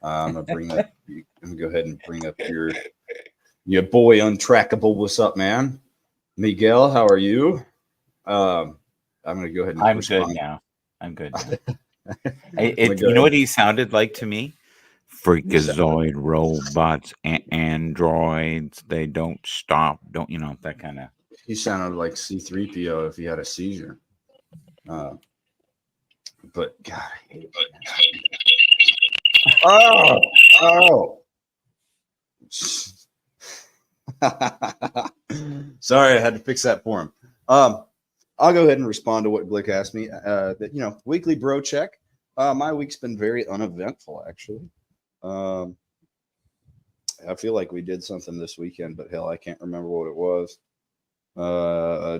I'm gonna bring up. I'm gonna go ahead and bring up your boy Untrackable. What's up, man? Miguel, how are you? I'm gonna go ahead and I'm good respond. now. I'm good now. I'm gonna go You know ahead. what he sounded like to me? You sound like Freakazoid robots, androids. They don't stop. Don't that kind of. he sounded like C3PO if he had a seizure. Uh, but God, I hate it. Oh, sorry, I had to fix that for him. I'll go ahead and respond to what Glick asked me. Weekly bro check. My week's been very uneventful, actually. Um, I feel like we did something this weekend, but hell, I can't remember what it was.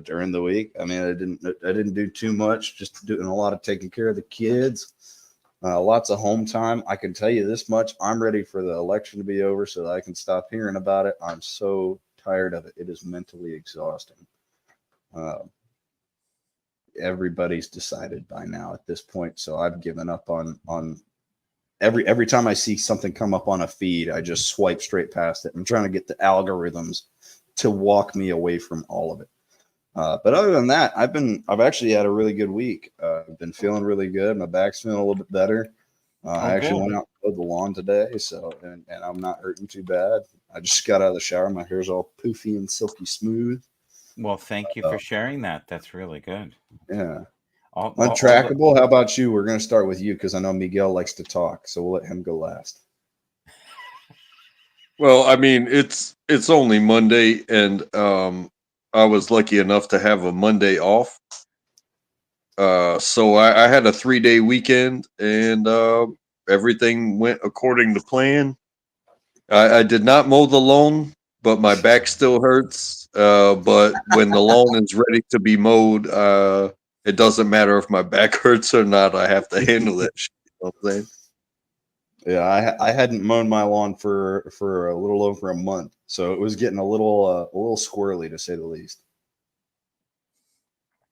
During the week, I mean, I didn't do too much. Just doing a lot of taking care of the kids. Lots of home time. I can tell you this much: I'm ready for the election to be over so that I can stop hearing about it. I'm so tired of it. It is mentally exhausting. Uh, Everybody's decided by now at this point, so I've given up on every time I see something come up on a feed, I just swipe straight past it. I'm trying to get the algorithms to walk me away from all of it. But other than that, I've actually had a really good week. I've been feeling really good. My back's feeling a little bit better. I actually Good. went out and mowed the lawn today, so and I'm not hurting too bad. I just got out of the shower. My hair's all poofy and silky smooth. Well, thank you Uh, for sharing that. That's really good. yeah. All the Untrackable. How about you? We're going to start with you because I know Miguel likes to talk, so we'll let him go last. Well, I mean, it's only Monday, and I was lucky enough to have a Monday off. So I had a 3-day weekend, and everything went according to plan. I did not mow the lawn, but my back still hurts. But when the lawn is ready to be mowed, it doesn't matter if my back hurts or not. I have to handle that shit. You know what I'm saying? Yeah, I hadn't mown my lawn for a little over a month, so it was getting a little squirrely to say the least.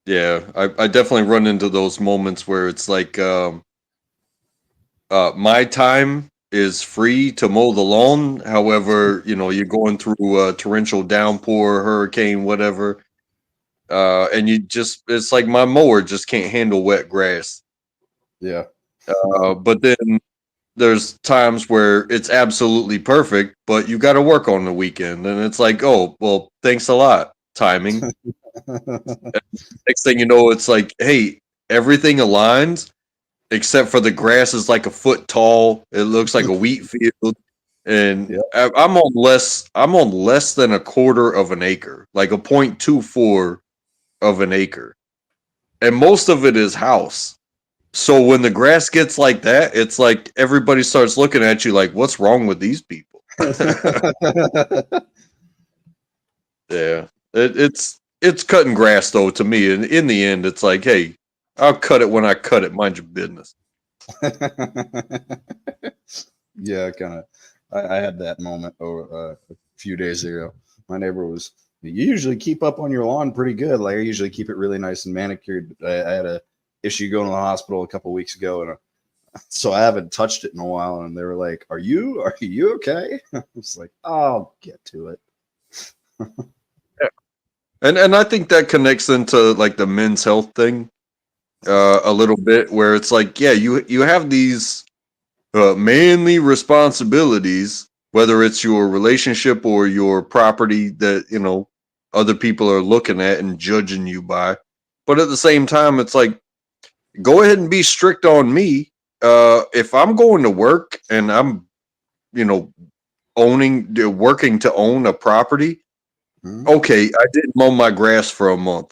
Yeah, I definitely run into those moments where it's like my time is free to mow the lawn. However, you're going through a torrential downpour, hurricane, whatever, and it's like my mower just can't handle wet grass. Yeah, But then there's times where it's absolutely perfect, but you got to work on the weekend, and it's like, oh, well, thanks a lot, timing. Next thing you know, it's like, hey, everything aligns except for the grass is like a foot tall. It looks like a wheat field, and yeah, I'm on less than a quarter of an acre, like a 0.24 of an acre, and most of it is house. So when the grass gets like that, it's like everybody starts looking at you like, "What's wrong with these people?" Yeah, it's cutting grass though to me, and in the end, it's like, hey, I'll cut it when I cut it. Mind your business. yeah. Kind of. I had that moment over a few days ago. My neighbor was. You usually keep up on your lawn pretty good. Like I usually keep it really nice and manicured. I had a issue going to the hospital a couple weeks ago, and so I haven't touched it in a while. And they were like, Are you okay?" I was like, "I'll get to it." And I think that connects into like the men's health thing a little bit, where it's like, yeah, you have these manly responsibilities, whether it's your relationship or your property that other people are looking at and judging you by. But at the same time, it's like, go ahead and be strict on me. If I'm going to work and I'm you know working to own a property, Hmm? okay, I didn't mow my grass for a month.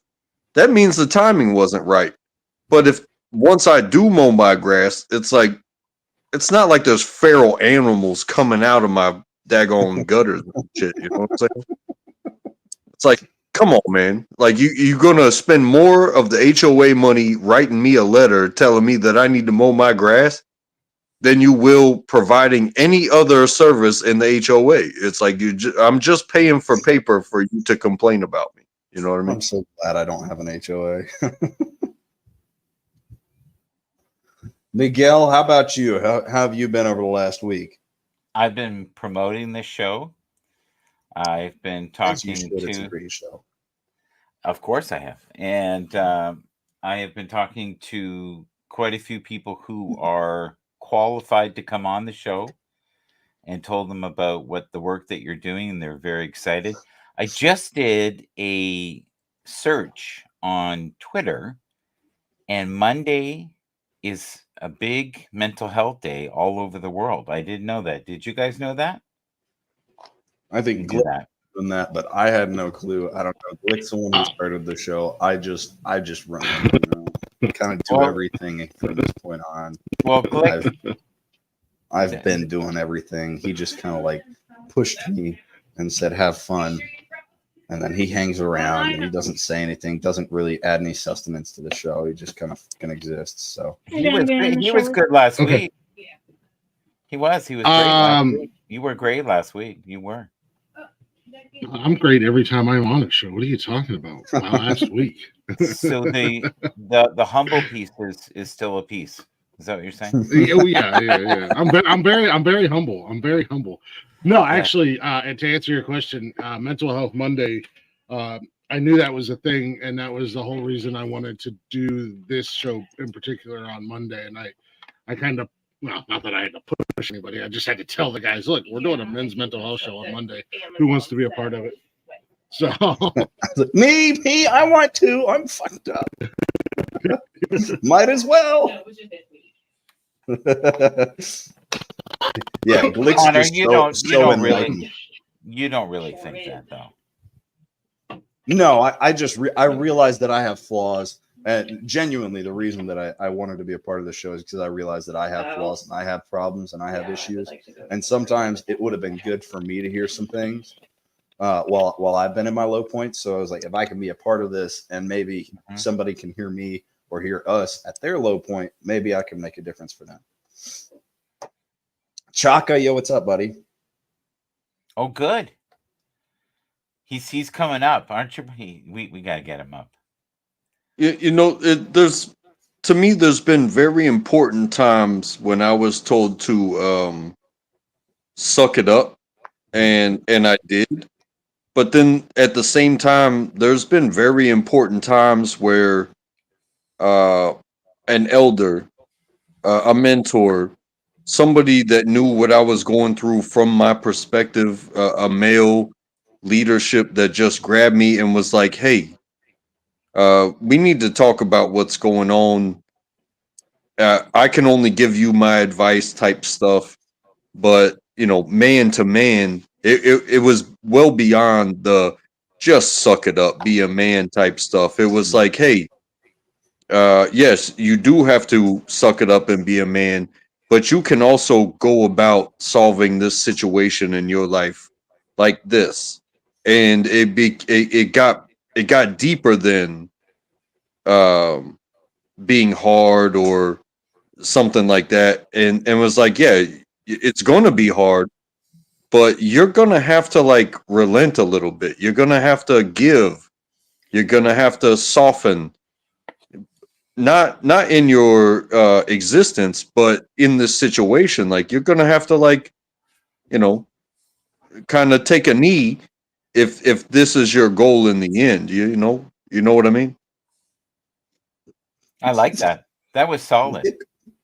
That means the timing wasn't right. But if once I do mow my grass, it's like it's not like there's feral animals coming out of my daggone gutters and shit. You know what I'm saying? It's like, come on, man. Like you gonna spend more of the HOA money writing me a letter telling me that I need to mow my grass than you will providing any other service in the HOA. It's like I'm just paying for paper for you to complain about me. You know what I mean? I'm so glad I don't have an HOA. Miguel, how about you? How have you been over the last week? I've been promoting this show. I've been As you talking should. It's a to, great show. of course, I have, and I have been talking to quite a few people who are qualified to come on the show, and told them about what the work that you're doing, and they're very excited. I just did a search on Twitter, and Monday is a big mental health day all over the world. I didn't know that. Did you guys know that? I You think do Glick that. done that, but I had no clue. I don't know. Glick's the one who started the show. I just run it. Kind of do Well, everything from this point on. well, Glick, I've been doing everything. He just kind of like pushed me and said, "Have fun." And then he hangs around and he doesn't say anything, doesn't really add any sustenance to the show. He just kind of exists. So he was good last week. He was great last week. You were great last week. You were. I'm great every time I'm on a show. What are you talking about? Last week. So the humble piece is still a piece. Is that what you're saying? Yeah. I'm very humble. I'm very humble. No, actually, and to answer your question, Mental Health Monday, I knew that was a thing, and that was the whole reason I wanted to do this show in particular on Monday. And I kind of, well, not that I had to push anybody. I just had to tell the guys, look, we're doing a men's mental health show on Monday. Who wants to be a part of it? So me, I want to. I'm fucked up. Might as well. Yeah, Glick's Connor, just you so don't enlightened. really think that though. No, I realized that I have flaws, and genuinely, the reason that I wanted to be a part of the show is because I realized that I have flaws and I have problems and I have issues, and sometimes it would have been good for me to hear some things while I've been in my low points. So I was like, if I can be a part of this, and maybe somebody can hear me or hear us at their low point, maybe I can make a difference for them. Chaka, yo, what's up, buddy? Oh, good. He's coming up, aren't you? We gotta get him up. There's to me, there's been very important times when I was told to suck it up, and I did. But then at the same time, there's been very important times where an elder, a mentor, somebody that knew what I was going through from my perspective, a male leadership that just grabbed me and was like, "Hey, we need to talk about what's going on. I can only give you my advice type stuff, but man to man, it was well beyond the just suck it up, be a man type stuff. It was like, hey, yes, you do have to suck it up and be a man, but you can also go about solving this situation in your life like this." And it got deeper than being hard or something like that, and was like, yeah, it's going to be hard, but you're going to have to like relent a little bit. You're going to have to give. You're going to have to soften, not in your existence, but in this situation. Like, you're going to have to, like, kind of take a knee if this is your goal in the end. You know what I mean? I like that. That was solid.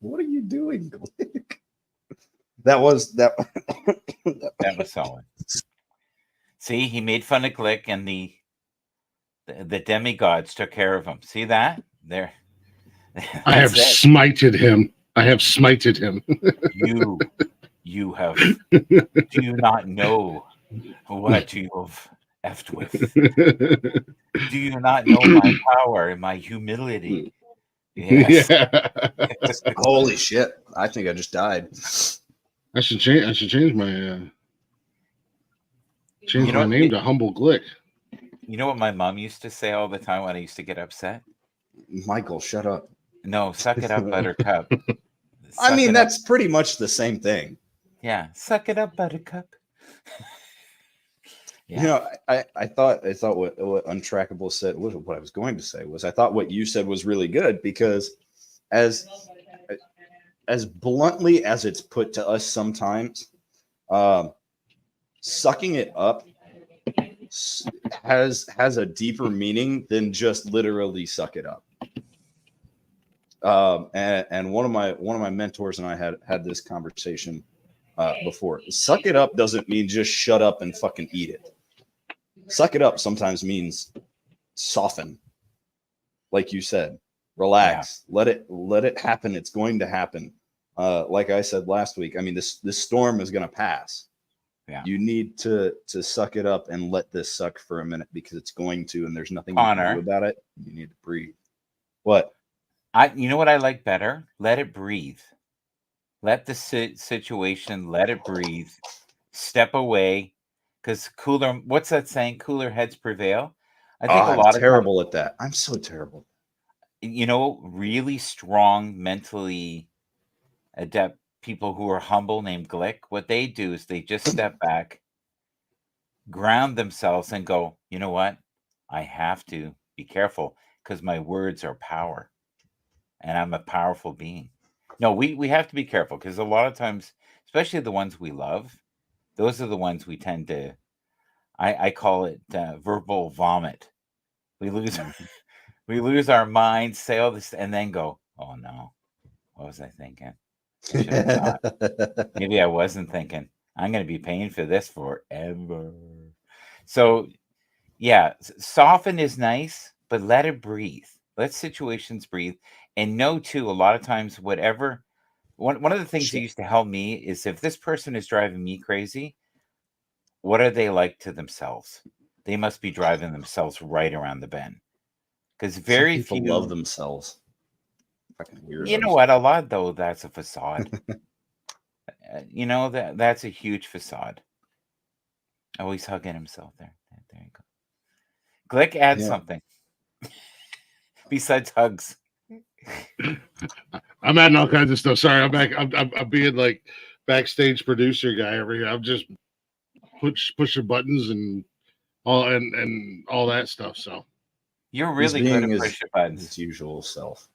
What are you doing, Glick? That was solid. See, he made fun of Glick, and the demigods took care of him. See that? There. I have smited him. You have. Do you not know what you've effed with? Do you not know my power and my humility? Yes. Yeah. Holy shit! I think I just died. I should change my my name to Humble Glick. You know what my mom used to say all the time when I used to get upset? Michael, shut up. No, suck it up, Buttercup. I mean, that's pretty much the same thing. Yeah, suck it up, Buttercup. Yeah. I thought what Untrackable said, what I was going to say was, I thought what you said was really good, because as as bluntly as it's put to us sometimes, sucking it up has a deeper meaning than just literally suck it up. And one of my mentors and I had this conversation before. Suck it up doesn't mean just shut up and fucking eat it. Suck it up sometimes means soften, like you said, relax, let it happen. It's going to happen. Like I said last week, I mean, this storm is going to pass. Yeah. You need to suck it up and let this suck for a minute, because it's going to, and there's nothing you Connor. can do about it. You need to breathe. What? You know what I like better? Let it breathe. Let the situation, let it breathe. Step away, because cooler. What's that saying? Cooler heads prevail. I think a lot I'm terrible at that. I'm so terrible. Really strong, mentally adept people who are humble, named Glick. What they do is they just step back, ground themselves, and go, you know what? I have to be careful, because my words are power, and I'm a powerful being. No, we have to be careful, because a lot of times, especially the ones we love, those are the ones we tend to, I call it verbal vomit. We lose our minds, say all this, and then go, oh no, what was I thinking? I should have thought. Maybe I wasn't thinking. I'm going to be paying for this forever. So yeah, soften is nice, but let it breathe. Let situations breathe. And know too, a lot of times, one of the things that used to help me is, if this person is driving me crazy, what are they like to themselves? They must be driving themselves right around the bend. Because very Some few people love themselves. Fucking weirdos. You know what? A lot, though, that's a facade. That's a huge facade. Oh, he's hugging himself there. There you go. Glick, add something besides hugs. I'm adding all kinds of stuff. Sorry, I'm back. I'm being like backstage producer guy over here. I'm just pushing buttons and all that stuff. So you're really good at pushing buttons. His usual self.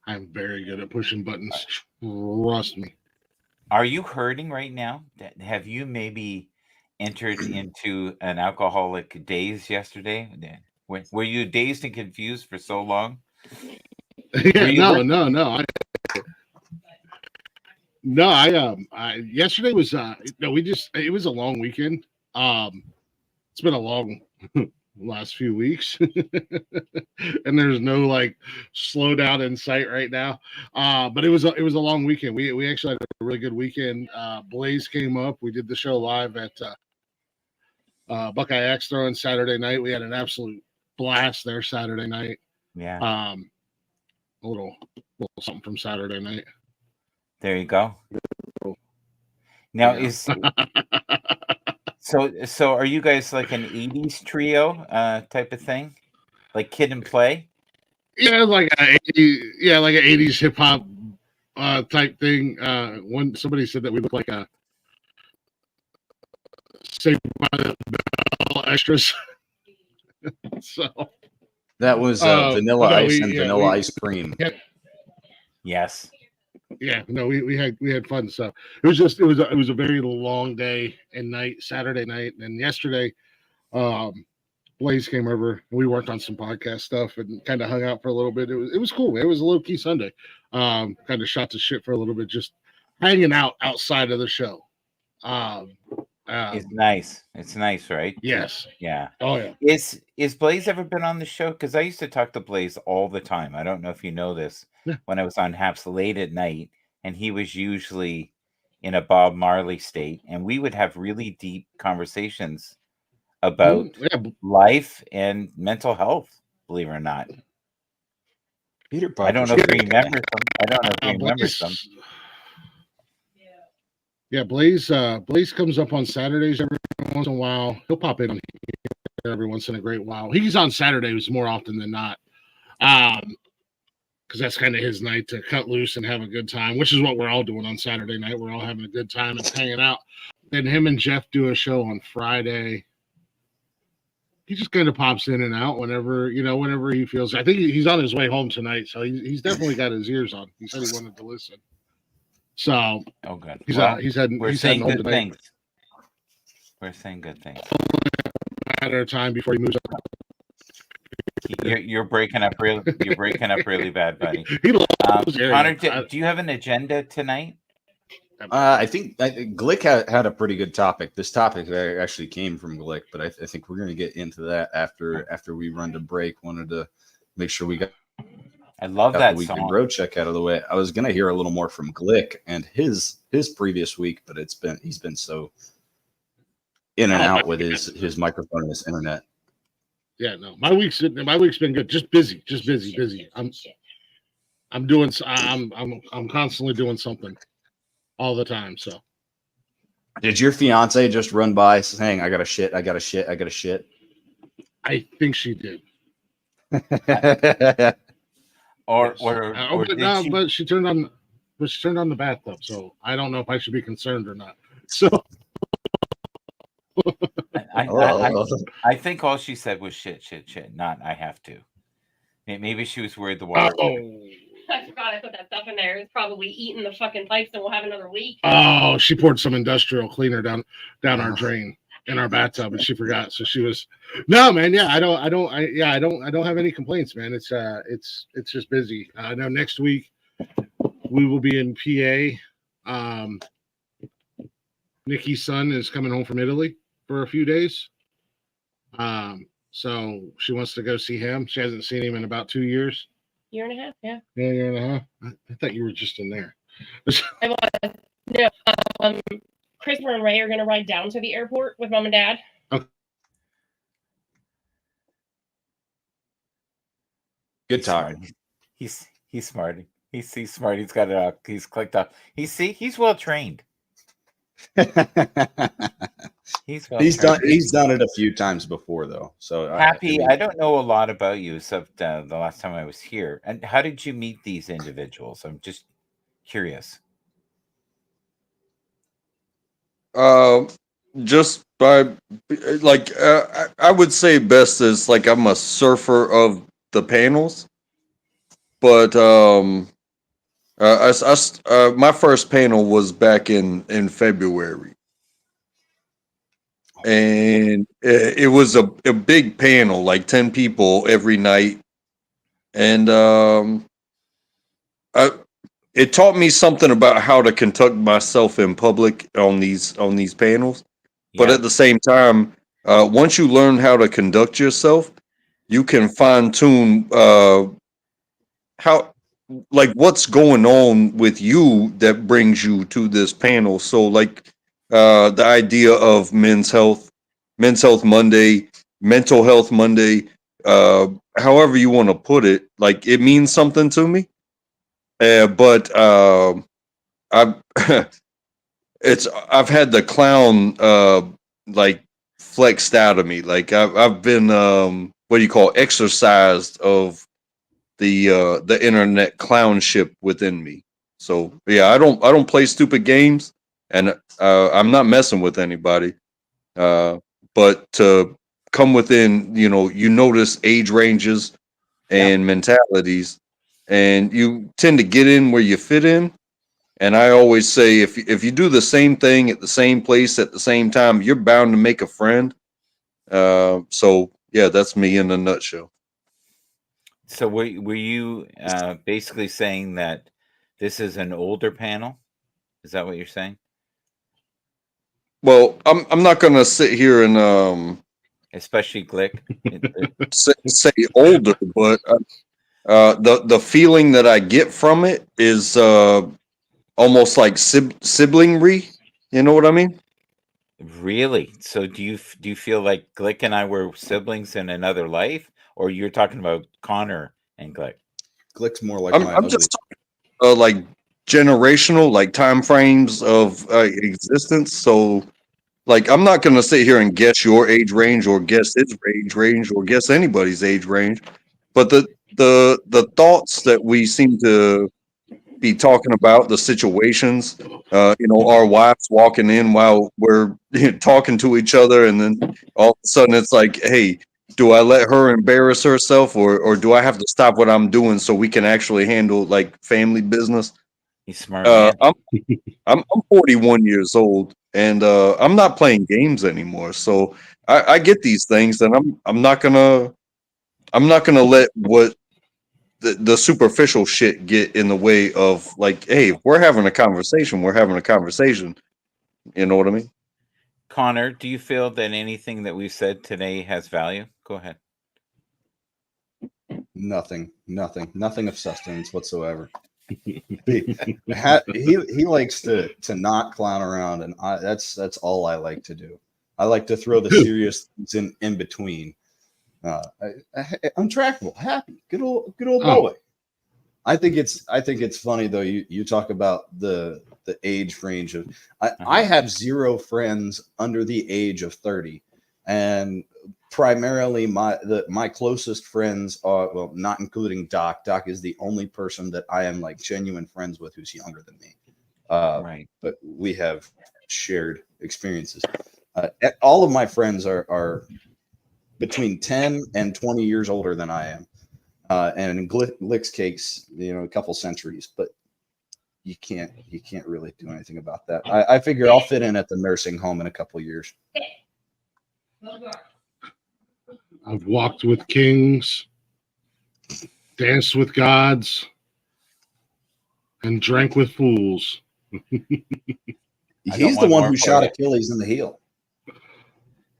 I'm very good at pushing buttons. Trust me. Are you hurting right now? Have you maybe entered into an alcoholic daze yesterday? Were you dazed and confused for so long? Yeah, no. Yesterday was it was a long weekend. It's been a long last few weeks, and there's no like slowdown in sight right now. But it was a long weekend. We actually had a really good weekend. Blaze came up. We did the show live at Buckeye Axe Throwing Saturday night. We had an absolute blast there Saturday night. Yeah. A little something from Saturday night. There you go. Now so are you guys like an 80s trio type of thing? Like Kid and Play? Yeah, like an 80s hip hop type thing. Somebody said that we look like a Saved by the Bell extras. So that was Vanilla Ice and Vanilla Ice Cream. Yes. Yeah, no, we had fun. So it was a very long day and night, Saturday night, and yesterday, Blaze came over and we worked on some podcast stuff and kind of hung out for a little bit. It was cool. It was a low key Sunday. Kind of shot the shit for a little bit, just hanging out outside of the show. It's nice. It's nice, right? Yes. Yeah. Oh yeah. Is Blaze ever been on the show? Because I used to talk to Blaze all the time. I don't know if you know this. Yeah. When I was on Haps late at night, and he was usually in a Bob Marley state, and we would have really deep conversations about life and mental health. Believe it or not. Peter Piper. I don't know if you remember some. I don't know if you remember some. Yeah, Blaze comes up on Saturdays every once in a while. He'll pop in here every once in a great while. He's on Saturdays more often than not. Because that's kind of his night to cut loose and have a good time, which is what we're all doing on Saturday night. We're all having a good time and hanging out. Then him and Jeff do a show on Friday. He just kind of pops in and out whenever he feels. I think he's on his way home tonight, so he's definitely got his ears on. He said he wanted to listen. So Oh, good. he's Well, he's heading we're he's saying heading home good today. things. We're saying good things. Matter of time before he moves up. You're breaking up real. You're breaking up really bad, buddy. He loves the area. Connor, do you have an agenda tonight? I think Glick had a pretty good topic. This topic actually came from Glick, but I think we're going to get into that after we run to break. Wanted to make sure we got I love the that weekly song. bro check out of the way. I was going to hear a little more from Glick and his previous week, but he's been so in and out with his microphone and his internet. Yeah, no, my week's been good. Just busy. I'm constantly doing something all the time. So Did your fiance just run by saying, I got to shit, I got to shit, I got to shit? I think she did. Or Yes. But she turned on the bathtub, so I don't know if I should be concerned or not. So I think all she said was shit, not I have to. Maybe she was worried the water. I forgot I put that stuff in there. It's probably eating the fucking pipes, and we'll have another leak. Oh, she poured some industrial cleaner down our drain in our bathtub, and she forgot. So she was no, man. Yeah, I don't have any complaints, man. It's just busy. I know next week we will be in PA. Nikki's son is coming home from Italy for a few days. So she wants to go see him. She hasn't seen him in about 2 years. Year and a half, yeah. Yeah, year and a half. I thought you were just in there. I was. No, Christopher and Ray are going to ride down to the airport with mom and dad. Okay. Good talk. He's smart. He's smart. He's got it. He's clicked up. He's well trained. He's done it a few times before though. So Happy. I don't know a lot about you except the last time I was here. And how did you meet these individuals? I'm just curious. Just by like I would say best is like I'm a surfer of the panels, but my first panel was back in February, and it was a big panel, like 10 people every night, and it taught me something about how to conduct myself in public on these panels. But Yeah. at the same time, once you learn how to conduct yourself, you can fine tune how, like, what's going on with you that brings you to this panel. So, like, the idea of Men's Health Monday, Mental Health Monday, however you want to put it, like, it means something to me. But I've I've had the clown like flexed out of me. Like I've been what do you call exercised of the internet clownship within me. So yeah, I don't play stupid games, and I'm not messing with anybody. But to come within, you notice age ranges and mentalities, and you tend to get in where you fit in. And I always say, if you do the same thing at the same place at the same time, you're bound to make a friend. So yeah, that's me in a nutshell. So were you basically saying that this is an older panel? Is that what you're saying? Well, I'm not gonna sit here and Especially Glick. say older, but the feeling that I get from it is almost like siblingry. You know what I mean? Really? So do you feel like Glick and I were siblings in another life, or you're talking about Connor and Glick? Glick's more like I'm just like generational, like time frames of existence. So, like, I'm not gonna sit here and guess your age range or guess his age range or guess anybody's age range, but the thoughts that we seem to be talking about, the situations, our wives walking in while we're talking to each other, and then all of a sudden it's like, hey, do I let her embarrass herself, or do I have to stop what I'm doing so we can actually handle like family business? He's smart man. I'm 41 years old, and I'm not playing games anymore. So I get these things, and I'm not gonna let what the superficial shit get in the way of, like, hey, if we're having a conversation. We're having a conversation. You know what I mean? Connor, do you feel that anything that we've said today has value? Go ahead. Nothing of sustenance whatsoever. He likes to not clown around, and that's all I like to do. I like to throw the serious things in between. I'm trackable, happy, good old boy. I think it's funny though. You talk about the age range of I have 0 friends under the age of 30, and primarily my closest friends are, well, not including Doc. Doc is the only person that I am like genuine friends with who's younger than me. Right. But we have shared experiences. All of my friends are between 10 and 20 years older than I am. And in Licks Cakes, a couple centuries, but you can't really do anything about that. I figure I'll fit in at the nursing home in a couple years. I've walked with kings, danced with gods, and drank with fools. He's the one who shot Achilles in the heel.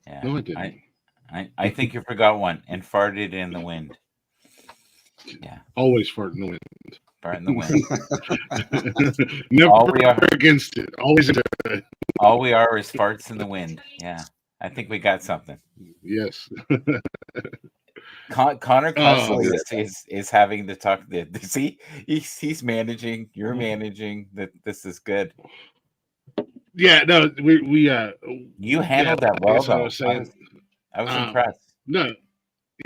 Yeah, No, I didn't. I think you forgot one, and farted in the wind. Yeah, Always fart in the wind. fart in the wind. Never All we are against it. Always into it. All we are is farts in the wind. Yeah, I think we got something. Yes. Connor constantly is having to talk. See, he's managing. You're managing. That this is good. Yeah. No. We You handled that well, though. I was impressed. No.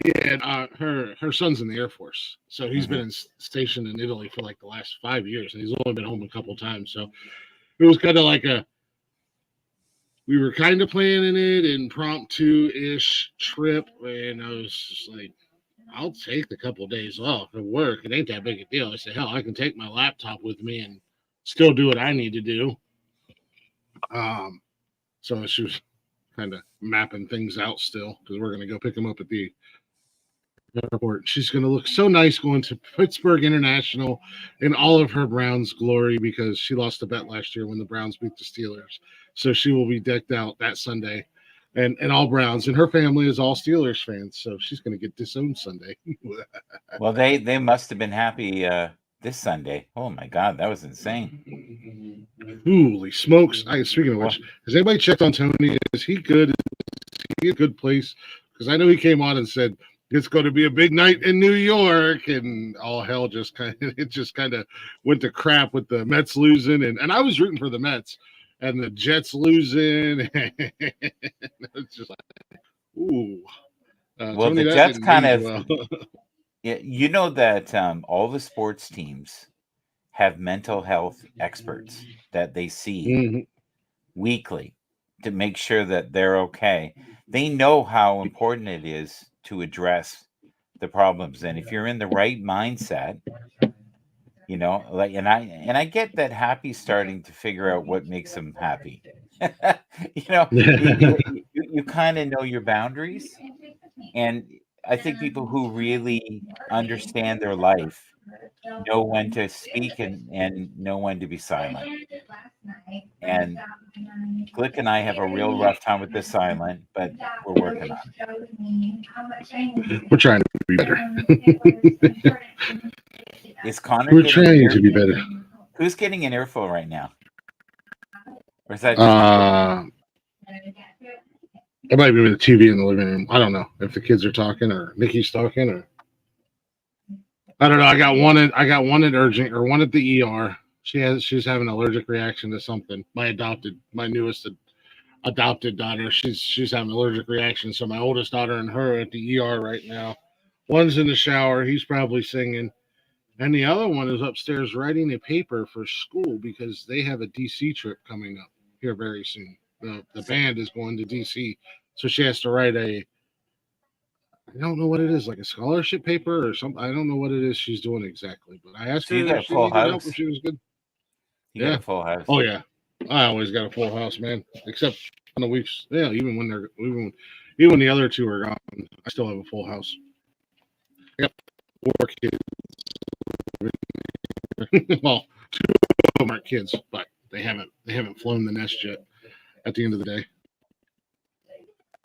Yeah, her son's in the Air Force, so he's been stationed in Italy for like the last 5 years, and he's only been home a couple times. So it was kind of like we were kind of planning it, impromptu-ish trip, and I was just like, I'll take the couple of days off at work. It ain't that big a deal. I said, hell, I can take my laptop with me and still do what I need to do. So she was kind of mapping things out still, because we're going to go pick him up at the airport. She's going to look so nice going to Pittsburgh International in all of her Browns glory, because she lost a bet last year when the Browns beat the Steelers. So she will be decked out that Sunday and all Browns, and her family is all Steelers fans. So she's going to get disowned Sunday. Well, they must have been happy this Sunday. Oh my God, that was insane. Holy smokes. Speaking of which, has anybody checked on Tony? Is he good? Is he a good place? Because I know he came on and said, it's going to be a big night in New York, and all hell just kind of went to crap with the Mets losing, and I was rooting for the Mets and the Jets losing. It's just like, ooh. Well, Tony, the that Jets didn't kind age of, well. yeah, you know that all the sports teams have mental health experts that they see weekly to make sure that they're okay. They know how important it is to address the problems, and if you're in the right mindset, like, and I get that Happy's starting to figure out what makes him happy. You kind of know your boundaries, and I think people who really understand their life know when to speak and know when to be silent. And Glick and I have a real rough time with the silent, but we're working on it. We're trying to be better. Is Connor We're getting trying to be better. Who's getting an earful right now? Or is that it might be the TV in the living room. I don't know if the kids are talking or Nikki's talking, or I don't know. I got one at urgent, or one at the ER. She's having an allergic reaction to something. My newest adopted daughter, she's having an allergic reaction. So my oldest daughter and her are at the ER right now. One's in the shower. He's probably singing. And the other one is upstairs writing a paper for school, because they have a DC trip coming up here very soon. The band is going to DC. So she has to write I don't know what it is, like a scholarship paper or something. I don't know what it is she's doing exactly. But I asked her you got if she full needed help, house. if she was good. You got Yeah. a full house. Oh yeah, I always got a full house, man. Except on the weeks, yeah. Even when the other two are gone, I still have a full house. I got 4 kids. Well, 2 of them aren't kids, but they haven't flown the nest yet. At the end of the day,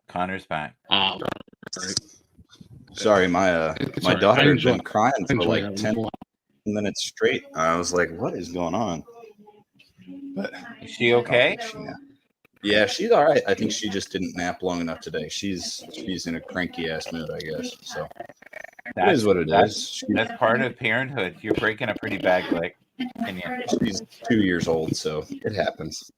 Connor's back. right. Sorry, my It's my all right. daughter I had enjoy- been crying I for enjoy like having a 10 full minutes straight. I was like, "What is going on?" But Is she okay? yeah, she's all right. I think she just didn't nap long enough today. She's in a cranky ass mood, I guess. So it is what it is. That's part of parenthood. You're breaking a pretty bad leg. And She's 2 years old, so it happens.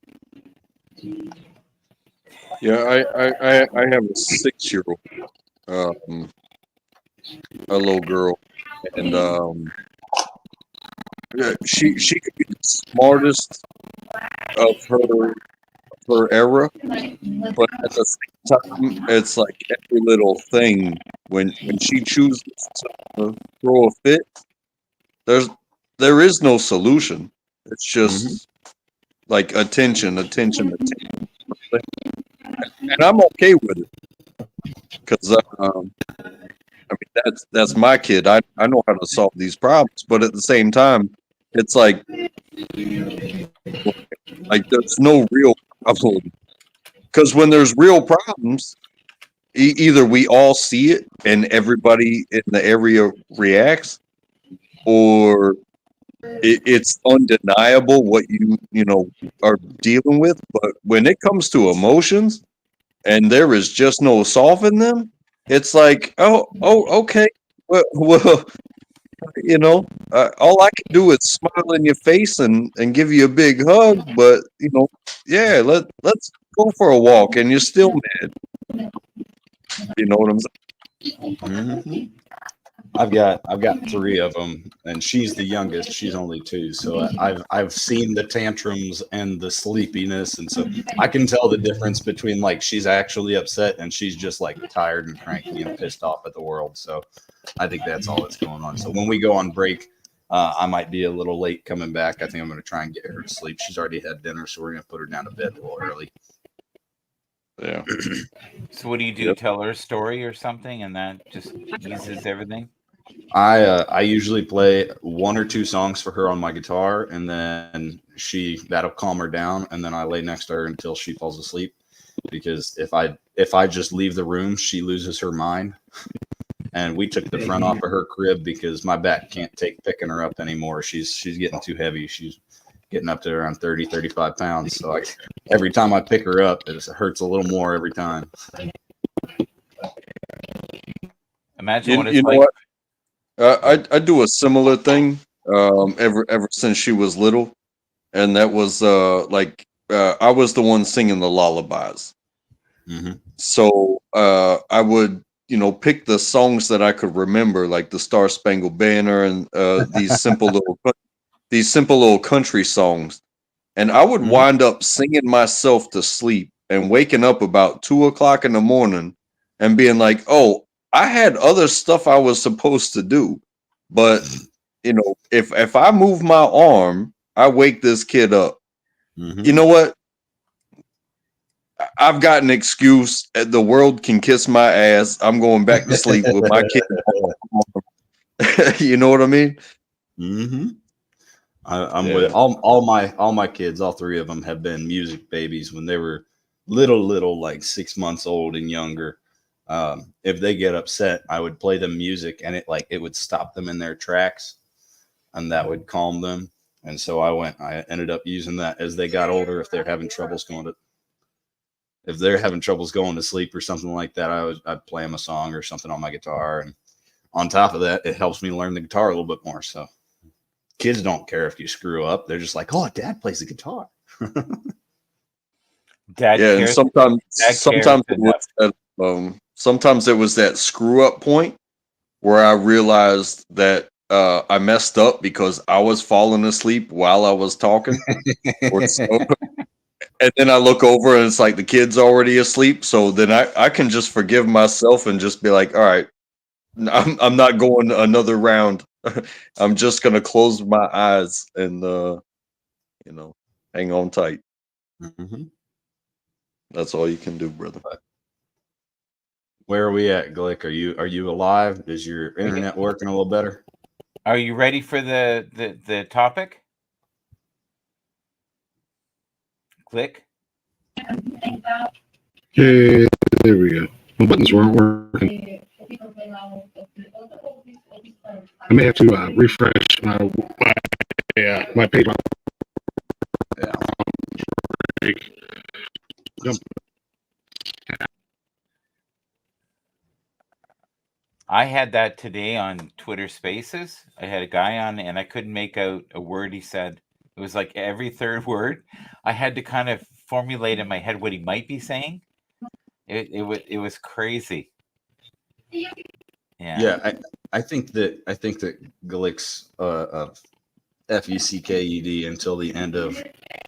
Yeah, I have a 6-year-old, a little girl, and yeah, she could be the smartest of her era, but at the same time, it's like every little thing when she chooses to throw a fit, there is no solution. It's just like attention. And I'm okay with it because I mean that's my kid. I know how to solve these problems, but at the same time, it's like there's no real problem because when there's real problems, either we all see it and everybody in the area reacts, or it's undeniable what you know are dealing with. But when it comes to emotions, and there is just no solving them, it's like, oh, okay, well, you know, all I can do is smile in your face and give you a big hug. But you know, yeah, let's go for a walk, and you're still mad. You know what I'm saying? Mhm. I've got 3 of them, and she's the youngest. She's only 2, so I've seen the tantrums and the sleepiness, and so I can tell the difference between like she's actually upset and she's just like tired and cranky and pissed off at the world. So I think that's all that's going on. So when we go on break, I might be a little late coming back. I think I'm going to try and get her to sleep. She's already had dinner, so we're going to put her down to bed a little early. Yeah. So what do you do? Yep. Tell her a story or something, and that just eases everything. I usually play 1 or 2 songs for her on my guitar, and then that'll calm her down, and then I lay next to her until she falls asleep. Because if I just leave the room, she loses her mind. And we took the front off of her crib because my back can't take picking her up anymore. She's getting too heavy. She's getting up to around 30, 35 pounds. So every time I pick her up, it hurts a little more every time. Imagine what it's You know like. what? I do a similar thing ever since she was little, and that was I was the one singing the lullabies. Mm-hmm. So I would pick the songs that I could remember, like the Star Spangled Banner and these simple little country songs, and I would wind up singing myself to sleep and waking up about 2 o'clock in the morning and being like, oh, I had other stuff I was supposed to do, but if I move my arm, I wake this kid up. Mm-hmm. You know what? I've got an excuse. The world can kiss my ass. I'm going back to sleep with my kid. You know what I mean? Mm-hmm. I'm with all my kids. All 3 of them have been music babies when they were little, like 6 months old and younger. If they get upset, I would play them music, and it would stop them in their tracks, and that would calm them. And so I ended up using that as they got older. If they're having troubles going to sleep or something like that, I'd play them a song or something on my guitar. And on top of that, it helps me learn the guitar a little bit more. So kids don't care if you screw up. They're just like, oh, Dad plays the guitar. Dad Yeah, and cares. sometimes it was that screw up point where I realized that I messed up because I was falling asleep while I was talking. And then I look over and it's like the kid's already asleep. So then I can just forgive myself and just be like, all right, I'm not going another round. I'm just gonna close my eyes and You know, hang on tight. Mhm. That's all you can do, brother. Where are we at, Glick? Are you alive? Is your internet working a little better? Are you ready for the topic? Click. Okay, there we go. My buttons weren't working. I may have to refresh my page. Yeah. I had that today on Twitter Spaces. I had a guy on, and I couldn't make out a word he said. It was like every third word. I had to kind of formulate in my head what he might be saying. It was crazy. Yeah. Yeah, I think that Glick's FUCKED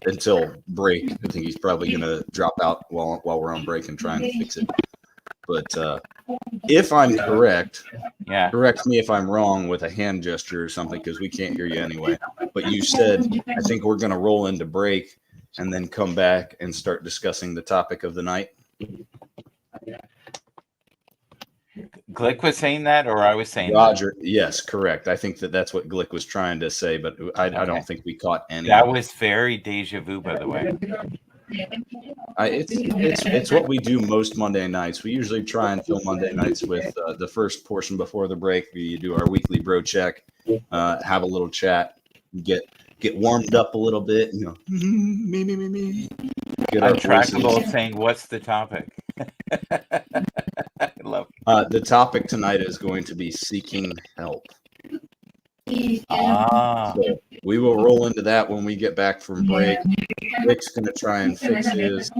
until break. I think he's probably gonna drop out while we're on break and try and fix it. But if I'm correct, Yeah. correct me if I'm wrong with a hand gesture or something, because we can't hear you anyway. But you said, I think we're gonna roll into break and then come back and start discussing the topic of the night. Glick was saying that, or I was saying Roger, yes, correct. I think that's what Glick was trying to say, but I Okay. don't think we caught any. that. That was very deja vu, by the way. It's what we do most Monday nights. We usually try and fill Monday nights with the first portion before the break. We do our weekly bro check, have a little chat, get warmed up a little bit. You know, me. Get our Untrackable voices. saying, "What's the topic?" I love. The topic tonight is going to be seeking help. Ah, So we will roll into that when we get back from break. Rick's going to try and fix his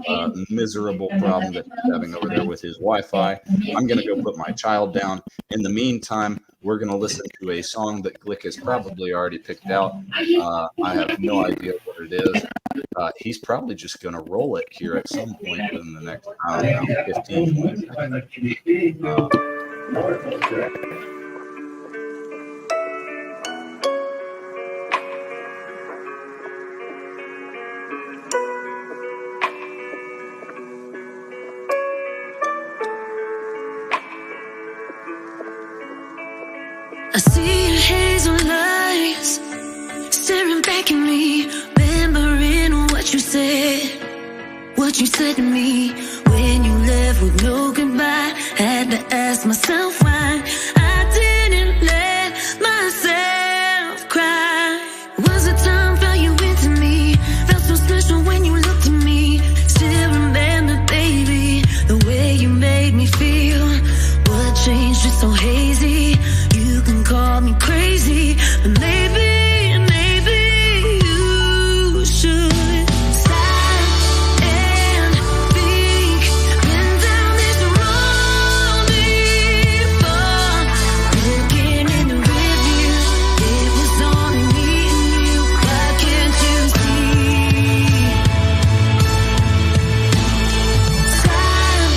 miserable problem that he's having over there with his Wi-Fi. I'm going to go put my child down. In the meantime, we're going to listen to a song that Glick has probably already picked out. I have no idea what it is. He's probably just going to roll it here at some point within the next, I don't know, 15 minutes. I see your hazel eyes staring back at me, remembering what you said to me when you left with no goodbye. Had to ask myself why I didn't let myself cry. Was the time felt you into me, felt so special when you looked at me. Still remember, baby, the way you made me feel. What changed? It's so hazy. You can call me crazy, but maybe you should stop and think. Been down this road before, looking in the rearview. It was only me and you. Why can't you see? Stop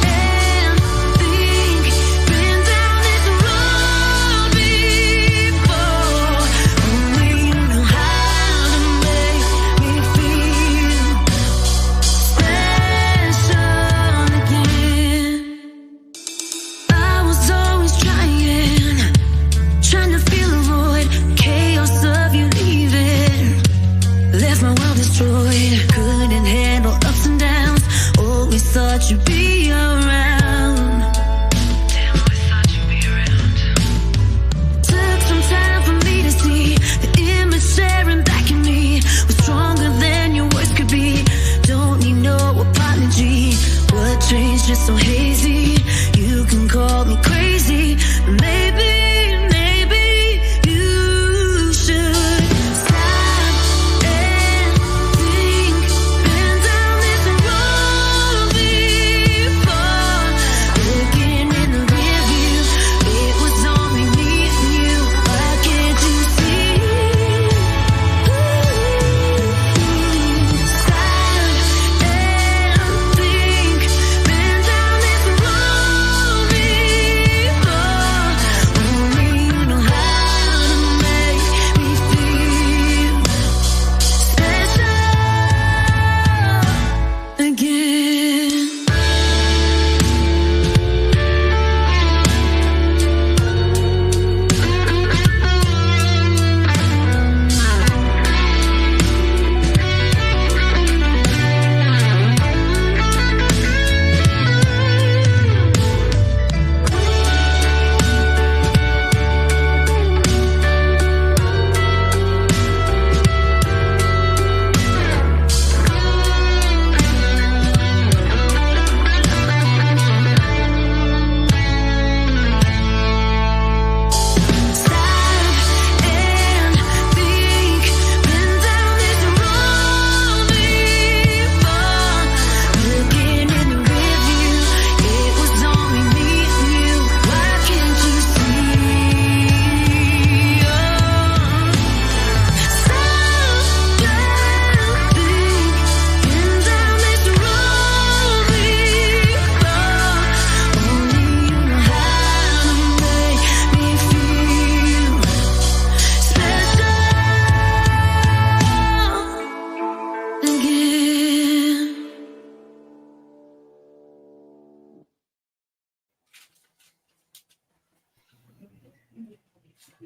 and think. Been down this road before. Only you know how to make me feel special again. I was always trying to fill a void, chaos of you leaving. Left my world destroyed, couldn't handle ups and downs. Always thought you'd be around. Took some time for me to see the image staring back at me was stronger than your words could be. Don't need no apology. What changed? Just so hazy. You can call me crazy. Maybe you should stop and think. Been down this road before, looking in the rearview. It was only me and you. Why can't you see? Stop and think. Been down this road before.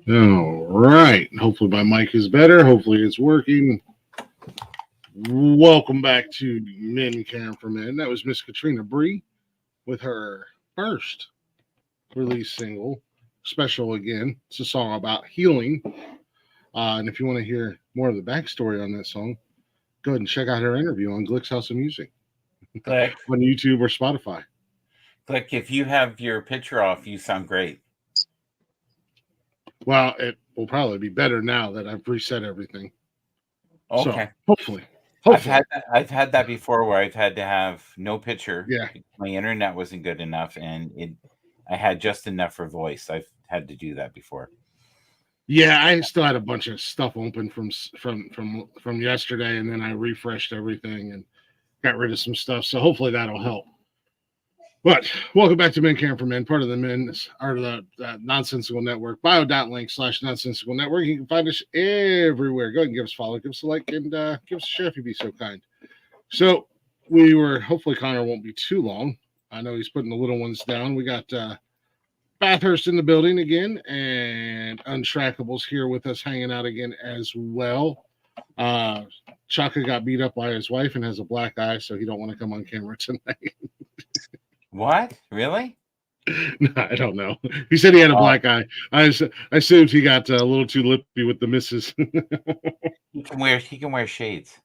All right. Hopefully my mic is better. Hopefully it's working. Welcome back to Men Caring for Men. That was Miss Katrina Bree with her first release single, Special Again. It's a song about healing. And if you want to hear more of the backstory on that song, go ahead and check out her interview on Glick's House of Music Glick, on YouTube or Spotify. Glick, if you have your picture off, you sound great. Well, it will probably be better now that I've reset everything. Okay. So, hopefully. I've had that before where I've had to have no picture. Yeah. My internet wasn't good enough, and I had just enough for voice. I've had to do that before. Yeah, I still had a bunch of stuff open from yesterday, and then I refreshed everything and got rid of some stuff. So hopefully that'll help. But welcome back to Men Caring for Men, part of the Men's or the Nonsensical Network, bio.link/Nonsensical Network. You can find us everywhere. Go ahead and give us a follow, give us a like, and give us a share if you'd be so kind. So hopefully Connor won't be too long. I know he's putting the little ones down. We got Bathurst in the building again, and Untrackables here with us hanging out again as well. Chaka got beat up by his wife and has a black eye, so he don't want to come on camera tonight. What? Really? No, I don't know. He said he had a black eye. I assumed he got a little too lippy with the missus. He can wear shades.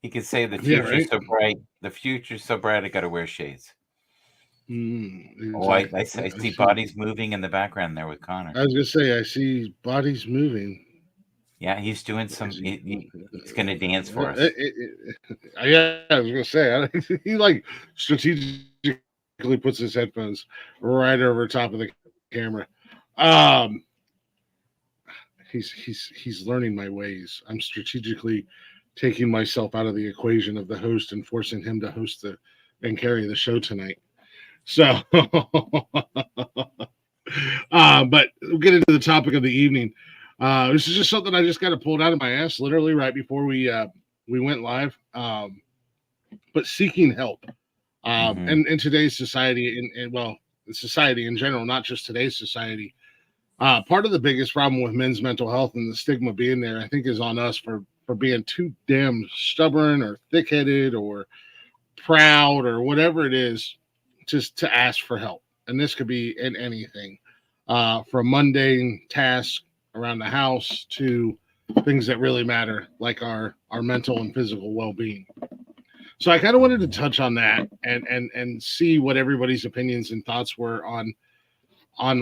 He could say the Yeah, future's right? so bright. The future's so bright. I got to wear shades. Oh, I see bodies moving in the background there with Connor. I was gonna say I see bodies moving. Yeah, he's doing some. He's going to dance for us. Yeah, I was gonna say he like strategically puts his headphones right over top of the camera. He's learning my ways. I'm strategically taking myself out of the equation of the host and forcing him to host and carry the show tonight. So, but we'll get into the topic of the evening. This is just something I just got to pull out of my ass literally right before we went live. But seeking help. And in today's society, and well, society in general, not just today's society, part of the biggest problem with men's mental health and the stigma being there, I think, is on us for being too damn stubborn or thick-headed or proud or whatever it is, just to ask for help. And this could be in anything, from mundane tasks around the house to things that really matter, like our mental and physical well-being. So I kind of wanted to touch on that and see what everybody's opinions and thoughts were on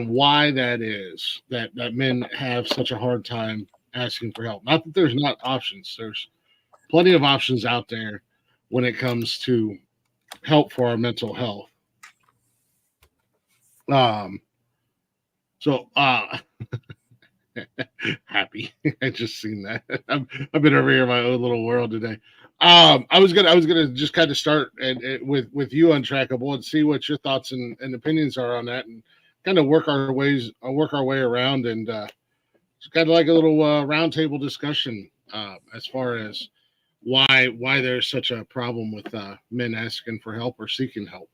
why that is that men have such a hard time asking for help. Not that there's not options. There's plenty of options out there when it comes to help for our mental health. Happy. I just seen that. I've been over here in my own little world today. I was gonna just kind of start with you, Untrackable, and see what your thoughts and opinions are on that, and kind of work our way around, and it's kind of like a little roundtable discussion as far as why there's such a problem with men asking for help or seeking help.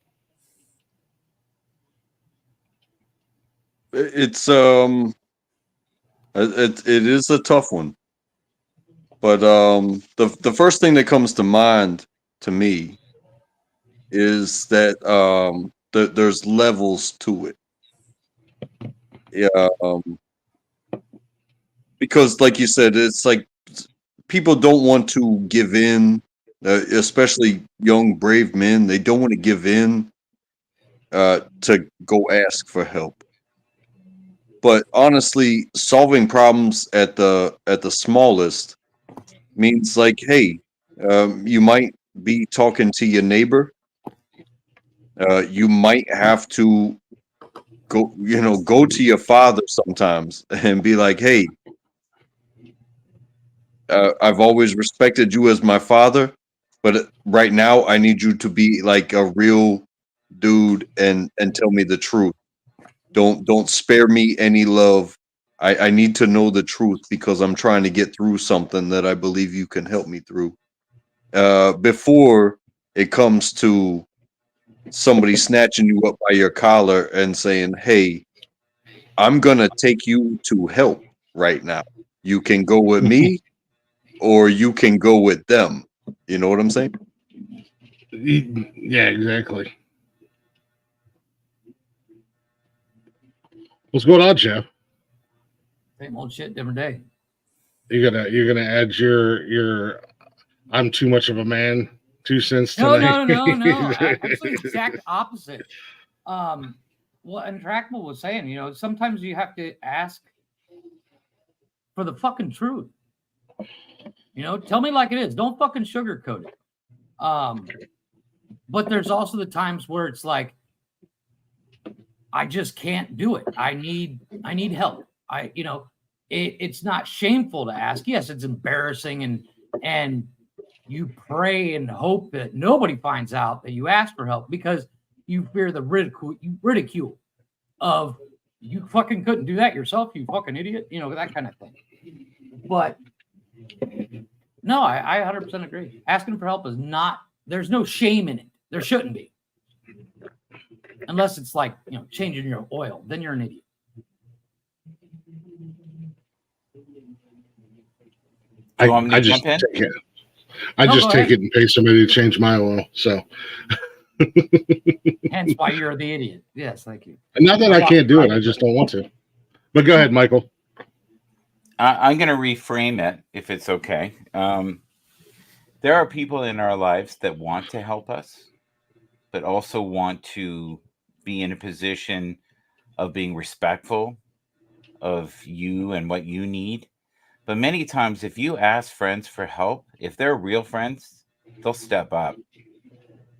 It is a tough one, but the first thing that comes to mind to me is that there's levels to it. Yeah, because like you said, it's like people don't want to give in, especially young brave men. They don't want to give in to go ask for help. But honestly, solving problems at the smallest means, like, hey, you might be talking to your neighbor. You might have to go to your father sometimes and be like, hey, I've always respected you as my father, but right now I need you to be like a real dude and tell me the truth. Don't spare me any love. I need to know the truth because I'm trying to get through something that I believe you can help me through. Before it comes to somebody snatching you up by your collar and saying, hey, I'm gonna take you to help right now. You can go with me, or you can go with them. You know what I'm saying? Yeah, exactly. What's going on, Jeff? Same old shit, different day. You're gonna add your I'm too much of a man 2 cents No, tonight. no. Actually, exact opposite. Well, and Trackable was saying, you know, sometimes you have to ask for the fucking truth. You know, tell me like it is. Don't fucking sugarcoat it. But there's also the times where it's like, I just can't do it. I need help. It's not shameful to ask. Yes, it's embarrassing, and you pray and hope that nobody finds out that you asked for help because you fear the ridicule of you fucking couldn't do that yourself, you fucking idiot. You know, that kind of thing. But no, I 100% agree. Asking for help is not. There's no shame in it. There shouldn't be. Unless it's like, you know, changing your oil, then you're an idiot. Do you want me to I just jump in? take it. I No, just go take ahead. it and pay somebody to change my oil. So Hence why you're the idiot. Yes, thank you. not that I can't do it, I just don't want to. But go ahead, Michael. I'm going to reframe it if it's okay. There are people in our lives that want to help us, but also want to be in a position of being respectful of you and what you need. But many times, if you ask friends for help, if they're real friends, they'll step up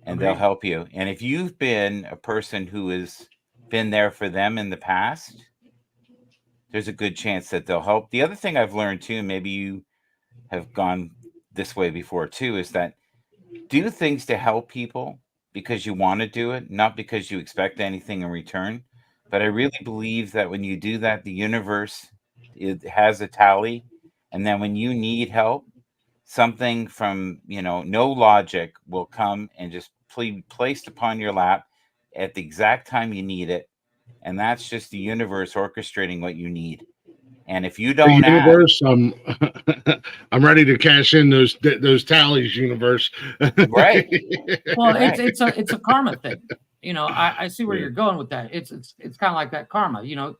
and they'll help you. And if you've been a person who has been there for them in the past, there's a good chance that they'll help. The other thing I've learned too, maybe you have gone this way before too, is that do things to help people because you want to do it, not because you expect anything in return. But I really believe that when you do that, the universe, it has a tally. And then when you need help, something from, no logic will come and just be placed upon your lap at the exact time you need it. And that's just the universe orchestrating what you need. And if you The don't ask, universe, I'm ready to cash in those tallies, universe. right? Well, Right. it's a karma thing. You know, I see where you're going with that. It's kind of like that karma, you know.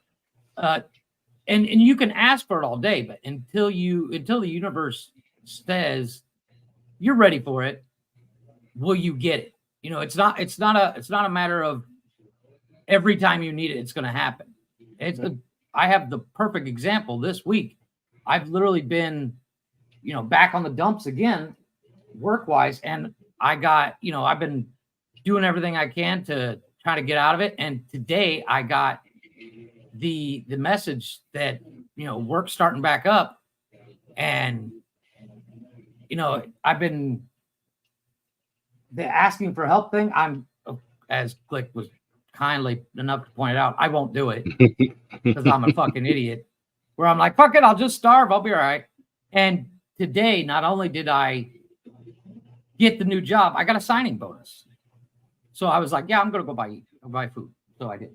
And you can ask for it all day, but until the universe says you're ready for it, will you get it? You know, it's not a matter of every time you need it, it's going to happen. I have the perfect example this week. I've literally been, back on the dumps again, work-wise, and I've been doing everything I can to try to get out of it. And today I got the message that, work's starting back up. And, I've been the asking for help thing. I'm, as Glick was kindly enough to point out, I won't do it because I'm a fucking idiot. Where I'm like, fuck it, I'll just starve. I'll be all right. And today, not only did I get the new job, I got a signing bonus. So I was like, yeah, I'm going to go buy food. So I did.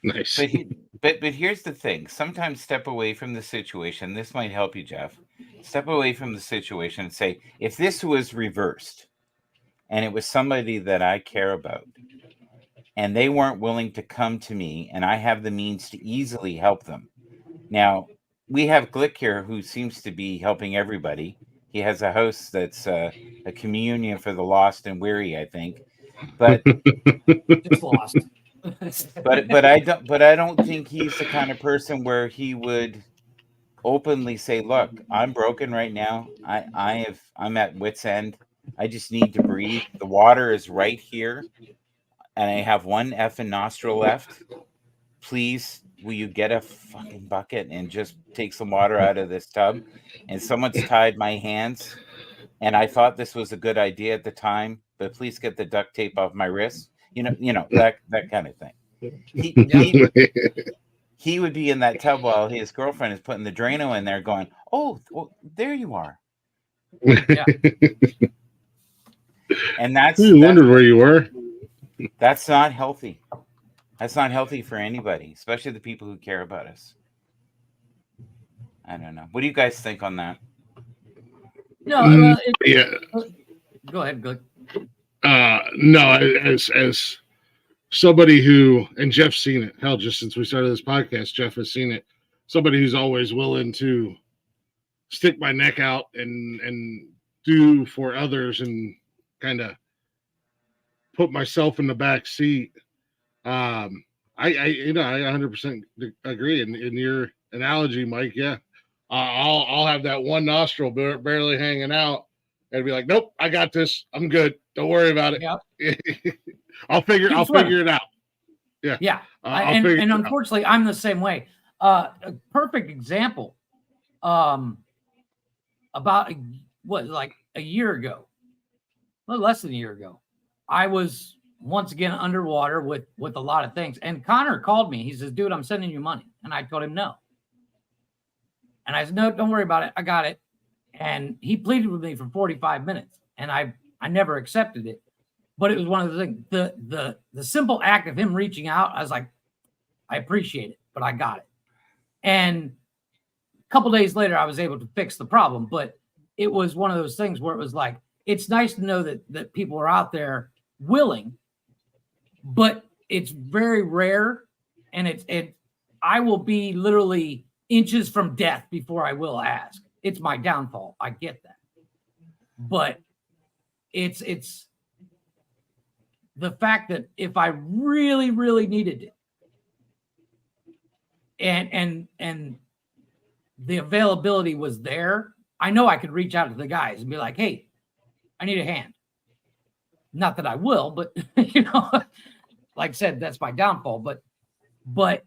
Nice. But here's the thing. Sometimes step away from the situation. This might help you, Jeff. Step away from the situation and say, if this was reversed and it was somebody that I care about and they weren't willing to come to me and I have the means to easily help them. Now, we have Glick here who seems to be helping everybody. He has a house that's a communion for the lost and weary, I think. But Just lost. but I don't think he's the kind of person where he would openly say, look, I'm broken right now. I'm at wit's end. I just need to breathe. The water is right here and I have one effing nostril left. Please, will you get a fucking bucket and just take some water out of this tub? And someone's tied my hands and I thought this was a good idea at the time, but please get the duct tape off my wrist. That kind of thing. He would be in that tub while his girlfriend is putting the Drano in there going, oh, well, there you are. Yeah. And that's You wondered where you were. That's not healthy. That's not healthy for anybody, especially the people who care about us. I don't know. What do you guys think on that? No, Yeah. go ahead. Go. No, as somebody who, and Jeff's seen it. Hell, just since we started this podcast, Jeff has seen it. Somebody who's always willing to stick my neck out and do for others and kind of put myself in the back seat. I 100% agree. In your analogy, Mike, yeah, I'll have that one nostril barely hanging out and be like, nope, I got this. I'm good. Don't worry about it. Yep. I'll figure it out. Yeah. I'll And figure it out. unfortunately, I'm the same way. A perfect example. About like a year ago, a little less than a year ago, I was once again underwater with a lot of things. And Connor called me. He says, dude, I'm sending you money. And I told him no. And I said, no, don't worry about it. I got it. And he pleaded with me for 45 minutes. And I never accepted it. But it was one of the things, the simple act of him reaching out, I was like, I appreciate it, but I got it. And a couple days later, I was able to fix the problem. But it was one of those things where it was like, it's nice to know that people are out there willing, but it's very rare. And I will be literally inches from death before I will ask. It's my downfall. I get that. But it's the fact that if I really, really needed it and the availability was there, I know I could reach out to the guys and be like, hey, I need a hand. Not that I will, but like I said, that's my downfall. But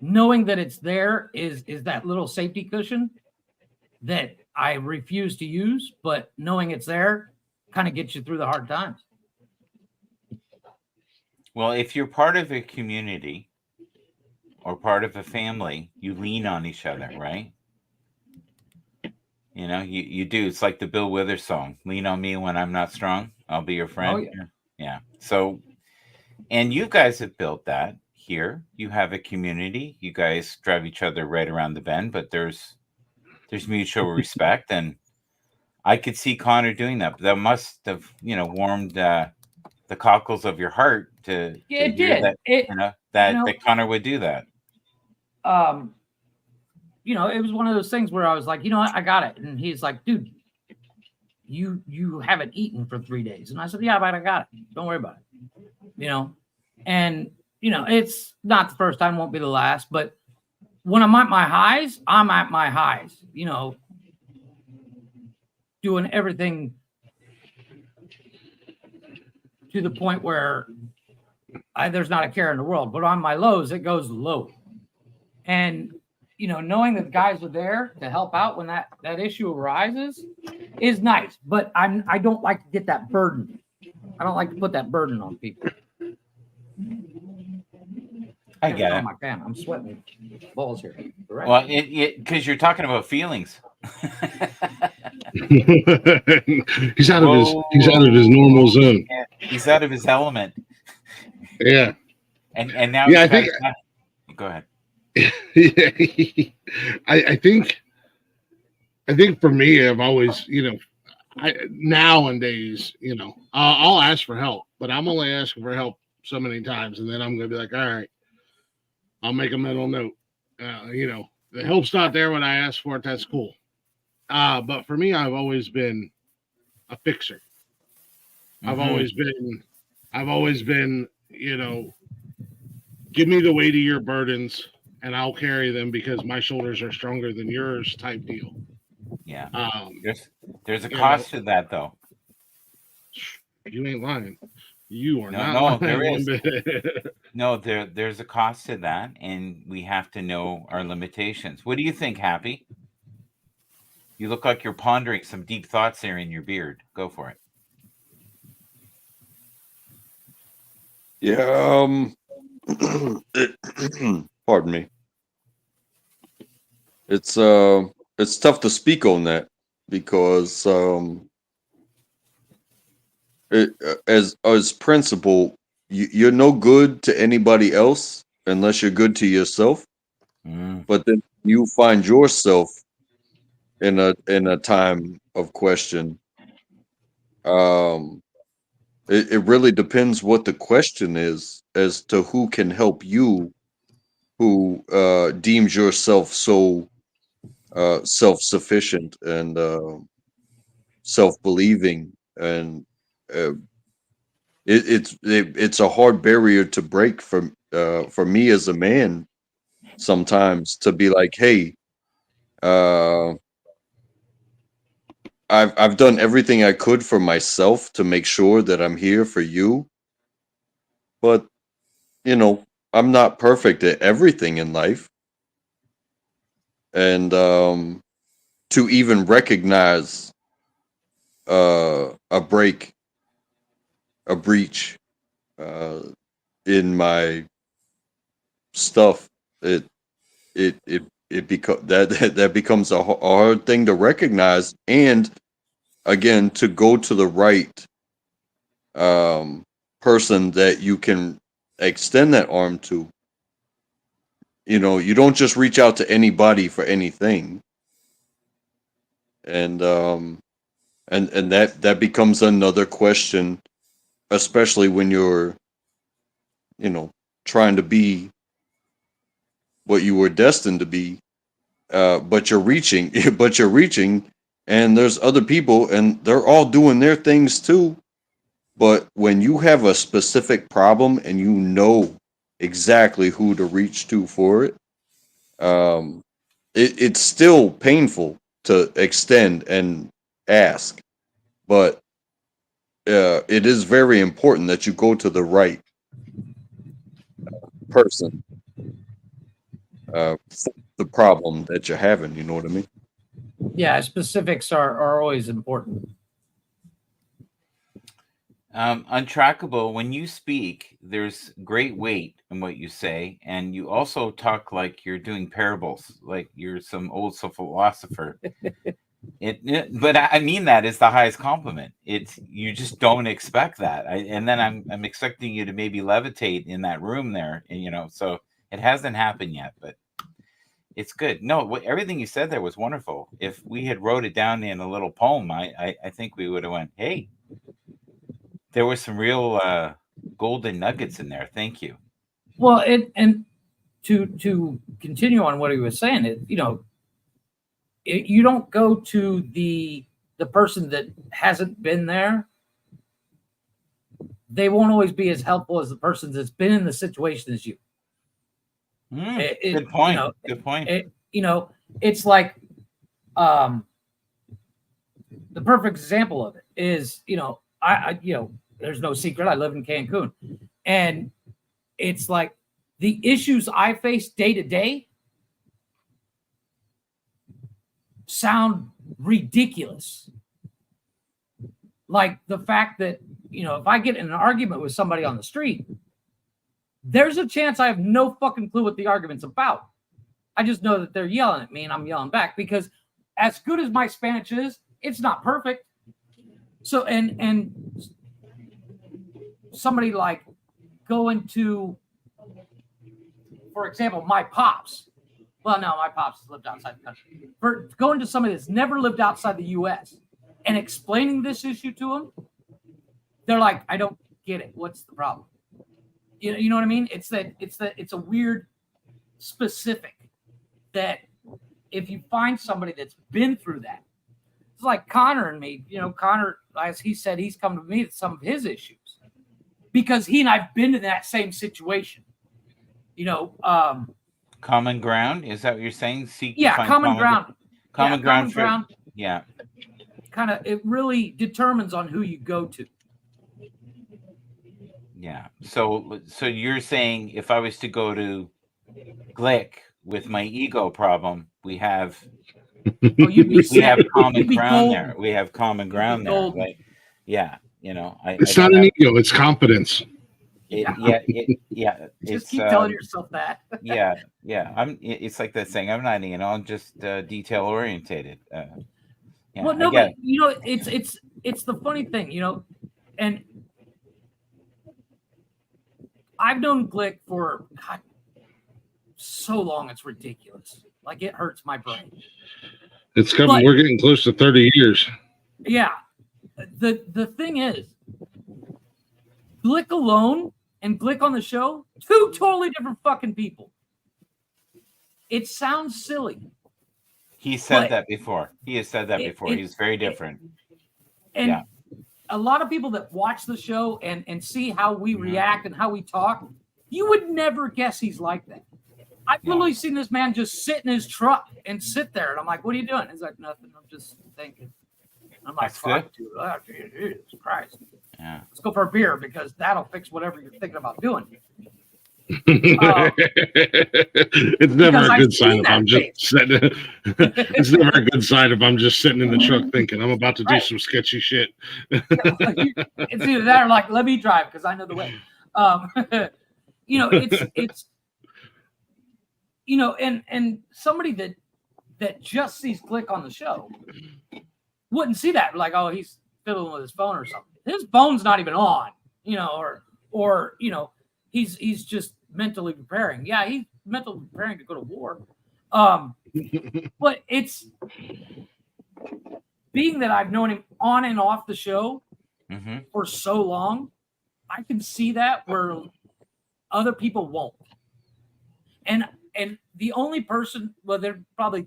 knowing that it's there is that little safety cushion that I refuse to use, but knowing it's there kind of gets you through the hard times. Well, if you're part of a community or part of a family, you lean on each other, right? You do. It's like the Bill Withers song, lean on me when I'm not strong. I'll be your friend. Oh, Yeah. So, and you guys have built that here. You have a community. You guys drive each other right around the bend, but there's mutual respect. And I could see Connor doing that. But that must have, warmed the cockles of your heart to it hear did. That Connor would do that. It was one of those things where I was like, you know what, I got it. And he's like, dude, you haven't eaten for 3 days. And I said, yeah, but I got it. Don't worry about it. And it's not the first time, won't be the last, but when I'm at my highs, I'm at my highs, doing everything to the point where there's not a care in the world, but on my lows, it goes low. And, knowing that guys are there to help out when that issue arises is nice, but I don't like to get that burden. I don't like to put that burden on people. I get it. My fan. I'm sweating balls here. Right? Well, because you're talking about feelings. He's out of his normal zone. Yeah, he's out of his element. Yeah. And now I think. Go ahead. I think for me, I've always, nowadays, I'll ask for help, but I'm only asking for help so many times, and then I'm gonna be like, all right, I'll make a mental note. The help's not there when I ask for it. That's cool. But for me, I've always been a fixer. Mm-hmm. I've always been, give me the weight of your burdens and I'll carry them because my shoulders are stronger than yours type deal. Yeah. There's a cost to that though. You ain't lying. You are not no, lying. there is. No, there's a cost to that, and we have to know our limitations. What do you think, Happy? You look like you're pondering some deep thoughts there in your beard. Go for it. Yeah, pardon me. It's tough to speak on that because as principle, you're no good to anybody else unless you're good to yourself. Mm. But then you find yourself in a time of question. It really depends what the question is as to who can help you, who deems yourself so self-sufficient and self-believing, and uh, it's a hard barrier to break for me as a man sometimes, to be like, hey, I've done everything I could for myself to make sure that I'm here for you, but I'm not perfect at everything in life, and to even recognize a breach uh, in my stuff, it that becomes a hard thing to recognize, and again, to go to the right person that you can extend that arm to. You don't just reach out to anybody for anything, and that becomes another question, especially when you're trying to be what you were destined to be, but you're reaching and there's other people and they're all doing their things too. But when you have a specific problem and you know exactly who to reach to for it, it's still painful to extend and ask, but it is very important that you go to the right person for the problem that you're having. You know what I mean? Yeah, specifics are always important. Untrackable, when you speak, there's great weight in what you say, and you also talk like you're doing parables, like you're some old philosopher. But I mean that is the highest compliment. It's you just don't expect that, and then I'm expecting you to maybe levitate in that room there, and so it hasn't happened yet, but it's good. No, everything you said there was wonderful. If we had wrote it down in a little poem, I think we would have went, hey. There were some real golden nuggets in there. Thank you. Well, and to continue on what he was saying, you don't go to the person that hasn't been there. They won't always be as helpful as the person that's been in the situation as you. Good point. Good point. It's like the perfect example of it is, I there's no secret. I live in Cancun, and it's like the issues I face day to day sound ridiculous. Like the fact that, if I get in an argument with somebody on the street, there's a chance I have no fucking clue what the argument's about. I just know that they're yelling at me and I'm yelling back, because as good as my Spanish is, it's not perfect. So, and somebody like going to, for example, my pops. Well, no, my pops has lived outside the country. For going to somebody that's never lived outside the U.S. and explaining this issue to them, they're like, I don't get it. What's the problem? You know what I mean? It's a weird specific that if you find somebody that's been through that, it's like Connor and me. Connor, as he said, he's come to me with some of his issues because he and I've been in that same situation. Common ground, is that what you're saying? Common ground. Common ground. Yeah. Kind of, it really determines on who you go to. Yeah. So you're saying if I was to go to Glick with my ego problem, we have common ground there. We have common ground there. Like, yeah, it's not an ego; it's confidence. Just keep telling yourself that. yeah. It's like that saying. I'm not, I'm just detail orientated. Well, no, but it's the funny thing, and I've known Glick for God, so long it's ridiculous. Like it hurts my brain. It's coming. But- We're getting close to 30 years. Yeah. The thing is, Glick alone and Glick on the show, two totally different fucking people. It sounds silly. He said But- that before. He has said that before. He's very different. And Yeah. a lot of people that watch the show and see how we Mhm. react and how we talk, you would never guess he's like that. I've Yeah. literally seen this man just sit in his truck and sit there. And I'm like, what are you doing? He's like, nothing. I'm just thinking. I'm like, That's fuck, dude. Oh, Jesus Christ. Yeah. Let's go for a beer because that'll fix whatever you're thinking about doing. It's never Because a I've good sign seen if that I'm just sitting. It's never a good sign if I'm just sitting in the truck thinking I'm about to do Right. some sketchy shit. It's either that or like, let me drive because I know the way. It's and somebody that just sees Glick on the show wouldn't see that. Like, oh, he's fiddling with his phone or something. His phone's not even on, or he's just mentally preparing. Yeah, he's mentally preparing to go to war. But it's being that I've known him on and off the show Mm-hmm. for so long, I can see that where other people won't. And the only person, well, they're probably,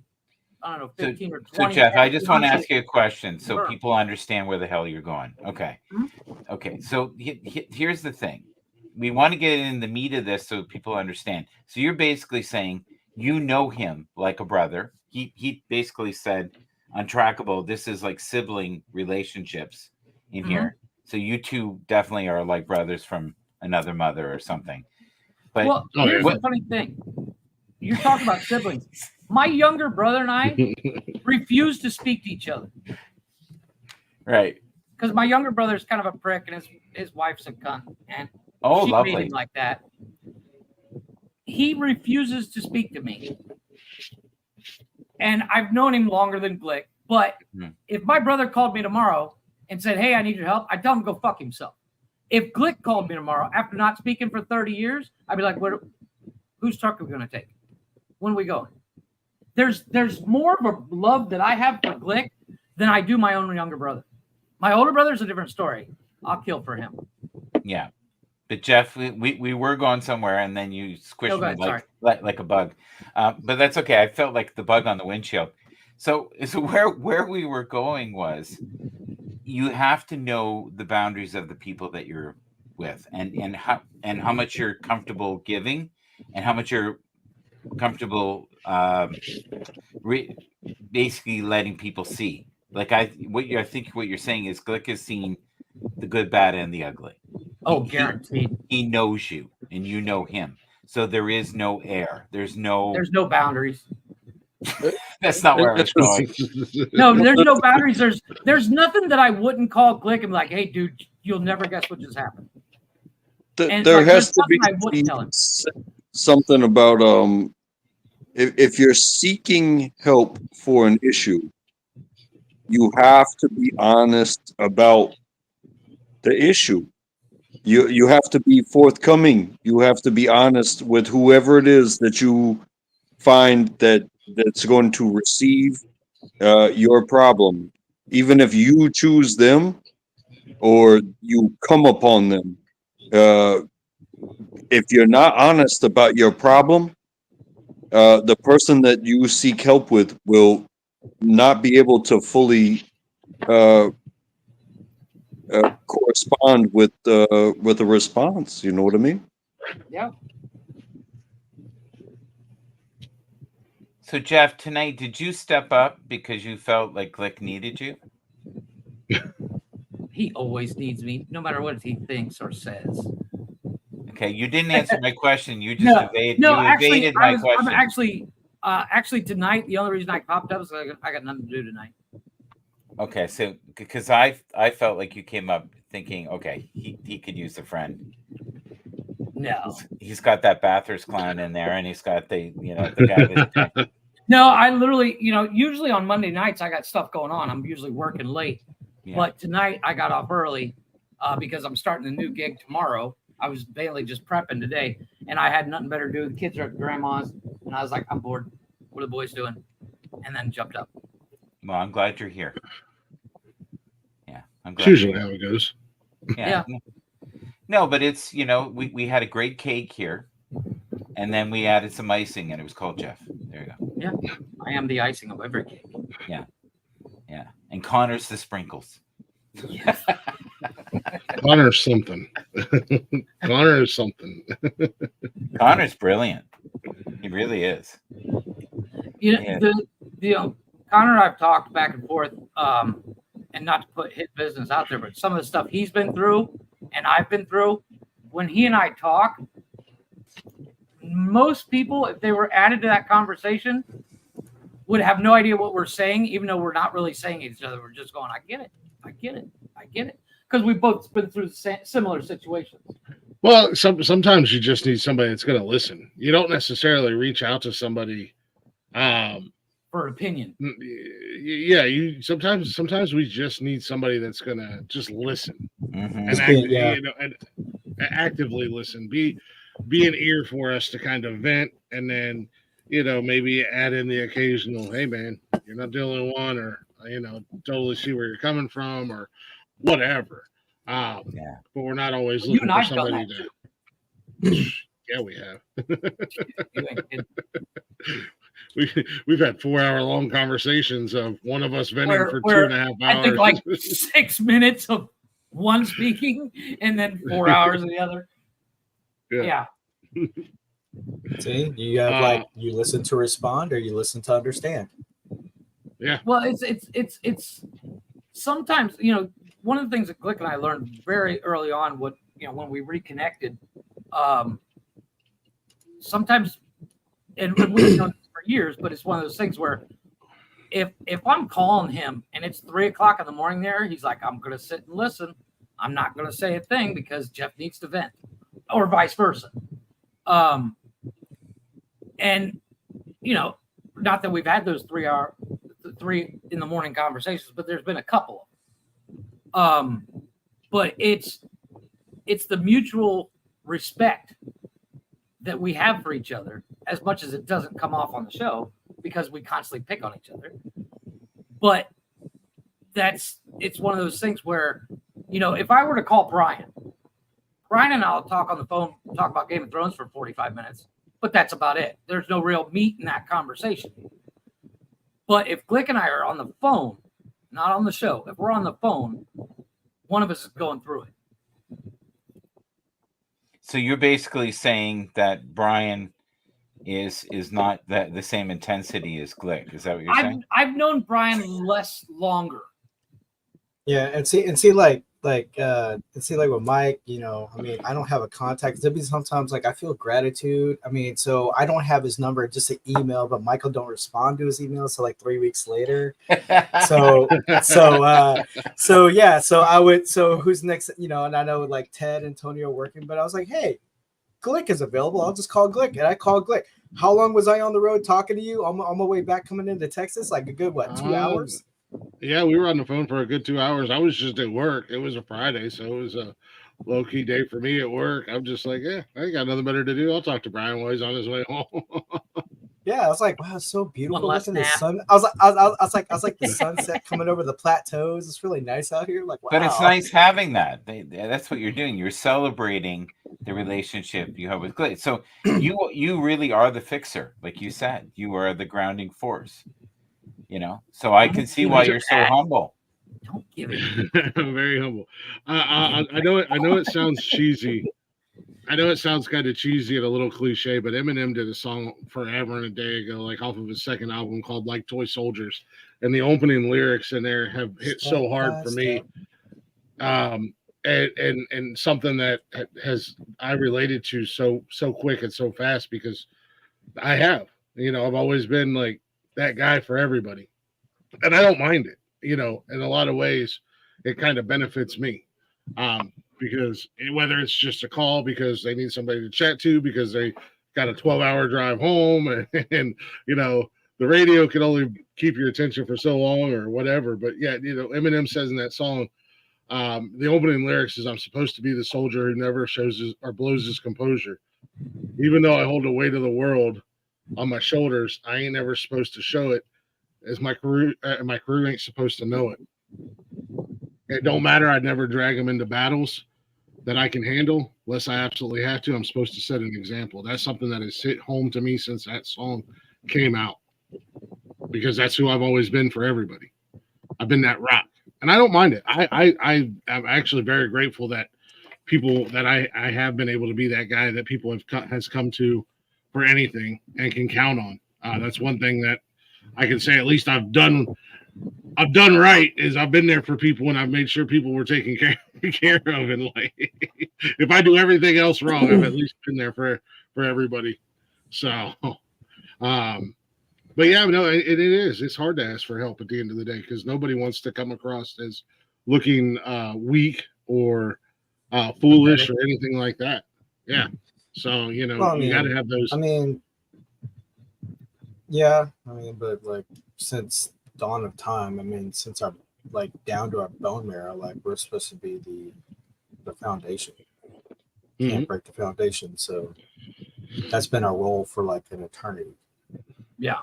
I don't know, 15 or 20. So Jeff, I just want to actually- ask you a question so Sure. people understand where the hell you're going. Okay. Mhm. Okay. So here's the thing. We want to get in the meat of this so people understand. So you're basically saying you know him like a brother. He basically said untrackable. This is like sibling relationships in here. So you two definitely are like brothers from another mother or something. But Well, Oh, here's yeah. the funny thing. You're talking about siblings. My younger brother and I refuse to speak to each other right. because my younger brother's kind of a prick and his wife's a cunt. And Oh, she made lovely. him like that. He refuses to speak to me. And I've known him longer than Glick. But Hmm. if my brother called me tomorrow and said, hey, I need your help, I'd tell him to go fuck himself. If Glick called me tomorrow after not speaking for 30 years, I'd be like, whose truck are we going to take? When are we going? There's more of a love that I have for Glick than I do my own younger brother. My older brother's a different story. I'll kill for him. Yeah. But Jeff, we were going somewhere, and then you squished No, go me ahead, like a bug. But that's okay. I felt like the bug on the windshield. So where we were going was, you have to know the boundaries of the people that you're with, and how much you're comfortable giving, and how much you're comfortable basically letting people see. Like I think what you're saying is Glick has seen the good, bad, and the ugly. Oh, guaranteed. He knows you and you know him. So there is no air. There's no boundaries. that's not where I was going. No, there's no boundaries. There's nothing that I wouldn't call Glick and be like, hey, dude, you'll never guess what just happened. And There like, has there's to be nothing I wouldn't tell him. something about if you're seeking help for an issue, you have to be honest about the issue. You have to be forthcoming. You have to be honest with whoever it is that you find that's going to receive your problem, even if you choose them or you come upon them. If you're not honest about your problem, the person that you seek help with will not be able to fully correspond with a response. You know what I mean? Yeah. So Jeff, tonight, did you step up because you felt like Glick needed you? He always needs me, no matter what he thinks or says. Okay, you didn't answer my question. You just evaded my question. I'm actually tonight. The only reason I popped up is I got nothing to do tonight. Okay, so because I felt like you came up thinking, okay, he could use a friend. No, He's got that Bathurst clown in there, and he's got the guy that no, I literally, usually on Monday nights I got stuff going on. I'm usually working late, Yeah. but tonight I got off early because I'm starting a new gig tomorrow. I was mainly just prepping today, and I had nothing better to do. The kids are at grandma's, and I was like, I'm bored. What are the boys doing? And then jumped up. Well, I'm glad you're here. Yeah, I'm It's glad. usually how it goes. Yeah. No, but it's, we had a great cake here, and then we added some icing, and it was called Jeff. There you go. Yeah, I am the icing of every cake. Yeah, and Connor's the sprinkles. Connor's something. Connor is something. Connor's brilliant. He really is. Yeah. Connor and I've talked back and forth, and not to put his business out there, but some of the stuff he's been through and I've been through. When he and I talk, most people, if they were added to that conversation, would have no idea what we're saying, even though we're not really saying each other. We're just going, I get it. Because we've both been through similar situations. Well, sometimes you just need somebody that's going to listen. You don't necessarily reach out to somebody. For an opinion. Yeah, sometimes we just need somebody that's going to just listen Mhm. and actively listen. Be an ear for us to kind of vent, and then maybe add in the occasional, hey man, you're not the only one, or totally see where you're coming from, or whatever. But we're not always You looking and for I've somebody done to. that Yeah, we have. You ain't kidding. We've had 4-hour long conversations of one of us venting for Where 2.5 hours. I think like 6 minutes of one speaking and then 4 hours of the other. Yeah. See, you have you listen to respond or you listen to understand. Well, it's sometimes, one of the things that Glick and I learned very early on, when we reconnected, sometimes, and we've known this for years, but it's one of those things where if I'm calling him and it's 3:00 in the morning there, he's like, I'm going to sit and listen. I'm not going to say a thing because Jeff needs to vent, or vice versa. And, not that we've had those 3 in the morning conversations, but there's been a couple. But it's the mutual respect that we have for each other, as much as it doesn't come off on the show because we constantly pick on each other. But it's one of those things where, if I were to call Brian and I'll talk on the phone, talk about Game of Thrones for 45 minutes, but that's about it. There's no real meat in that conversation. But if Glick and I are on the phone, not on the show, if we're on the phone, one of us is going through it. So you're basically saying that Brian is not the same intensity as Glick. Is that what you're saying? I've known Brian longer. Yeah, and see like with Mike, I don't have a contact. There'll be sometimes I feel gratitude. So I don't have his number, just an email, but Michael don't respond to his email until 3 weeks later. So who's next? And I know Ted and Tony are working, but I was like, hey, Glick is available. I'll just call Glick, and I called Glick. How long was I on the road talking to you? On my way back coming into Texas, a good 2 hours. Yeah, we were on the phone for a good 2 hours. I was just at work. It was a Friday, so it was a low-key day for me at work. I'm just like, yeah, I got nothing better to do. I'll talk to Brian while he's on his way home. Yeah, I was like, wow, it's so beautiful. One last Looking at the nap. sun. I was like the sunset coming over the plateaus. It's really nice out here. Wow. But it's nice having that. That's what you're doing. You're celebrating the relationship you have with Glick. So you really are the fixer, like you said. You are the grounding force. So I can see why you're so humble. Don't give it. I'm very humble. I know it sounds cheesy. I know it sounds kind of cheesy and a little cliche, but Eminem did a song forever and a day ago, off of his second album called Like Toy Soldiers. And the opening lyrics in there have hit so hard for me. And something that I related to so quick and so fast because I have, I've always been that guy for everybody. And I don't mind it, in a lot of ways, it kind of benefits me. Because whether it's just a call because they need somebody to chat to, because they got a 12-hour drive home and the radio can only keep your attention for so long or whatever. But yeah, Eminem says in that song, The opening lyrics is, "I'm supposed to be the soldier who never shows his or blows his composure. Even though I hold the weight of the world on my shoulders, I ain't never supposed to show it, as my crew ain't supposed to know it. It don't matter. I'd never drag them into battles that I can handle unless I absolutely have to. I'm supposed to set an example." That's something that has hit home to me since that song came out, because that's who I've always been for everybody. I've been that rock, and I don't mind it. I'm actually very grateful that people that I have been able to be that guy that people has come to for anything and can count on. That's one thing that I can say at least I've done right, is I've been there for people and I've made sure people were taken care of. And like, if I do everything else wrong, I've at least been there for everybody. So, but yeah, no, it is. It's hard to ask for help at the end of the day, because nobody wants to come across as looking weak or foolish or anything like that. Yeah. So, you know, you got to have those. I mean, yeah. I mean, but like since dawn of time, I mean, since our like down to our bone marrow, like we're supposed to be the foundation. Can't break the foundation. So that's been our role for like an eternity. Yeah.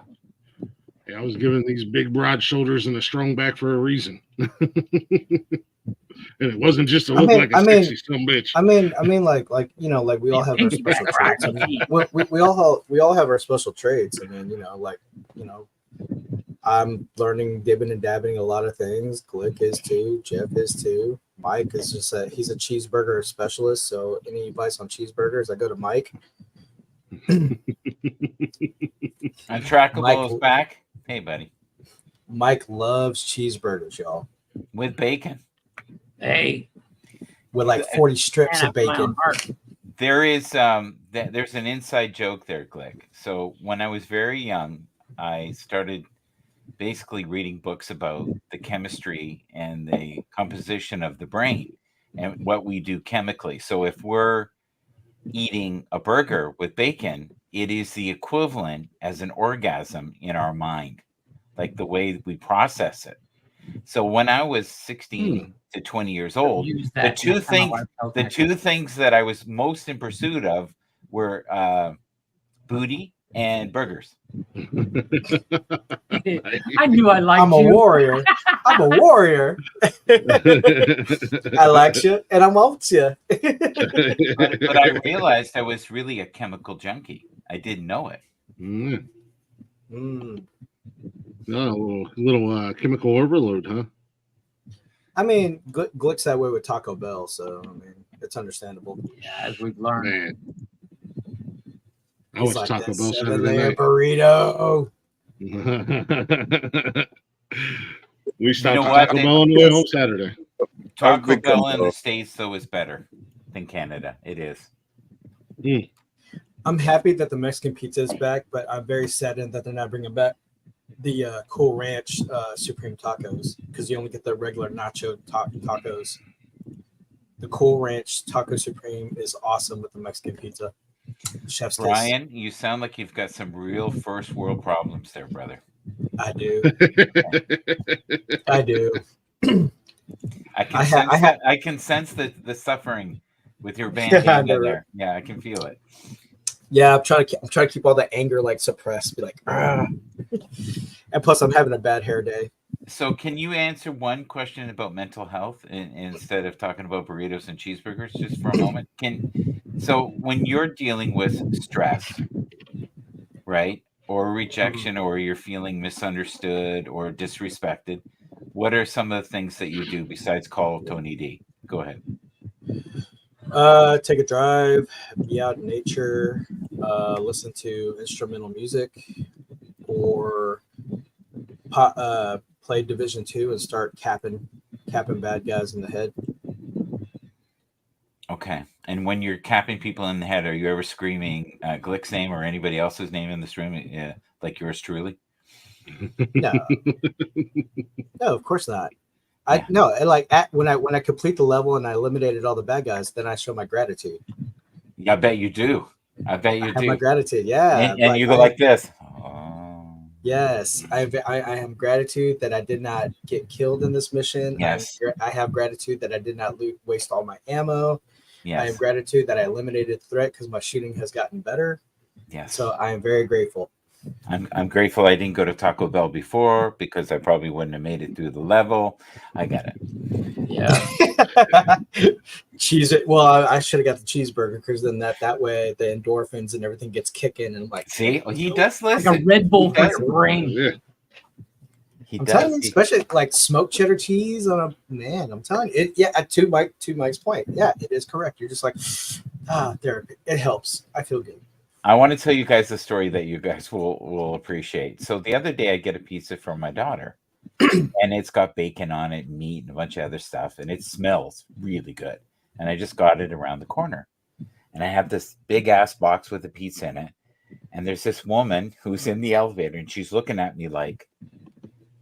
I was given these big, broad shoulders and a strong back for a reason. And it wasn't just to look like a sexy some bitch. I mean, like you know, like we all have our special traits. I mean, we all have our special traits. I mean, you know, like, you know, I'm learning dibbing and dabbing a lot of things. Glick is too. Jeff is too. Mike is just he's a cheeseburger specialist. So any advice on cheeseburgers, I go to Mike. Untrackable is back. Hey, buddy. Mike loves cheeseburgers, y'all. With bacon. Hey. With like 40 strips of bacon. There is there's an inside joke there, Glick. So when I was very young, I started basically reading books about the chemistry and the composition of the brain and what we do chemically. So if we're eating a burger with bacon, it is the equivalent as an orgasm in our mind, like the way we process it. So when I was 16 to 20 years old, the two things that I was most in pursuit of were booty and burgers. I knew I liked you. I'm a warrior. I'm a warrior. I like you and I'm out you. But I realized I was really a chemical junkie. I didn't know it. No, a little chemical overload, huh? I mean, Glick's that way with Taco Bell, so I mean, it's understandable. Yeah, as we've learned. Man. I was like Taco Bell Saturday night. burrito. We stopped at Taco Bell on the way home Saturday. Taco Bell in the States, though, is better than Canada. It is. I'm happy that the Mexican pizza is back, but I'm very saddened that they're not bringing back the Cool Ranch Supreme tacos, because you only get the regular nacho tacos. The Cool Ranch Taco Supreme is awesome with the Mexican pizza. Chef's Brian, you sound like you've got some real first world problems there, brother. I do. I do. I can sense the suffering with your band there. Yeah, I can feel it. Yeah, I'm trying to keep all that anger like suppressed. Be like, ah. And plus, I'm having a bad hair day. So, can you answer one question about mental health instead of talking about burritos and cheeseburgers, just for a moment? So, when you're dealing with stress, right, or rejection, or you're feeling misunderstood or disrespected, what are some of the things that you do besides call Tony D? Go ahead. Take a drive, be out in nature, listen to instrumental music, or play Division 2 and start capping bad guys in the head. Okay. And when you're capping people in the head, are you ever screaming Glick's name or anybody else's name in this room, like yours truly? No, of course not. When I complete the level and I eliminated all the bad guys, then I show my gratitude. Yeah, I bet you do. I bet you do. My gratitude, yeah. And you go like this. Oh. Yes, I am gratitude that I did not get killed in this mission. Yes. I have gratitude that I did not waste all my ammo. I have Yes. gratitude that I eliminated the threat because my shooting has gotten better. Yes. So I am very grateful. I'm grateful I didn't go to Taco Bell before because I probably wouldn't have made it through the level. I get it. Yeah. Cheese. Well, I should have got the cheeseburger because then that way the endorphins and everything gets kicking and I'm like, See, he does Like listen. a Red Bull for He your does. brain. Yeah. He I'm telling does. you, especially like smoked cheddar cheese on a man. I'm telling you, it. Yeah, to Mike's point, yeah, it is correct. You're just like, therapy. It helps. I feel good. I want to tell you guys a story that you guys will appreciate. So the other day I get a pizza from my daughter and it's got bacon on it, meat, and a bunch of other stuff, and it smells really good. And I just got it around the corner. And I have this big ass box with a pizza in it. And there's this woman who's in the elevator and she's looking at me like,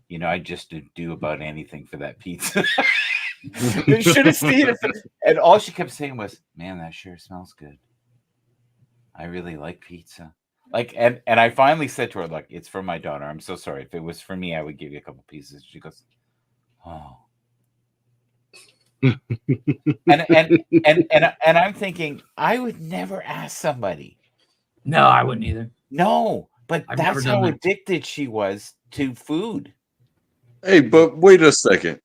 you know, I just do about anything for that pizza. You should have seen it. And all she kept saying was, man, that sure smells good. I really like pizza. Like, and I finally said to her, like, it's for my daughter. I'm so sorry. If it was for me, I would give you a couple pieces. She goes, oh. and I'm thinking, I would never ask somebody. No, I wouldn't either. No, but I've never that's done how that. addicted she was to food. Hey, but wait a second.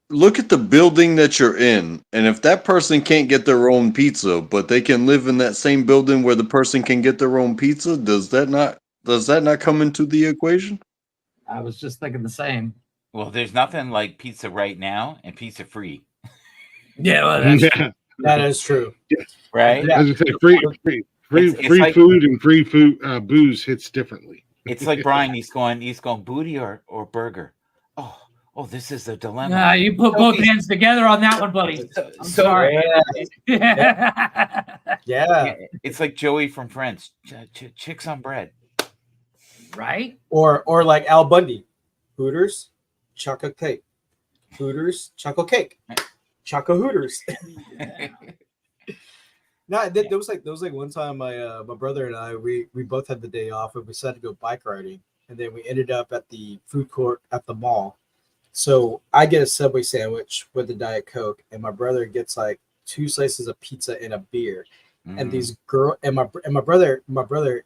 Look at the building that you're in, and if that person can't get their own pizza, but they can live in that same building where the person can get their own pizza, does that not come into the equation? I was just thinking the same. Well, there's nothing like pizza right now and pizza free, Yeah, well, that's Yeah. That is true. right? Yeah. As I say, free It's like- food and free food booze hits differently. It's like Brian. He's going booty or burger. Oh, this is a dilemma. Nah, you put both hands together on that one, buddy. I'm sorry. Yeah. Yeah, it's like Joey from Friends. Chicks on bread. Right? Or like Al Bundy, Hooters, chocolate cake. Hooters, chocolate cake. Choco Hooters. No, there was like one time my brother and I we both had the day off and we decided to go bike riding, and then we ended up at the food court at the mall. So I get a Subway sandwich with a Diet Coke, and my brother gets like 2 slices of pizza and a beer. And these my brother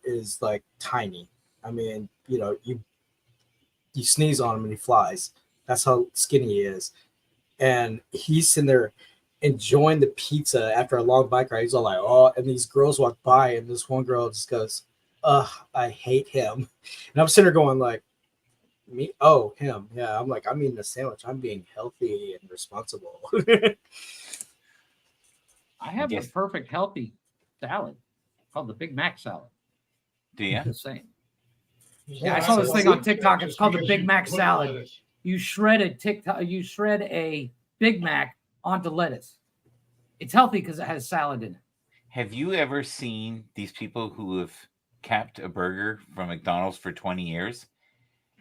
is like tiny. I mean, you know, you sneeze on him and he flies. That's how skinny he is. And he's sitting there enjoying the pizza after a long bike ride. He's all like, oh, and these girls walk by, and this one girl just goes, ugh, I hate him. And I'm sitting there going like, me? Oh, him. Yeah. I'm like, I'm eating a sandwich. I'm being healthy and responsible. I have Yes. the perfect healthy salad called the Big Mac salad. Do you? Just saying. Yeah, I saw this thing on TikTok. It's called the Big Mac salad. You shred a Big Mac onto lettuce. It's healthy because it has salad in it. Have you ever seen these people who have kept a burger from McDonald's for 20 years?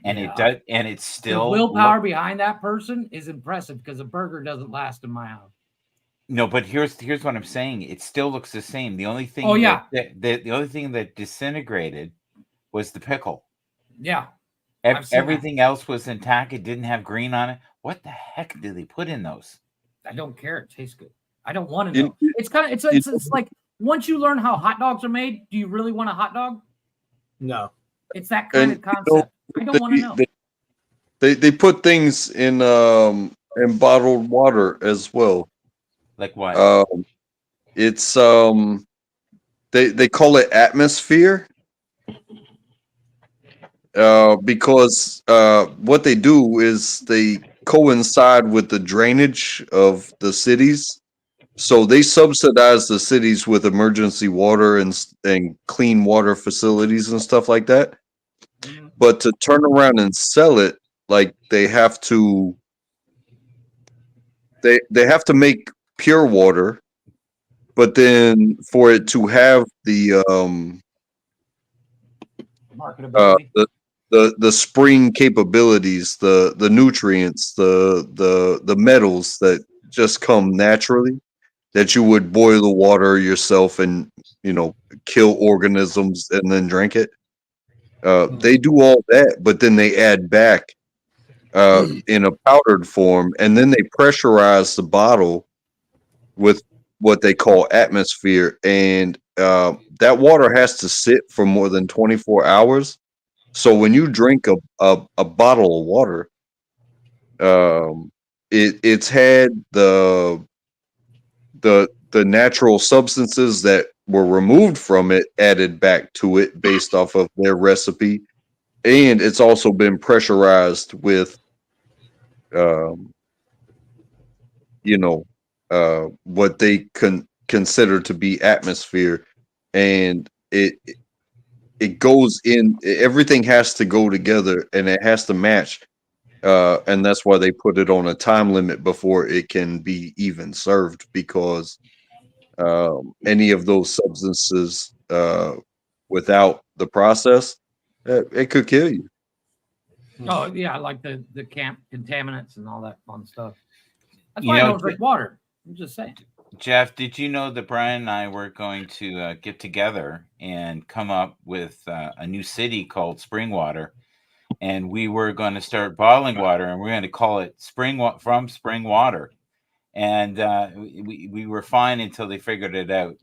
And Yeah. it does, and it's The still willpower behind that person is impressive because a burger doesn't last in my house. No, but here's what I'm saying. It still looks the same. The only thing, Oh, yeah. the only thing that disintegrated was the pickle. Yeah. I've seen that. Everything else was intact. It didn't have green on it. What the heck did they put in those? I don't care. It tastes good. I don't want to You- know. It's kind of it's like once you learn how hot dogs are made, do you really want a hot dog? No. It's that kind of concept. I don't want to know. They put things in bottled water as well. Like what? It's they call it atmosphere. Because what they do is they coincide with the drainage of the cities. So they subsidize the cities with emergency water and clean water facilities and stuff like that. Mhm. But to turn around and sell it, like they have to make pure water, but then for it to have the Marketability. the spring capabilities, the nutrients, the metals that just come naturally, that you would boil the water yourself and, you know, kill organisms and then drink it. They do all that, but then they add back in a powdered form, and then they pressurize the bottle with what they call atmosphere, and that water has to sit for more than 24 hours. So when you drink a bottle of water, it's had the natural substances that were removed from it added back to it based off of their recipe, and it's also been pressurized with what they consider to be atmosphere, and it goes in. Everything has to go together, and it has to match, and that's why they put it on a time limit before it can be even served, because any of those substances without the process, it could kill you. Oh yeah, like the camp contaminants and all that fun stuff. That's You why I know, don't drink water. I'm just saying. Jeff, did you know that Brian and I were going to get together and come up with a new city called Springwater, and we were going to start bottling water, and we're going to call it from Spring Water, and we were fine until they figured it out.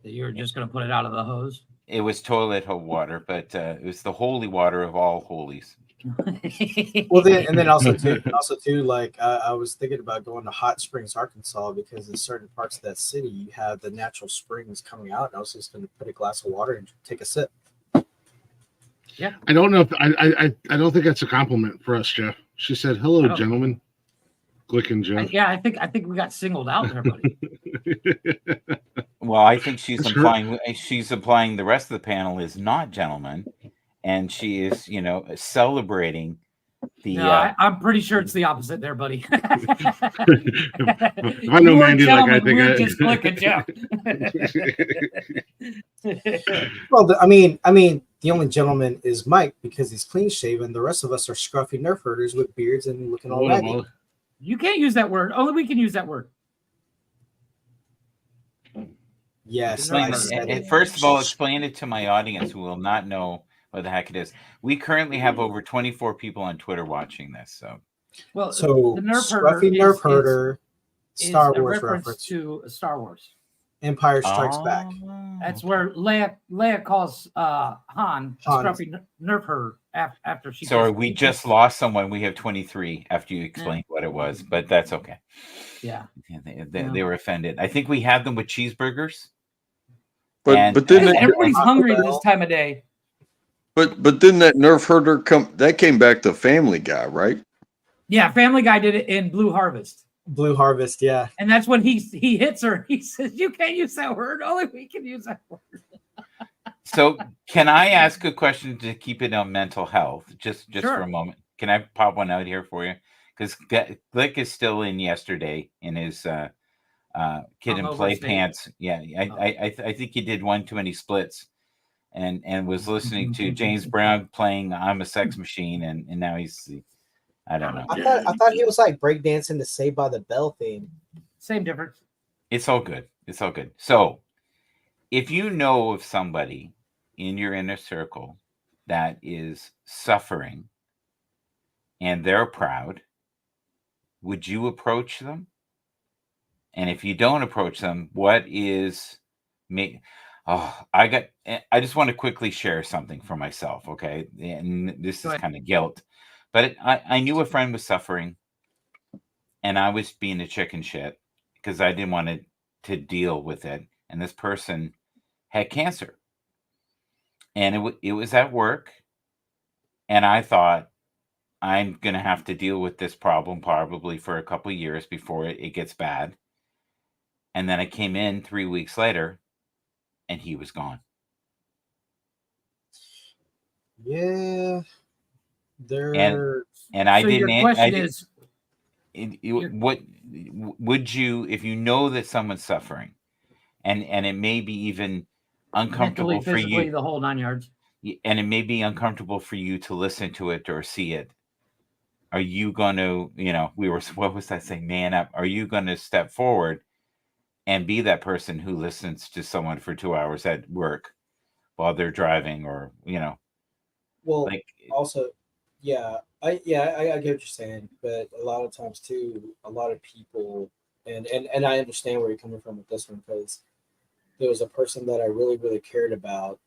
That you're just going to put it out of the hose. It was toilet water, but it was the holy water of all holies. Well, then also too, like I was thinking about going to Hot Springs, Arkansas, because in certain parts of that city you have the natural springs coming out. And I was just going to put a glass of water and take a sip. Yeah, I don't know if I don't think that's a compliment for us, Jeff. She said, "Hello, Oh. gentlemen." Glick and Jeff. yeah. I think we got singled out there, buddy. Well, I think she's That's her- implying the rest of the panel is not gentlemen, and she is, celebrating the. No, I'm pretty sure it's the opposite there, buddy. If I know You Mandy, weren't like I gentlemen, think we're I- just clicking, Jeff. Well, I mean, the only gentleman is Mike because he's clean shaven. The rest of us are scruffy nerf herders with beards and looking all Well, ragged. You can't use that word. Only we can use that word. Yes, Explain I it. said it. First of all, explain it to my audience who will not know what the heck it is. We currently have over 24 people on Twitter watching this. So Well, So the Nerf scruffy herder nerf herder, is Star a Wars reference reference. to Star Wars. Empire Strikes Back. That's where Leia calls Han Han. scruffy Nerf herder after she. Sorry, gets- we just lost someone. We have 23 after you explained what it was, but that's okay. Yeah. Yeah, they were offended. I think we had them with cheeseburgers. But And- but then Because that, everybody's hungry this time of day. but then that nerf herder came back to Family Guy, right? Yeah, Family Guy did it in Blue Harvest. Blue Harvest, yeah. And that's when he hits her. He says, "You can't use that word. Only we can use that word." So, can I ask a question to keep it on mental health, just Sure. for a moment? Can I pop one out here for you? Because Glick is still in yesterday in his kid and Hungover play state. pants. Yeah, I think he did one too many splits, and was listening to James Brown playing "I'm a Sex Machine," and now he's, I don't know. I thought he was like breakdancing the Saved by the Bell theme. Same difference. It's all good. It's all good. So, if you know of somebody in your inner circle that is suffering and they're proud, would you approach them? And if you don't approach them, what is me? Oh, I just want to quickly share something for myself, okay? And this Go is ahead. kind of guilt, but I knew a friend was suffering, and I was being a chicken shit because I didn't want to deal with it. And this person had cancer, and it was at work, and I thought, I'm going to have to deal with this problem probably for a couple of years before it gets bad. And then I came in 3 weeks later and he was gone. Yeah. They're And I So your didn't. question I didn't- is, what would you, if you know that someone's suffering and it may be even uncomfortable mentally, for physically, you, the whole 9 yards. and it may be uncomfortable for you to listen to it or see it, are you going to, what was that saying? Man up. Are you going to step forward and be that person who listens to someone for 2 hours at work while they're driving, or, Well, Like, also, I get what you're saying, but a lot of times too, a lot of people, and I understand where you're coming from with this one, because there was a person that I really really cared about,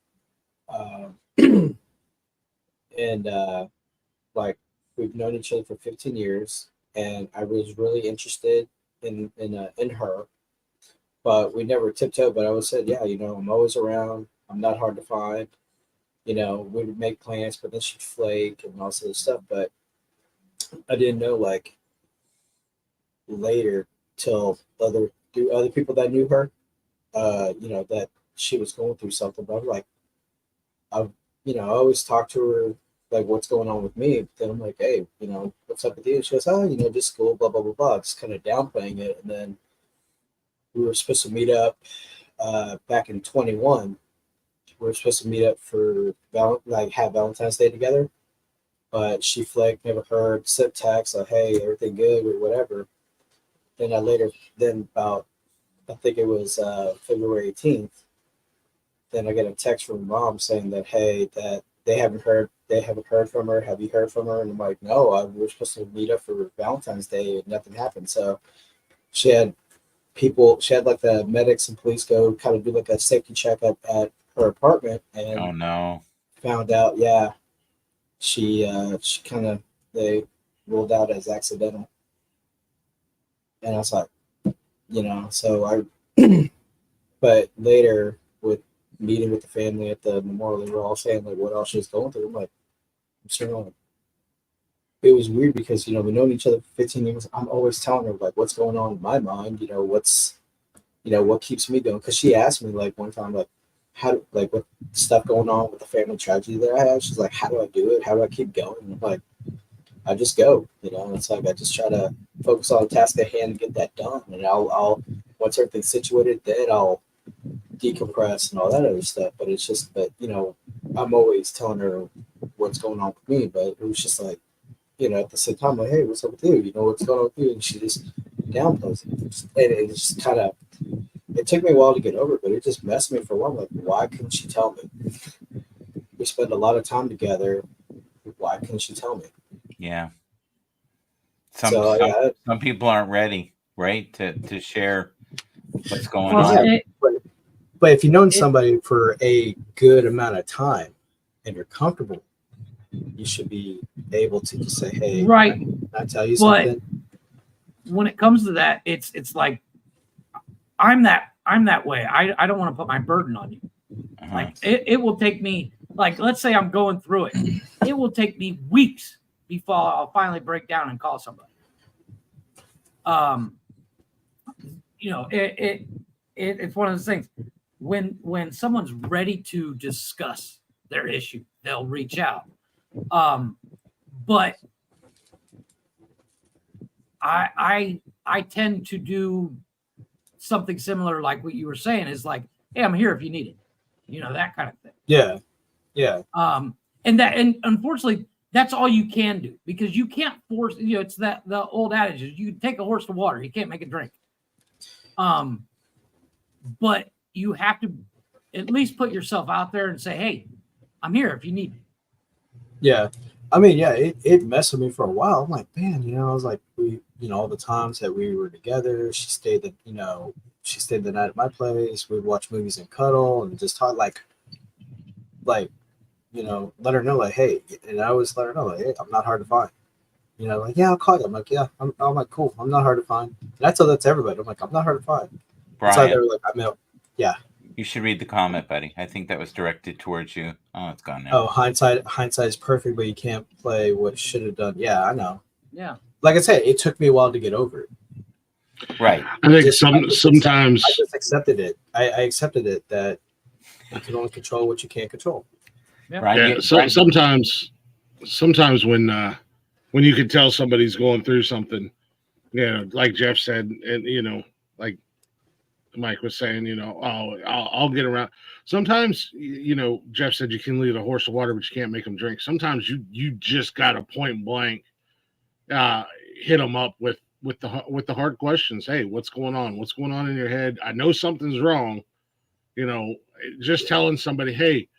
and like we've known each other for 15 years, and I was really interested in her, but we never tiptoed. But I always said, yeah, I'm always around. I'm not hard to find. We would make plans, but then she'd flake and all this other stuff. But I didn't know, like, later till other people that knew her, that she was going through something. But I'm like, I always talk to her like, what's going on with me. But then I'm like, hey, what's up with you? She goes, oh, just school, blah blah blah blah. Just kind of downplaying it. And then we were supposed to meet up back in 21. We were supposed to meet up for have Valentine's Day together, but she flaked, never heard, sent text like, hey, everything good or whatever. Then about, I think it was February 18th, then I get a text from mom saying that, hey, that they haven't heard from her. Have you heard from her? And I'm like, no, we were supposed to meet up for Valentine's Day and nothing happened. So she had like the medics and police go kind of do like a safety check at her apartment, and oh no. found out, she kind of, they ruled out as accidental. And I was like, so I but later with meeting with the family at the memorial, they were all saying like what else she was going through. I'm like, I'm sure it was weird because we've known each other for 15 years. I'm always telling her like what's going on in my mind, what's what keeps me going, because she asked me like one time like how, like, what stuff going on with the family tragedy that I have. She's like, how do I do it? How do I keep going? And I'm like, I just go, it's like I just try to focus on the task at hand and get that done. And I'll once everything's situated, then I'll decompress and all that other stuff. But it's just, I'm always telling her what's going on with me. But it was just like, at the same time, like, hey, what's up with you? What's going on with you? And she just downplays it. And it just kind of, it took me a while to get over it, but it just messed me for a while. Like, why couldn't she tell me? We spend a lot of time together. Why couldn't she tell me? Yeah. So, some people aren't ready, right, to share what's going Well, on. But if you've known somebody for a good amount of time and you're comfortable, you should be able to just say, hey, right. can I tell you But something? when it comes to that, it's like I'm that way. I don't want to put my burden on you. Uh-huh. Like it will take me, like, let's say I'm going through it. It will take me weeks before I'll finally break down and call somebody. It's one of those things. When someone's ready to discuss their issue, they'll reach out. But I tend to do something similar, like what you were saying, is like, hey, I'm here if you need it, that kind of thing. Yeah. And unfortunately, that's all you can do, because you can't force. It's the old adage is you take a horse to water, you can't make it drink. But you have to at least put yourself out there and say, hey, I'm here if you need me. Yeah. I mean, yeah, it messed with me for a while. I'm like, man, I was like, all the times that we were together, she stayed the night at my place. We'd watch movies and cuddle and just talk, let her know, like, hey, and I always let her know, like, hey, I'm not hard to find. Like, yeah, I'll call you. I'm like, yeah, I'm like, cool. I'm not hard to find. And I tell that to everybody. I'm like, I'm not hard to find. Brian, So they were like, yeah. you should read the comment, buddy. I think that was directed towards you. Oh, it's gone now. Oh, hindsight is perfect, but you can't play what should have done. Yeah, I know. Yeah. Like I said, it took me a while to get over it. Right. I think I sometimes just accepted it. I accepted it that you can only control what you can't control. Brian, sometimes when you can tell somebody's going through something, like Jeff said, and like Mike was saying, I'll get around. Sometimes, Jeff said you can lead a horse to water, but you can't make them drink. Sometimes you just got to point blank hit them up with the hard questions. Hey, what's going on? What's going on in your head? I know something's wrong. Just telling somebody, hey,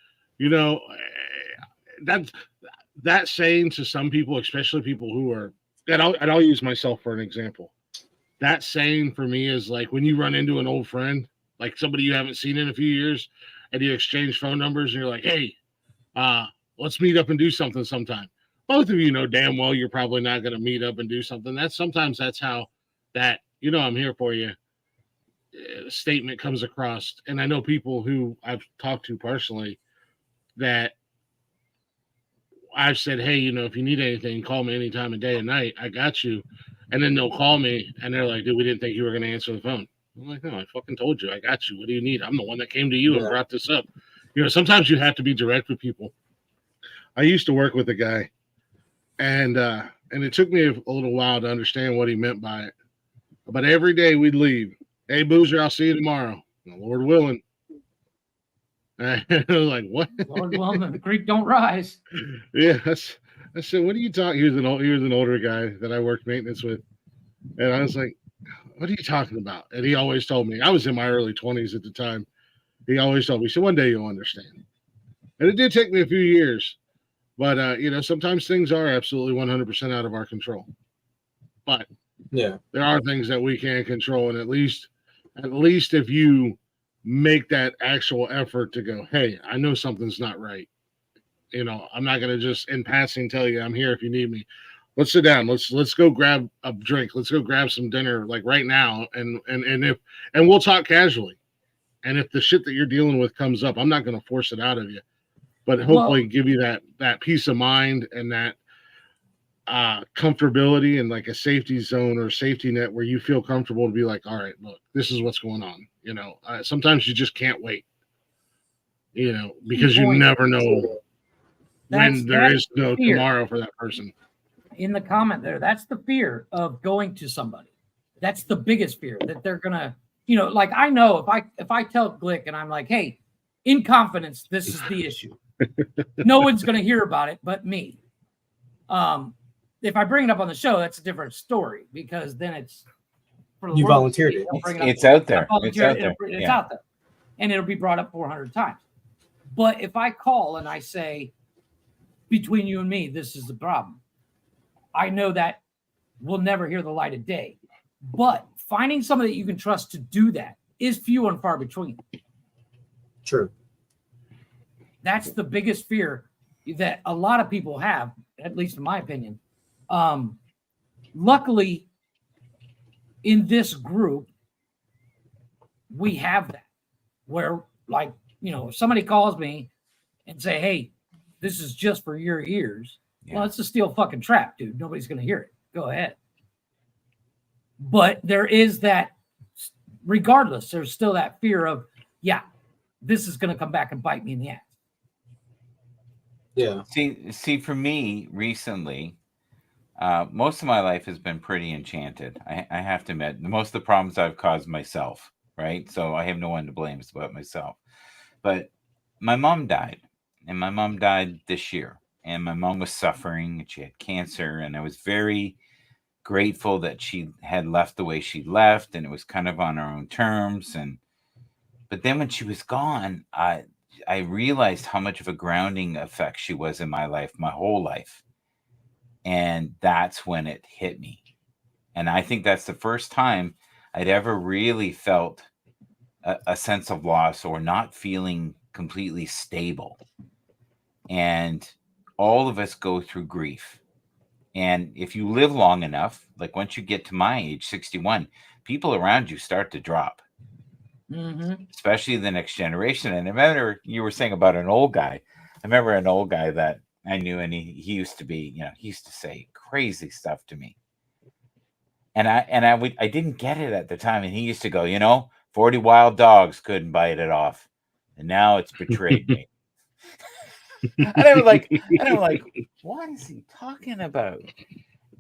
that saying to some people, especially people who are, and I'll use myself for an example. That saying for me is like when you run into an old friend, like somebody you haven't seen in a few years, and you exchange phone numbers, and you're like, "Hey, let's meet up and do something sometime." Both of you know damn well you're probably not going to meet up and do something. That's how that I'm here for you statement comes across. And I know people who I've talked to personally that I've said, "Hey, if you need anything, call me any time of day and night. I got you." And then they'll call me and they're like, "Dude, we didn't think you were going to answer the phone." I'm like, "No, I fucking told you. I got you. What do you need? I'm the one that came to you and brought this up." Sometimes you have to be direct with people. I used to work with a guy, and it took me a little while to understand what he meant by it. But every day we'd leave. "Hey, Boozer, I'll see you tomorrow, Lord willing." And I was like, "What?" Lord willing, the creek don't rise. Yeah, I said, "What are you talking?" He was an older guy that I worked maintenance with, and I was like, "What are you talking about?" And he always told me, I was in my early 20s at the time. He always told me, "So one day you'll understand." And it did take me a few years, but sometimes things are absolutely 100% out of our control. But Yeah. there are things that we can control, and at least if you make that actual effort to go, "Hey, I know something's not right. I'm not going to just in passing tell you I'm here if you need me. Let's sit down. Let's go grab a drink. Let's go grab some dinner like right now, and we'll talk casually. And if the shit that you're dealing with comes up, I'm not going to force it out of you, but hopefully give you that peace of mind and that comfortability and like a safety zone or safety net where you feel comfortable to be like, all right, look, this is what's going on." Sometimes you just can't wait, because you never know when there is no tomorrow for that person. In the comment there, that's the fear of going to somebody. That's the biggest fear, that they're gonna, like I know if I tell Glick and I'm like, "Hey, in confidence, this is the issue," no one's gonna hear about it but me. If I bring it up on the show, that's a different story, because then it's for the You world volunteered to see. it. I'll bring up. It's out there. I volunteered It's out it. there. It's Yeah. out there, and it'll be brought up 400 times. But if I call and I say, "Between you and me, this is the problem," I know that we'll never hear the light of day. But finding somebody that you can trust to do that is few and far between. True. That's the biggest fear that a lot of people have, at least in my opinion. Luckily, in this group, we have that where, like, if somebody calls me and say, "Hey, this is just for your ears." Yeah. Well, it's a steel fucking trap, dude. Nobody's going to hear it. Go ahead. But there is that, regardless, there's still that fear of, yeah, this is going to come back and bite me in the ass. Yeah. See, for me recently, most of my life has been pretty enchanted. I have to admit, most of the problems I've caused myself, right? So I have no one to blame. It's about myself. But my mom died, and my mom died this year. And my mom was suffering, and she had cancer, and I was very grateful that she had left the way she left, and it was kind of on her own terms. But then when she was gone, I realized how much of a grounding effect she was in my life, my whole life. And that's when it hit me. And I think that's the first time I'd ever really felt a sense of loss or not feeling completely stable. And all of us go through grief. And if you live long enough, like once you get to my age, 61, people around you start to drop. Mm-hmm. Especially the next generation. And I remember you were saying about an old guy. I remember an old guy that I knew, and he used to be, he used to say crazy stuff to me. And I didn't get it at the time. And he used to go, 40 wild dogs couldn't bite it off. And now it's betrayed me. And I'm like, what is he talking about?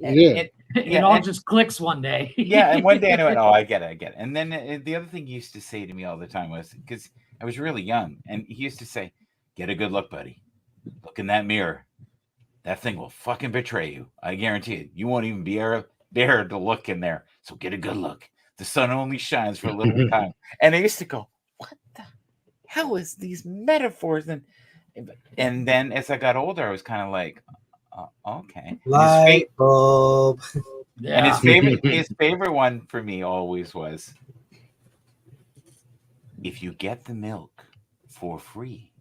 And, Yeah. It all just clicks one day. Yeah, and one day I went, "Oh, I get it." And then the other thing he used to say to me all the time was, because I was really young, and he used to say, "Get a good look, buddy. Look in that mirror. That thing will fucking betray you. I guarantee it. You won't even be dare to look in there. So get a good look. The sun only shines for a little time." And I used to go, "What the hell is these metaphors?" And then as I got older, I was kind of like, Okay. And Light bulb. and his favorite one for me always was, if you get the milk for free,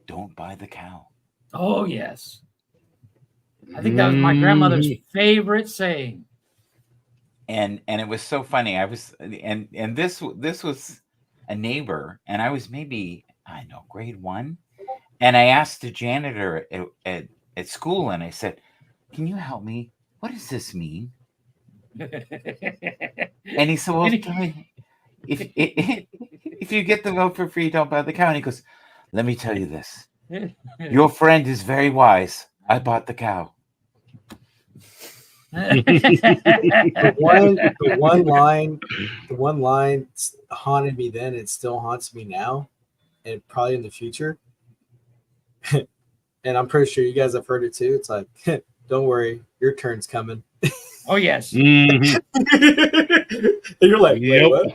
don't buy the cow. Oh yes. I think that was my grandmother's favorite saying. And it was so funny. I was and this was a neighbor, and I was maybe, I don't know, grade 1, and I asked the janitor at school, and I said, "Can you help me? What does this mean?" And he said, "Well, tell me, if you get the milk for free, don't buy the cow." And he goes, "Let me tell you this. Your friend is very wise. I bought the cow." The one line haunted me then. It still haunts me now, and probably in the future. And I'm pretty sure you guys have heard it too. It's like, don't worry, your turn's coming. Oh yes. Mhm. And you're like, wait, Yep. what?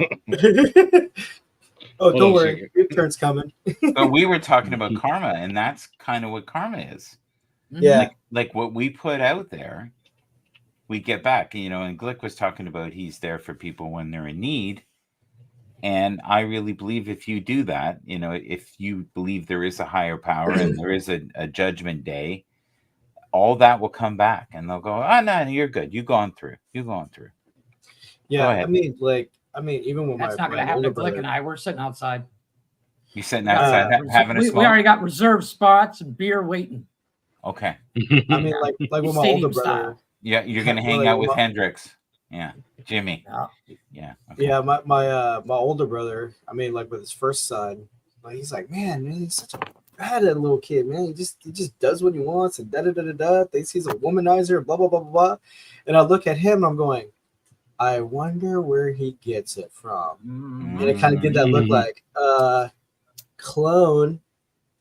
Oh, Hold don't on a worry, second. your turn's coming. But we were talking about karma, and that's kind of what karma is. Yeah. Like what we put out there, we get back. And Glick was talking about he's there for people when they're in need. And I really believe if you do that, if you believe there is a higher power and there is a judgment day, all that will come back, and they'll go, "Oh no, you're good. You've gone through. Yeah, ahead. I mean, even when That's my, not going to my happen older to Glick brother, and I. We're sitting outside. You sitting outside having a we smoke? already got reserved spots and beer waiting. Okay. I mean, like with my older Stadium brother, style. Yeah, you're gonna hang Like, out with my- Hendrix. Yeah, Jimmy. Yeah. Yeah. Okay. yeah, my older brother, I mean, like with his first son, like he's like, man, he's such a bad little kid, man. He just does what he wants and da da da da da. Thinks he's a womanizer, blah blah blah blah blah. And I look at him, and I'm going, I wonder where he gets it from. And it kind of get that look like, clone,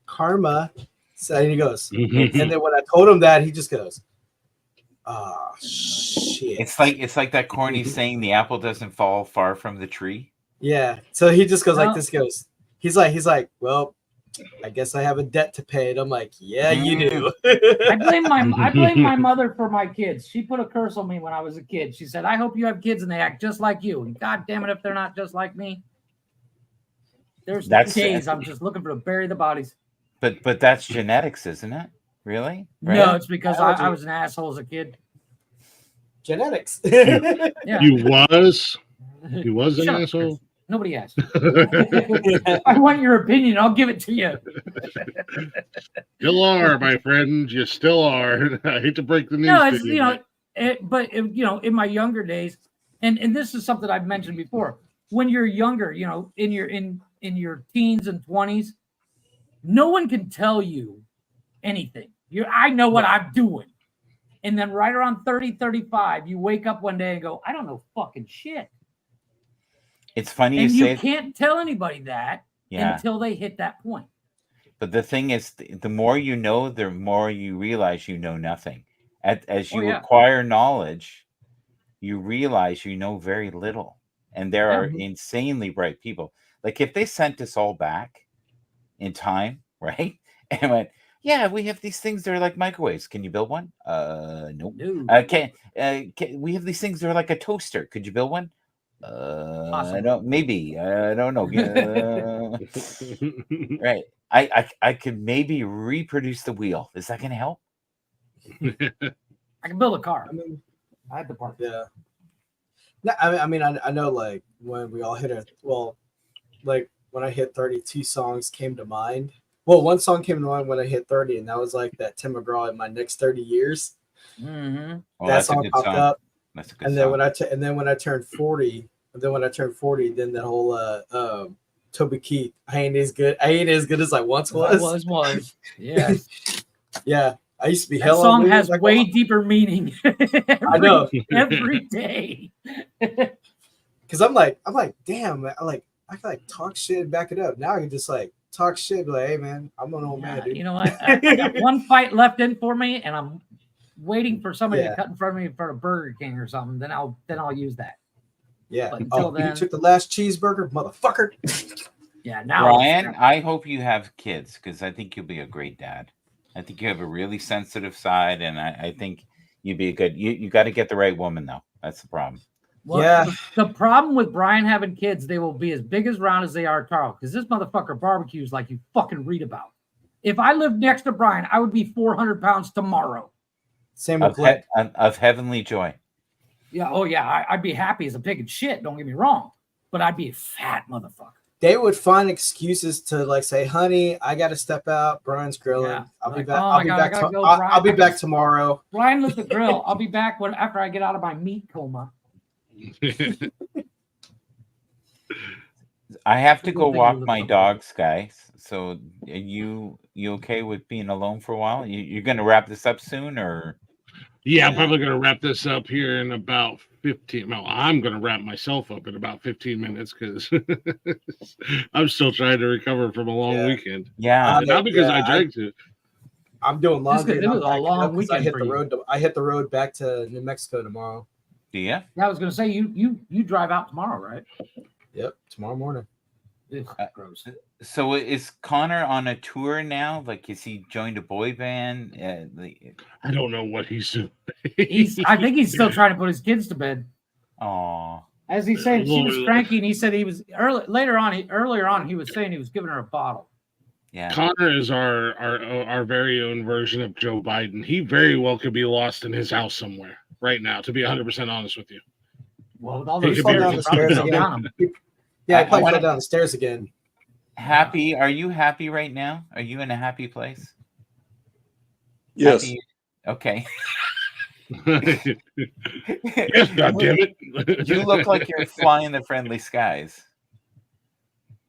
karma. So and he goes, and then when I told him that, he just goes, ah, shit. It's like that corny saying, the apple doesn't fall far from the tree. Yeah. So he just goes Well- like this. Goes. He's like, well, I guess I have a debt to pay. And I'm like, yeah, you do. I blame my mother for my kids. She put a curse on me when I was a kid. She said, "I hope you have kids and they act just like you." And God damn it, if they're not just like me, there's days I'm just looking for to bury the bodies. But that's genetics, isn't it? Really? No, it's because I was an asshole as a kid. Genetics. Yeah. You was an Shut up, asshole. Chris. Nobody asked. I want your opinion. I'll give it to you. Still are, my friend. You still are. I hate to break the news. No, to it's you, in my younger days, and this is something I've mentioned before. When you're younger, in your teens and 20s, no one can tell you anything. I know what I'm doing. And then right around 30, 35, you wake up one day and go, I don't know fucking shit. It's funny And you you say. can't tell anybody that Yeah. until they hit that point. But the thing is, the more you know, the more you realize you know nothing. As you acquire knowledge, you realize you know very little. And there are insanely bright people. Like if they sent us all back in time, right? And went, yeah, we have these things that are like microwaves. Can you build one? Nope. No. Can we have these things that are like a toaster? Could you build one? I don't. Maybe I don't know. Right. I could maybe reproduce the wheel. Is that going to help? I can build a car. I mean, I had the part. yeah. No, I know like when we all hit it. Well, like when I hit 32 songs came to mind. Well, one song came to mind when I hit 30, and that was like that Tim McGraw in my next 30 years. Mm-hmm. Well, That that's a song good popped song. up. That's a good And then song. when I turned 40, then that whole Toby Keith, I ain't as good as I once was. Was. Yeah. Yeah. I used to be That hell song on has like, way deeper meaning. I know. Every day. Because I'm like, damn, I can like talk shit and back it up. Now I can just like talk shit, be like, hey man, I'm an old man, dude. You know what? I got one fight left in for me, and I'm waiting for somebody Yeah. to cut in front of me for a Burger King or something. Then I'll use that. Yeah. But until Oh, then- you took the last cheeseburger, motherfucker. Yeah. Now. Ryan, I hope you have kids because I think you'll be a great dad. I think you have a really sensitive side, and I think you'd be a good. You got to get the right woman though. That's the problem. Well, Yeah. the problem with Brian having kids, they will be as big as round as they are tall. Because this motherfucker barbecues like you fucking read about. If I lived next to Brian, I would be 400 pounds tomorrow. Same with Of, Blake. of heavenly joy. Yeah. Oh yeah. I'd be happy as a pig and shit. Don't get me wrong, but I'd be a fat motherfucker. They would find excuses to like say, "Honey, I got to step out. Brian's grilling. Yeah. I'll be Like, back. oh I'll my be God, back. I gotta go, I'll Brian. be back tomorrow." Brian lit the grill. I'll be back after I get out of my meat coma. I have to Good go thing you walk live my somewhere. dogs, guys. So are you okay with being alone for a while? You're going to wrap this up soon, or? Yeah, I'm probably going to wrap this up here in about 15. Well, I'm going to wrap myself up in about 15 minutes because I'm still trying to recover from a long Yeah. weekend. Yeah. Not because Yeah, I drank it. I'm doing laundry. It and was I'm a backing long up 'cause I weekend hit for the you. road. I hit the road back to New Mexico tomorrow. Do you? Yeah, I was gonna say you drive out tomorrow, right? Yep, tomorrow morning. Ugh, gross. So is Connor on a tour now? Like, is he joined a boy band? I don't know what he's doing. I think he's still trying to put his kids to bed. Oh, As he said, she was Well, cranky, and he said he was earlier on. He was saying he was giving her a bottle. yeah. Connor is our very own version of Joe Biden. He very well could be lost in his house somewhere right now, to be 100% honest with you. Well, with all He those could Fall be down stairs, the he probably stairs fell again. down 'em. Yeah, I I probably wanna- fell down the stairs again. Happy? Are you happy right now? Are you in a happy place? Yes. Happy? Okay. Yes, God damn it. You look like you're flying the friendly skies.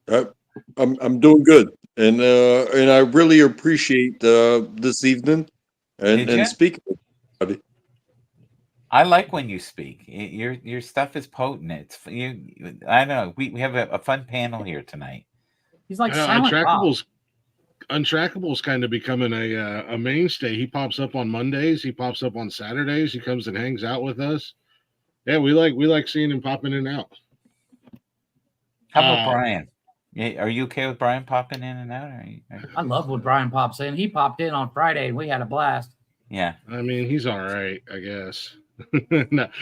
I'm doing good, and I really appreciate this evening Did ya? and speaking. I like when you speak. Your stuff is potent. It's you. I know. We have a fun panel here tonight. He's like Silent Bob. Untrackable's kind of becoming a mainstay. He pops up on Mondays. He pops up on Saturdays. He comes and hangs out with us. Yeah, we like seeing him popping in and out. How about Brian? Are you okay with Brian popping in and out? I love when Brian pops in. He popped in on Friday, and we had a blast. Yeah. I mean, he's all right, I guess.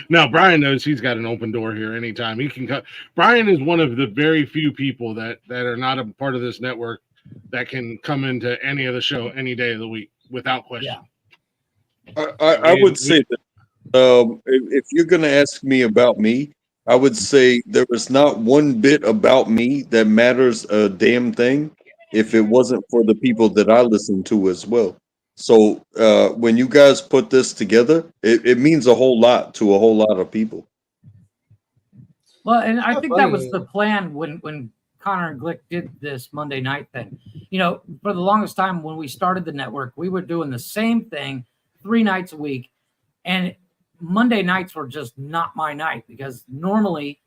No, Brian knows he's got an open door here anytime. He can cut. Brian is one of the very few people that are not a part of this network that can come into any of the show any day of the week without question. Yeah. I would say that if you're going to ask me about me, I would say there is not one bit about me that matters a damn thing if it wasn't for the people that I listen to as well. So when you guys put this together, it means a whole lot to a whole lot of people. Well, and I How think that was funny. the plan when Connor and Glick did this Monday night thing. You know, for the longest time when we started the network, we were doing the same thing 3 nights a week. And Monday nights were just not my night because normally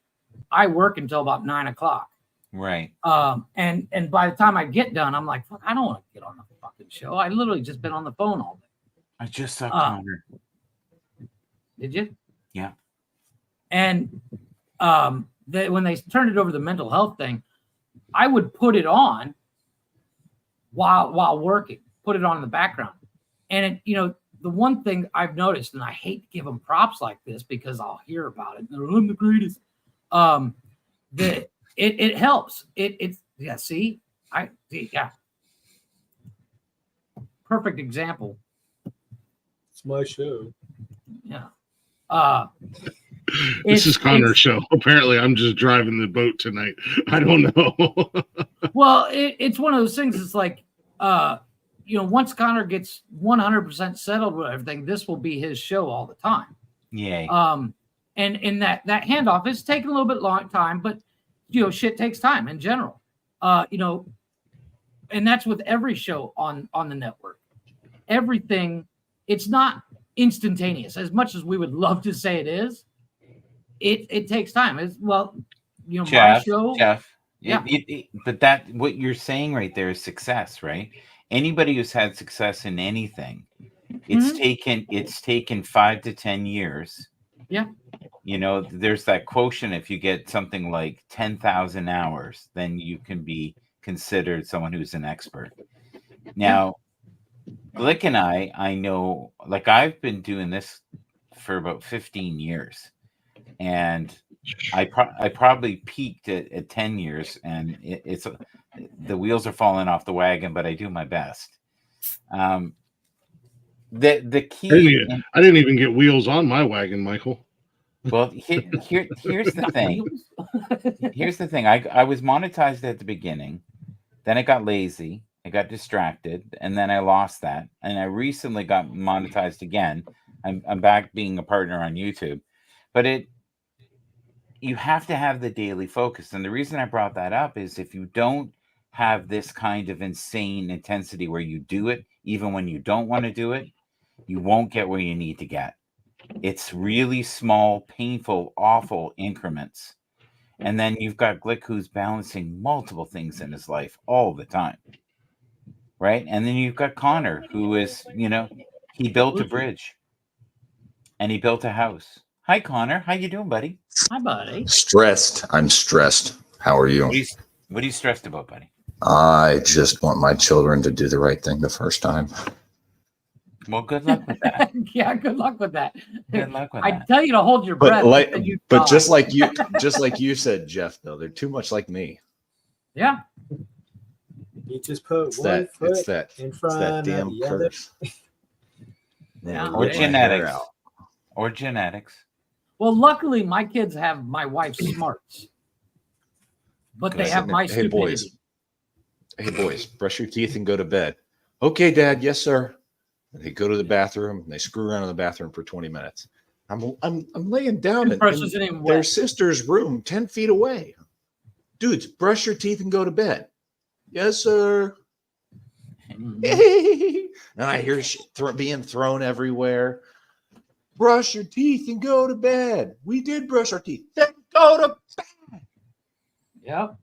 I work until about 9 o'clock. Right. And by the time I get done, I'm like, fuck, I don't want to get on the fucking show. I literally just been on the phone all day. I just saw Connor. Did you? Yeah. And when they turned it over to the mental health thing, I would put it on while working, put it on in the background. And the one thing I've noticed, and I hate to give them props like this because I'll hear about it. I'm the greatest. That it helps. It's yeah. See, yeah. Perfect example. It's my show. Yeah. This is Connor's show. Apparently, I'm just driving the boat tonight. I don't know. Well, it's one of those things. It's like, once Connor gets 100% settled with everything, this will be his show all the time. Yay. And in that handoff is taking a little bit long time, but shit takes time in general. And that's with every show on the network. Everything, it's not instantaneous as much as we would love to say it is. It takes time. It's my show. Jeff. Yeah. But that what you're saying right there is success, right? Anybody who's had success in anything, it's taken 5 to 10 years. Yeah. There's that quotient. If you get something like 10,000 hours, then you can be considered someone who's an expert. Now, Glick and I know, like I've been doing this for about 15 years, and I probably peaked at 10 years, and it's the wheels are falling off the wagon, but I do my best. The key. I didn't even get wheels on my wagon, Michael. Well, here's the thing. Here's the thing. I was monetized at the beginning, then I got lazy, I got distracted, and then I lost that. And I recently got monetized again. I'm back being a partner on YouTube, but you have to have the daily focus. And the reason I brought that up is if you don't have this kind of insane intensity where you do it, even when you don't want to do it, you won't get where you need to get. It's really small, painful, awful increments. And then you've got Glick who's balancing multiple things in his life all the time. Right? And then you've got Connor who is, he built a bridge and he built a house. Hi, Connor. How you doing, buddy? Hi, buddy. Stressed. I'm stressed. How are you? What are you stressed about, buddy? I just want my children to do the right thing the first time. Well, good luck with that. Yeah, good luck with that. Good luck with I that. tell you to hold your breath. But just like you said, Jeff, though, they're too much like me. Yeah. You just put It's one that foot it's that in it's front that of damn the other. curse. Yeah. Or Rip my hair genetics. out. Or genetics. Well, luckily, my kids have my wife's smarts, but they have my Hey boys. stupidity. Hey boys, brush your teeth and go to bed. Okay, Dad. Yes, sir. And they go to the bathroom and they screw around in the bathroom for 20 minutes. I'm laying down in Toothbrush isn't even their wet. sister's room 10 feet away. Dudes, brush your teeth and go to bed. Yes, sir. Mhm. And I hear shit being thrown everywhere. Brush your teeth and go to bed. We did brush our teeth. Then go to bed. Yep.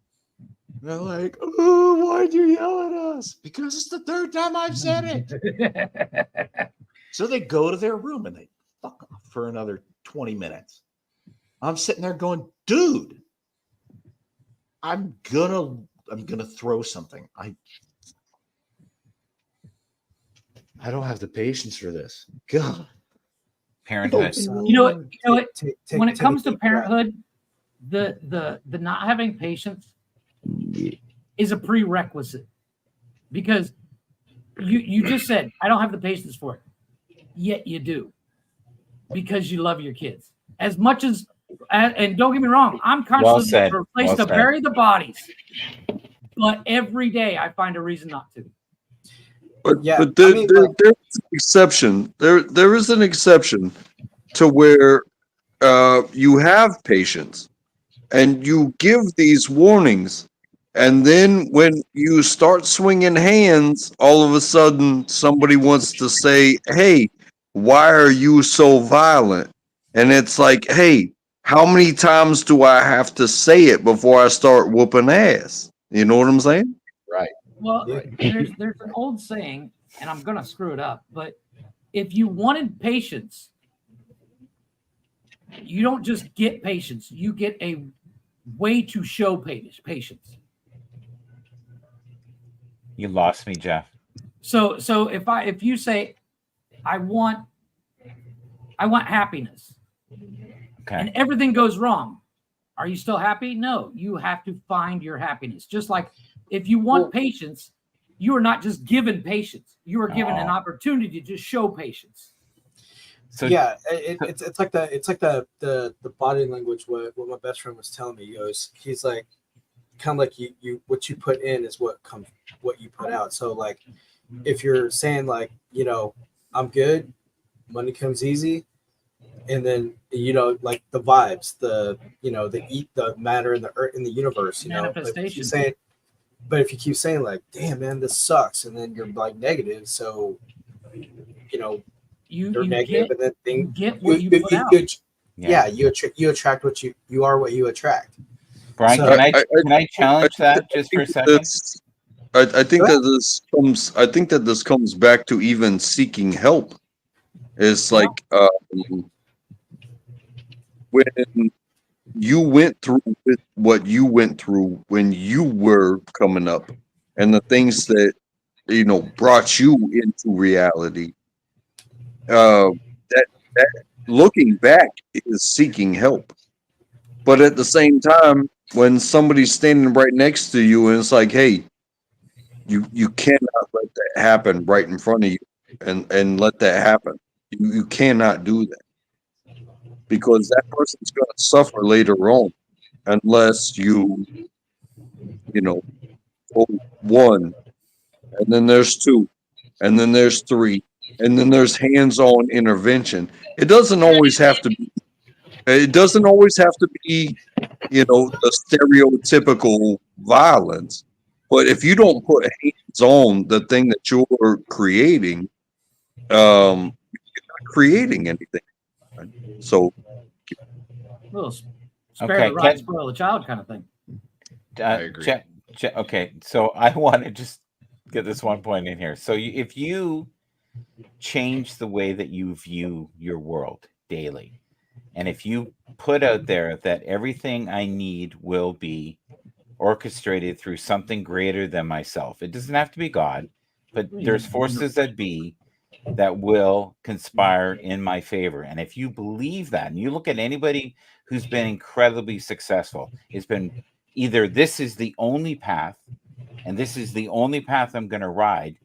And they're like, oh, why'd you yell at us? Because it's the third time I've said it. So they go to their room and they fuck off for another 20 minutes. I'm sitting there going, dude, I'm gonna throw something. I don't have the patience for this. God. Parenthood. You know what? When it comes to take a deep breath. parenthood, the not having patience is a prerequisite, because you just said I don't have the patience for it, yet you do, because you love your kids as much as. And don't get me wrong, I'm constantly said. for a place Well to said. bury the bodies, but every day I find a reason not to. But, Yeah, but I mean, there's an exception. There is an exception to where you have patience and you give these warnings, and then when you start swinging hands, all of a sudden somebody wants to say, "Hey, why are you so violent?" And it's like, "Hey, how many times do I have to say it before I start whooping ass?" You know what I'm saying? Well, Yeah. there's an old saying, and I'm gonna screw it up, but if you wanted patience, you don't just get patience; you get a way to show patience. You lost me, Jeff. So if you say, I want happiness, Okay. and everything goes wrong, are you still happy? No, you have to find your happiness. Just like if you want patience, you are not just given patience; you are given an Oh. opportunity to show patience. So Yeah, it's like the body language. What my best friend was telling me, he's like, kind of like you what you put in is what you put out. So like, if you're saying like, I'm good, money comes easy, and then like the vibes, the matter in the earth, in the universe, Manifestation. But if you keep saying like, damn man, this sucks, and then you're like negative, so you're You negative, and then things get what you put out. you attract what you are what you attract. Brian, So- can I challenge that just for a second? I think that this comes back to even seeking help. It's like when you went through what you went through when you were coming up, and the things that brought you into reality. That looking back is seeking help. But at the same time, when somebody's standing right next to you and it's like, hey, you cannot let that happen right in front of you and let that happen. You cannot do that because that person's going to suffer later on unless you oh, one, and then there's two, and then there's three, and then there's hands-on intervention. It doesn't always have to be. It doesn't always have to be, the stereotypical violence. But if you don't put hands on the thing that you're creating, you're not creating anything. So, Well, spare Okay, the rod, Ken- spoil the child kind of thing. I agree. Okay, so I want to just get this one point in here. So if you change the way that you view your world daily, and if you put out there that everything I need will be orchestrated through something greater than myself, it doesn't have to be God, but there's forces that be that will conspire in my favor. And if you believe that, and you look at anybody who's been incredibly successful, it's been either this is the only path, and this is the only path I'm going to ride,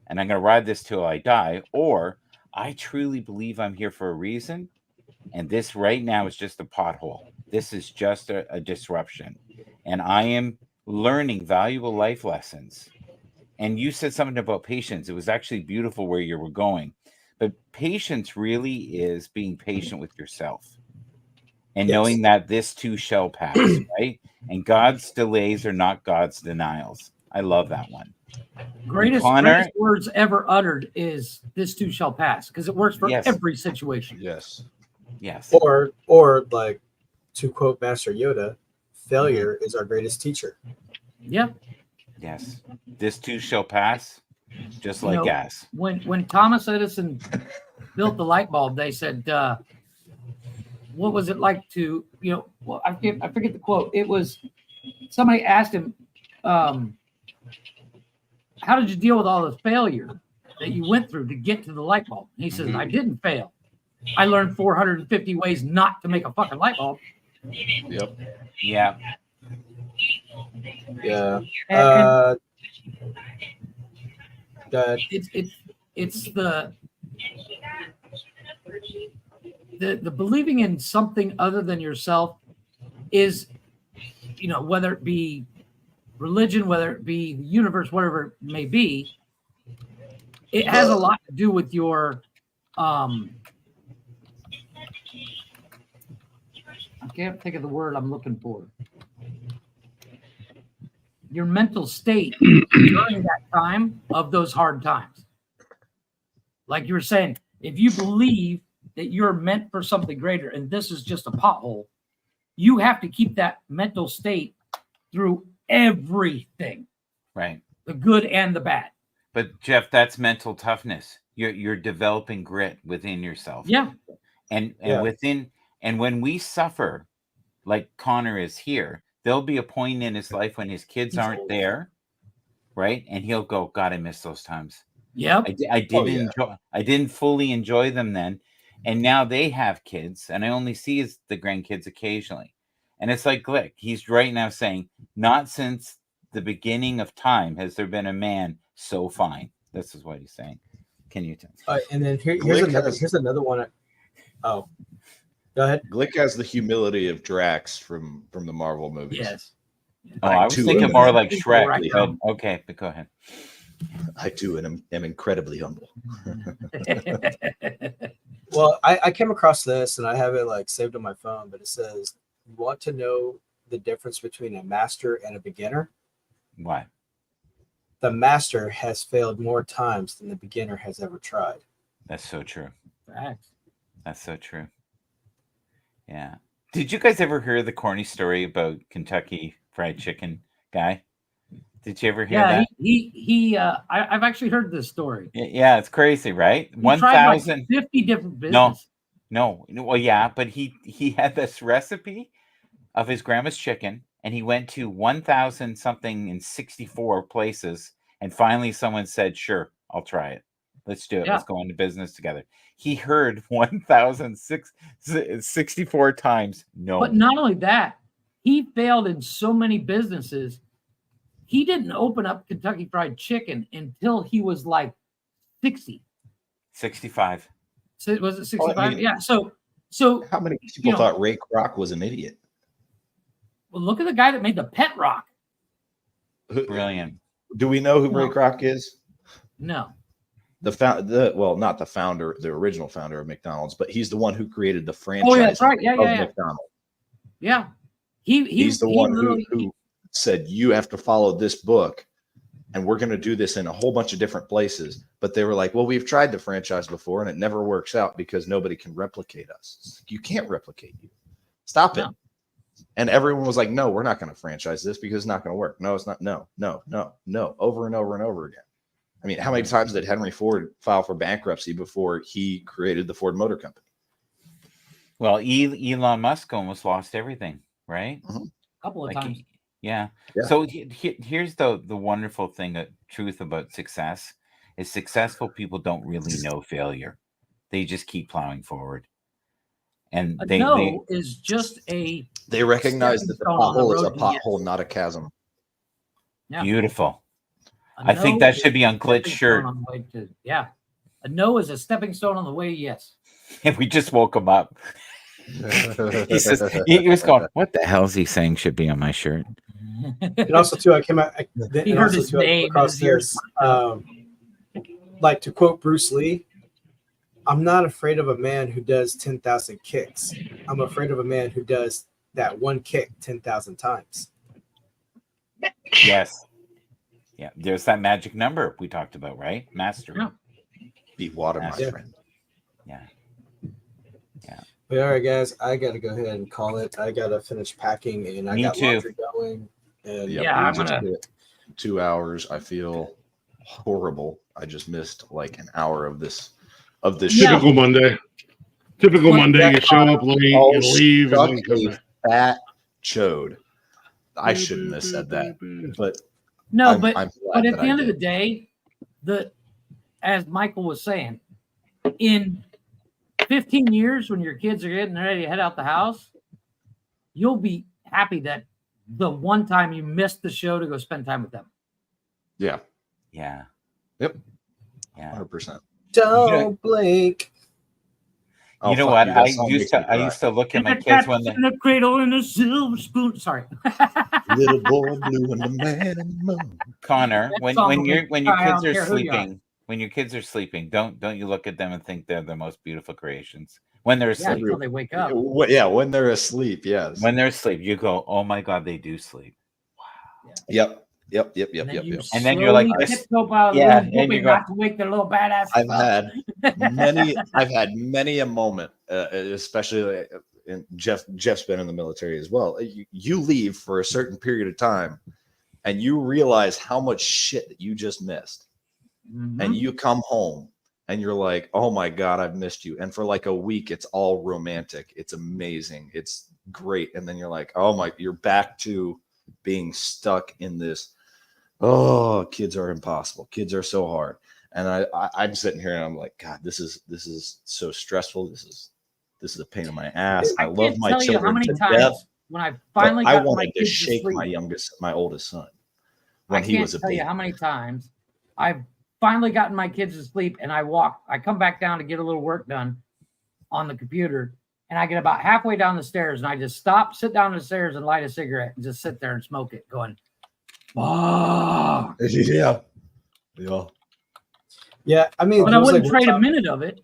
and I'm going to ride this till I die, or I truly believe I'm here for a reason, and this right now is just a pothole. This is just a disruption, and I am learning valuable life lessons. And you said something about patience. It was actually beautiful where you were going. But patience really is being patient with yourself and knowing that this too shall pass, right? And God's delays are not God's denials. I love that one. Greatest words ever uttered is "this too shall pass" because it works for every situation. Yes. Yes. Or like to quote Master Yoda, failure is our greatest teacher. Yep. Yes. This too shall pass, just like gas. When Thomas Edison built the light bulb, they said, what was it like to, well, I forget the quote. It was somebody asked him, how did you deal with all the failure that you went through to get to the light bulb? And he says, I didn't fail. I learned 450 ways not to make a fucking light bulb. Yep. Yeah. Yeah. It's the believing in something other than yourself is, whether it be religion, whether it be the universe, whatever it may be, it has a lot to do with your I can't think of the word I'm looking for. Your mental state during that time of those hard times. Like you were saying, if you believe that you're meant for something greater and this is just a pothole, you have to keep that mental state through everything. Right. The good and the bad. But Jeff, that's mental toughness. You're developing grit within yourself. Yeah. And within, and when we suffer, like Connor is here, there'll be a point in his life when his kids aren't there, right? And he'll go, God, I miss those times. Yeah. I didn't fully enjoy them then. And now they have kids, and I only see the grandkids occasionally. And it's like Glick. He's right now saying, not since the beginning of time has there been a man so fine. This is what he's saying. Can you tell? And then here's another one. Oh, go ahead. Glick has the humility of Drax from the Marvel movies. Yes. Oh, I was thinking more like Shrek. But okay, but go ahead. I too am incredibly humble. Well, I came across this and I have it like saved on my phone, but it says, you want to know the difference between a master and a beginner? Why? The master has failed more times than the beginner has ever tried. That's so true. Facts. That's so true. Yeah. Did you guys ever hear the corny story about Kentucky Fried Chicken guy? Did you ever hear that? I've actually heard this story. Yeah, it's crazy, right? He tried like 50 different businesses. No. Well, yeah, but he had this recipe of his grandma's chicken, and he went to 1,000 something in 64 places And finally, someone said, "Sure, I'll try it. Let's do it. Yeah. Let's go into business together." He heard 1,064 times no. But not only that, he failed in so many businesses. He didn't open up Kentucky Fried Chicken until he was like 60. 65. So was it 65? I mean- Yeah. So How many people know- thought Ray Kroc was an idiot? well, look at the guy that made the Pet Rock. Brilliant. Do we know who Ray No. Kroc is? No. Not the founder, the original founder of McDonald's, but he's the one who created the franchise Oh, yeah, that's right. Yeah, of yeah. McDonald's. Yeah. He's the one literally- who said, you have to follow this book, and we're going to do this in a whole bunch of different places. But they were like, well, we've tried the franchise before, and it never works out because nobody can replicate us. It's like, you can't replicate you. Stop it. No. And everyone was like, no, we're not going to franchise this because it's not going to work. No, it's not. No, over and over and over again. I mean, how many times did Henry Ford file for bankruptcy before he created the Ford Motor Company? Well, Elon Musk almost lost everything, right? a couple of Like, times. Yeah. Yeah. So here's the wonderful thing, truth about success is successful people don't really know failure. They just keep plowing forward. And A they no is just a They recognize that the Stepping stone on the pothole is a road to yes. pothole, not a chasm. Yeah. beautiful. a I think no that is should be on a Glitch stepping shirt. stone on the way to- yeah. A no is a stepping stone on the way to yes. If we just woke him up. He says he was going, what the hell is he saying should be on my shirt? And also too, I came out. He and heard also, his too, I came name in across his ears. this, like to quote Bruce Lee, "I'm not afraid of a man who does 10,000 kicks. I'm afraid of a man who does that one kick 10,000 times." Yes. Yeah. There's that magic number we talked about, right? Mastery. Yeah. Beat water, my Yeah. friend. Yeah. But all right, guys, I gotta go ahead and call it. I gotta finish packing, and I Me got too. laundry going. And Yep, Yeah, we I'm just gonna- hit 2 hours. I feel horrible. I just missed like an hour of this Yeah. show. Typical Monday. Typical Well, Monday. You show up late, you leave, and then come Suck back. a fat chode. I shouldn't have said that, but No, I'm but glad but at that the I end of the did. day, as Michael was saying, in 15 years when your kids are getting ready to head out the house, you'll be happy that the one time you missed the show to go spend time with them. Yeah, Yeah. Yep. Yeah. 100%. don't blink. Oh, You know fuck what? you, that song makes me I used to look at And my the kids when cat's they in the cradle and a silver spoon. Sorry. Little boy blue and the man in the moon. Connor, That when song when will your make when you your cry, I kids don't are care who you are. sleeping, when your kids are sleeping, don't you look at them and think they're the most beautiful creations. When they're Yeah, asleep, until they wake up. Yeah, when they're asleep, yes. when they're asleep, you go, "Oh my God, they do sleep." Yep. And then you And then you're like, slowly this- tiptoe out of the yeah, room, and you hoping go- not to wake their little badass. I've had many a moment, especially in Jeff's been in the military as well. You leave for a certain period of time and you realize how much shit that you just missed. Mhm. And you come home and you're like, oh my God, I've missed you. And for like a week, it's all romantic. It's amazing. It's great. And then you're like, oh my, you're back to being stuck in this. Oh, kids are impossible. Kids are so hard. And I'm sitting here and I'm like, God, this is so stressful. This is a pain in my ass. I love can't my tell you how children many to times death. when I But finally I got my wanted to kids to shake sleep. my oldest son I when can't he was a tell baby. you how many times I've finally gotten my kids to sleep, and I come back down to get a little work done on the computer, and I get about halfway down the stairs, and I just stop, sit down on the stairs, and light a cigarette, and just sit there and smoke it, going, "Fuck!" Yeah. Yeah, I mean, But I there was, wouldn't like, trade one a time- minute of it.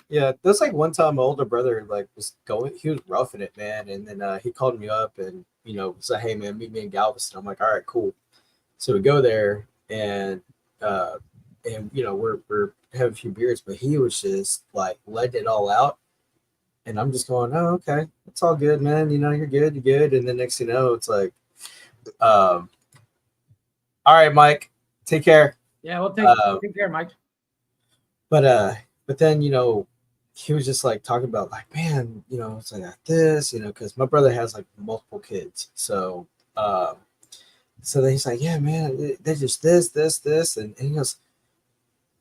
Yeah, there's like one time my older brother like was going, he was roughing it, man, and then he called me up and said, "Hey, man, meet me in Galveston." I'm like, "All right, cool." So we go there and we're having a few beers, but he was just like letting it all out, and I'm just going, "Oh, okay, it's all good, man. You're good, you're good." And then next thing you know, it's like, "All right, Mike, take care." Yeah, well, take care, Mike. But then he was just like talking about like, man, it's like this, because my brother has like multiple kids, so so then he's like, yeah, man, they're just this, and he goes,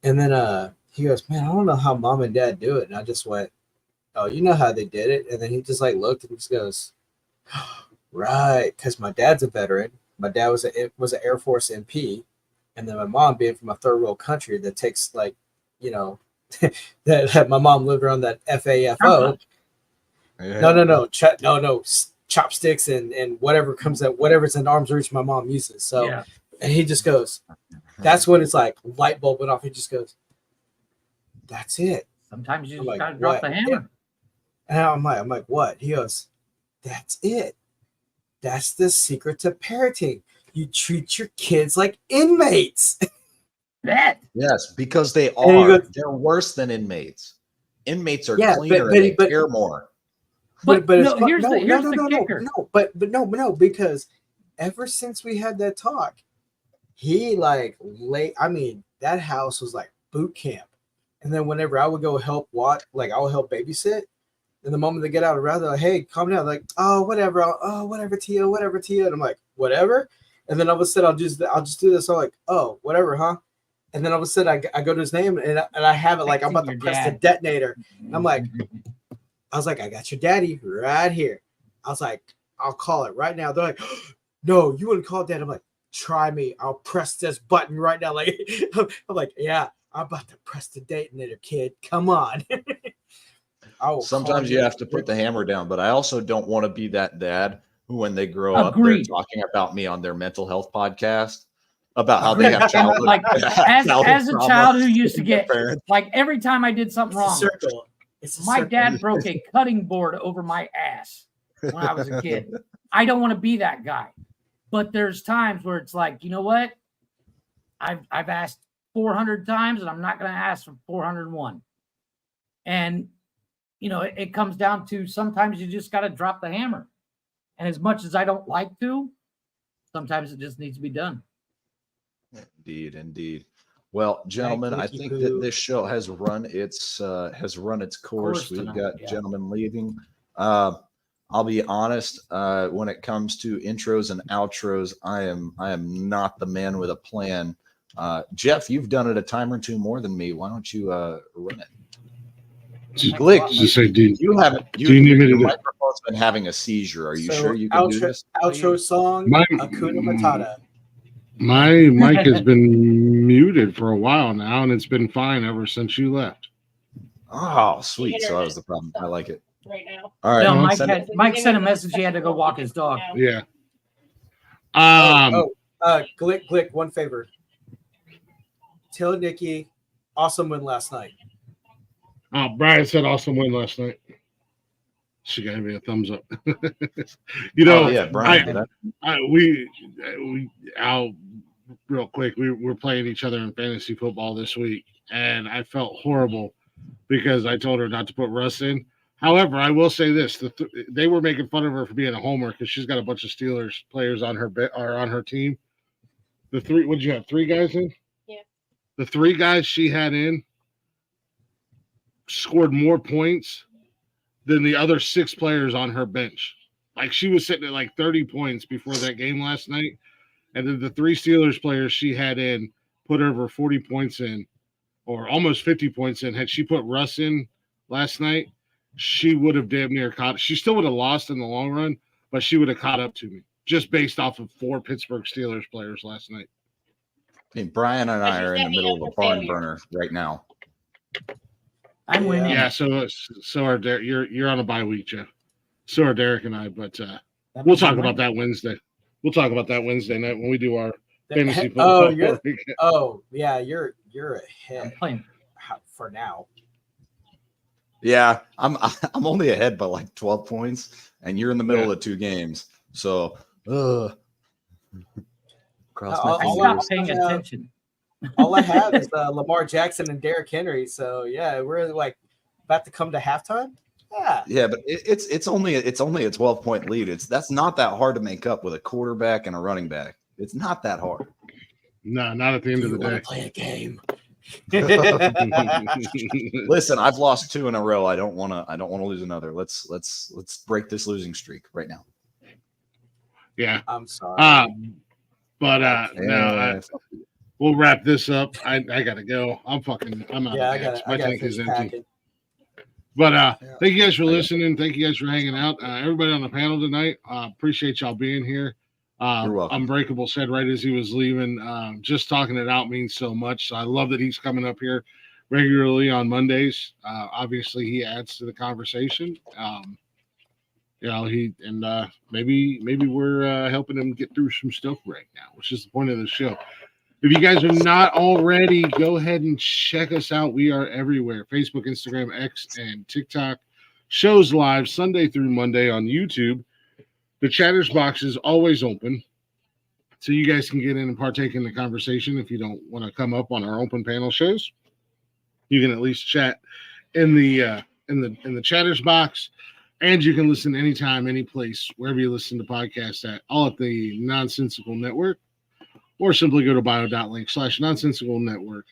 and then he goes, man, I don't know how mom and dad do it. And I just went, oh, you know how they did it. And then he just like looked and just goes, right, because my dad's a veteran. My dad was an Air Force MP, and then my mom being from a third world country that takes like, you know, that my mom lived around that FAFO. Yeah. No, chopsticks and whatever's in arm's reach my mom uses. So, Yeah. and he just goes, that's when it's like light bulb went off. He just goes, that's it. Sometimes you I'm just like, gotta drop what? the hammer. And I'm like, what? He goes, that's it. That's the secret to parenting. You treat your kids like inmates. That Yes, because they And he are. goes- They're worse than inmates. Inmates are Yeah, cleaner but- and they but- care more. But it's no, fu- here's the kicker. No, because ever since we had that talk, he like that house was like boot camp. And then whenever I would go help I would help babysit. And the moment they get out of route, they're like, hey, calm down. Like, oh, whatever. Whatever, Tia. And I'm like, whatever. And then all of a sudden, I'll just do this. I'm like, oh, whatever, huh? And then all of a sudden, I go to his name and I have it like I'm about to Your press the dad. detonator. And I'm like, I was like, I got your daddy right here. I was like, I'll call it right now. They're like, no, you wouldn't call dad. I'm like, try me. I'll press this button right now. Like, I'm like, yeah, I'm about to press the detonator, kid. Come on. I will Sometimes call you have to put the hammer down, but I also don't want to be that dad who, when they grow Agreed. up, they're talking about me on their mental health podcast about how they have childhood. Like as a trauma child who used to with their get parents. like every time I did something It's a wrong, circle. It's a my circle. dad broke a cutting board over my ass when I was a kid. I don't want to be that guy. But there's times where it's like, you know what? I've asked 400 times and I'm not going to ask for 401. And you know, it comes down to sometimes you just got to drop the hammer. And as much as I don't like to, sometimes it just needs to be done. Indeed. Well, gentlemen, I Thank you, think Pooh. that this show has run its course. We've tonight, got yeah. gentlemen leaving. I'll be honest. When it comes to intros and outros, I am not the man with a plan. Jeff, you've done it a time or two more than me. Why don't you run it? Glick, Just say, do you haven't. you need me to your do- microphone's been having a seizure. Are you So, sure you can do this? Outro song, My- Hakuna Matata. my mic has been muted for a while now, and it's been fine ever since you left. Oh, sweet. So that was the problem. I like it. right now. All right. No, Mike Mike sent a message. He had to go walk his dog. Yeah. Glick, one favor. Tell Nikki, awesome win last night. Brian said awesome win last night. She gave me a thumbs up. You know, Oh, yeah, Brian did that. Al, real quick, we were playing each other in fantasy football this week, and I felt horrible because I told her not to put Russ in. However, I will say this: they were making fun of her for being a homer because she's got a bunch of Steelers players on her team. The three, what did you have? 3 guys in? Yeah. The 3 guys she had in scored more points than the other 6 players on her bench. Like she was sitting at like 30 points before that game last night. And then the 3 Steelers players she had in put over 40 points in, or almost 50 points in. Had she put Russ in last night, she would have damn near caught. She still would have lost in the long run, but she would have caught up to me just based off of 4 Pittsburgh Steelers players last night. I mean, Brian and I But you are in set the me middle up of a for barn failure. burner right now. I'm winning. Yeah, so are Derek. You're on a bye week, Jeff. So are Derek and I, but we'll talk about that Wednesday. We'll talk about that Wednesday night when we do our fantasy football. Yeah, you're I'm ahead playing. for now. Yeah, I'm only ahead by like 12 points, and you're in the middle of 2 games. So, cross my All- I all fingers. stopped paying I- attention. All I have is Lamar Jackson and Derrick Henry. So yeah, we're like about to come to halftime. Yeah. Yeah, but it's only a 12-point lead. That's not that hard to make up with a quarterback and a running back. It's not that hard. No, not at the end of the day. Play a game. Listen, I've lost 2 in a row. I don't want to lose another. Let's break this losing streak right now. Yeah. I'm sorry. But Yeah. we'll wrap this up. I gotta go. I'm out Yeah, of gas. I My got tank is to empty. packing. But thank you guys for listening. Thank you guys for hanging out. Everybody on the panel tonight, appreciate y'all being here. You're welcome. Unbreakable said right as he was leaving, just talking it out means so much. So I love that he's coming up here regularly on Mondays. Obviously, he adds to the conversation. Maybe we're helping him get through some stuff right now, which is the point of the show. If you guys are not already, go ahead and check us out. We are everywhere: Facebook, Instagram, X, and TikTok. Shows live Sunday through Monday on YouTube. The Chatters box is always open, so you guys can get in and partake in the conversation. If you don't want to come up on our open panel shows, you can at least chat in the Chatters box, and you can listen anytime, any place, wherever you listen to podcasts at, all at the Nonsensical Network, or simply go to bio.link/Nonsensical Network.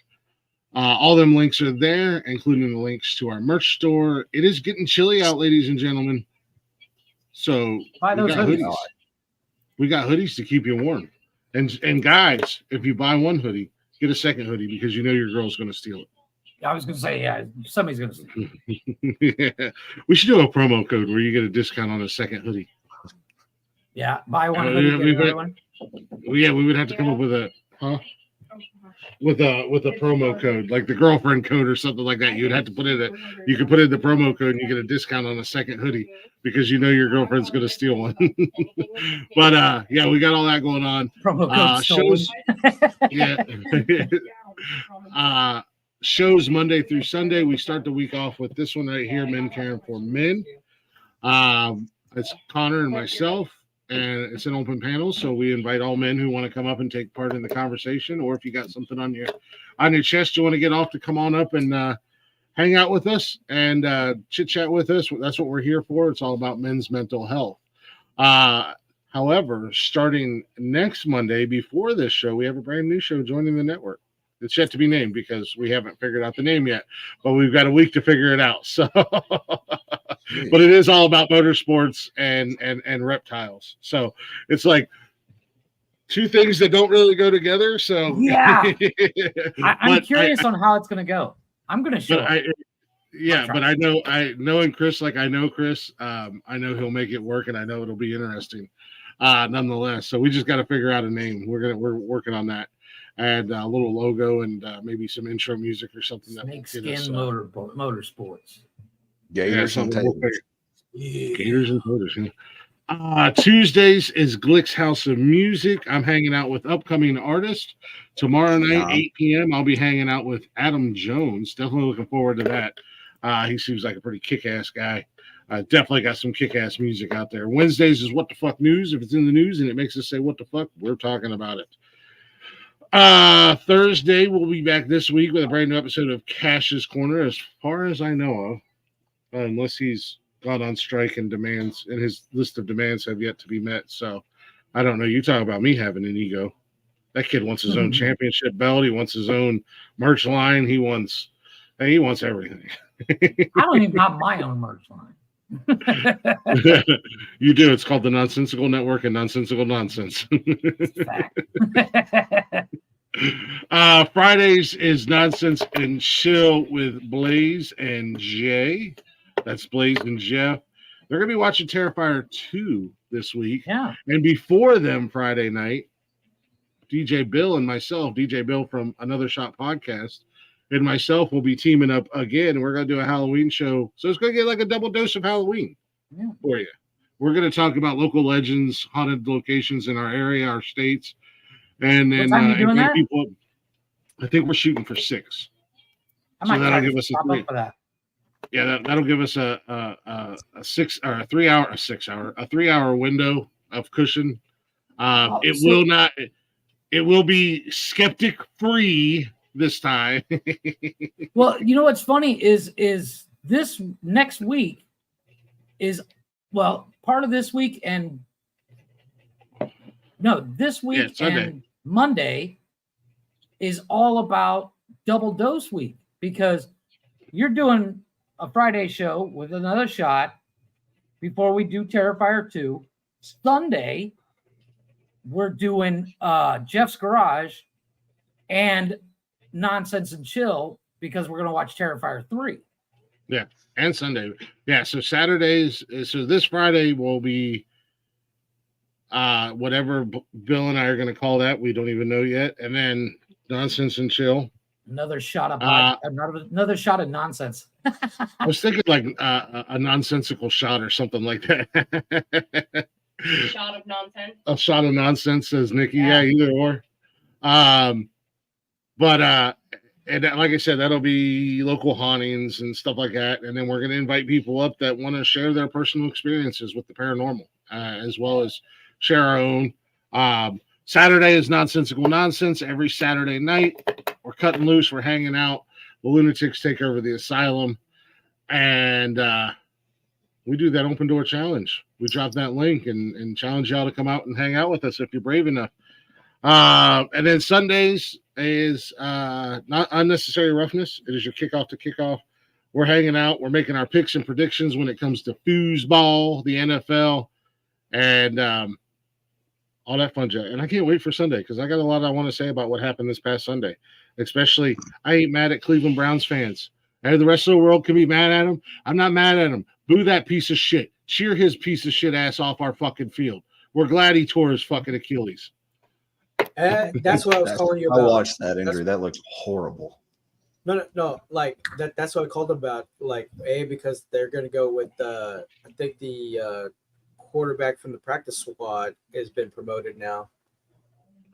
All them links are there, including the links to our merch store. It is getting chilly out, ladies and gentlemen. So Buy those hoodies. We got hoodies to keep you warm. And guys, if you buy one hoodie, get a second hoodie because you know your girl's going to steal it. I was going to say, yeah, somebody's going to steal it. Yeah. We should do a promo code where you get a discount on a second hoodie. Yeah, buy one hoodie, get another one. Yeah, we would have to come up with a promo code, like the girlfriend code or something like that. You'd have to put in you could put in the promo code and you get a discount on a second hoodie because you know your girlfriend's gonna steal one. But yeah, we got all that going on. Promo code shows, yeah. Shows Monday through Sunday. We start the week off with this one right here, Men Caring for Men. It's Connor and myself. And it's an open panel, so we invite all men who want to come up and take part in the conversation, or if you got something on your chest you want to get off, to come on up and hang out with us and chit chat with us. That's what we're here for. It's all about men's mental health. However, starting next Monday before this show, we have a brand new show joining the network. It's yet to be named because we haven't figured out the name yet, but we've got a week to figure it out. So, but it is all about motorsports and reptiles. So it's like two things that don't really go together. So yeah, I'm curious on how it's going to go. I'm going to show. But I know Chris, like I know Chris, I know he'll make it work, and I know it'll be interesting, nonetheless. So we just got to figure out a name. We're working on that. Add a little logo and maybe some intro music or something. Snakeskin Motorsports. Gators and Taters. Gators and Taters. Tuesdays is Glick's House of Music. I'm hanging out with upcoming artists. Tomorrow night, 8 p.m., I'll be hanging out with Adam Jones. Definitely looking forward to that. He seems like a pretty kick-ass guy. Definitely got some kick-ass music out there. Wednesdays is What the Fuck News. If it's in the news and it makes us say what the fuck, we're talking about it. Thursday, we'll be back this week with a brand new episode of Cash's Corner, as far as I know of, unless he's gone on strike and his list of demands have yet to be met. So I don't know. You talk about me having an ego. That kid wants his own championship belt. He wants his own merch line. He wants everything. I don't even have my own merch line. You do. It's called the Nonsensical Network and Nonsensical Nonsense. Fridays is Nonsense and Chill with Blaze and Jay. That's Blaze and Jeff. They're going to be watching Terrifier 2 this week. Yeah. And before them, Friday night, DJ Bill and myself, DJ Bill from Another Shot Podcast, and myself will be teaming up again. We're going to do a Halloween show. So it's going to get like a double dose of Halloween for you. We're going to talk about local legends, haunted locations in our area, our states. And then people, I think we're shooting for 6. So that'll give us a 3. Yeah, that'll give us a 6 or a 3 hour, a 3 hour window of cushion. It will be skeptic free this time. Well, you know what's funny is this next week is part of this week and this week and Monday is all about Double Dose Week, because you're doing a Friday show with Another Shot before we do Terrifier 2. Sunday we're doing Jeff's Garage and Nonsense and Chill because we're going to watch Terrifier 3. And Sunday. Yeah, so Saturdays, so this Friday will be whatever Bill and I are going to call that. We don't even know yet. And then Nonsense and Chill. Another shot of another shot of nonsense. I was thinking like a nonsensical shot or something like that. Shot of nonsense. A shot of nonsense, says Nikki. Yeah. Yeah, either or. But and like I said, that'll be local hauntings and stuff like that. And then we're going to invite people up that want to share their personal experiences with the paranormal, as well as share our own. Saturday is Nonsensical Nonsense. Every Saturday night, we're cutting loose. We're hanging out. The lunatics take over the asylum. And we do that open door challenge. We drop that link and challenge y'all to come out and hang out with us if you're brave enough. And then Sundays is not Unnecessary Roughness. It is your kickoff to kickoff. We're hanging out. We're making our picks and predictions when it comes to foosball, the NFL, and all that fun jazz. And I can't wait for Sunday because I got a lot I want to say about what happened this past Sunday. Especially, I ain't mad at Cleveland Browns fans. And the rest of the world can be mad at him. I'm not mad at him. Boo that piece of shit. Cheer his piece of shit ass off our fucking field. We're glad he tore his fucking Achilles. That's what I was calling you about. I watched that injury. That looked horrible. No. Like that's what I called about. Like, because they're gonna go with I think the quarterback from the practice squad has been promoted now.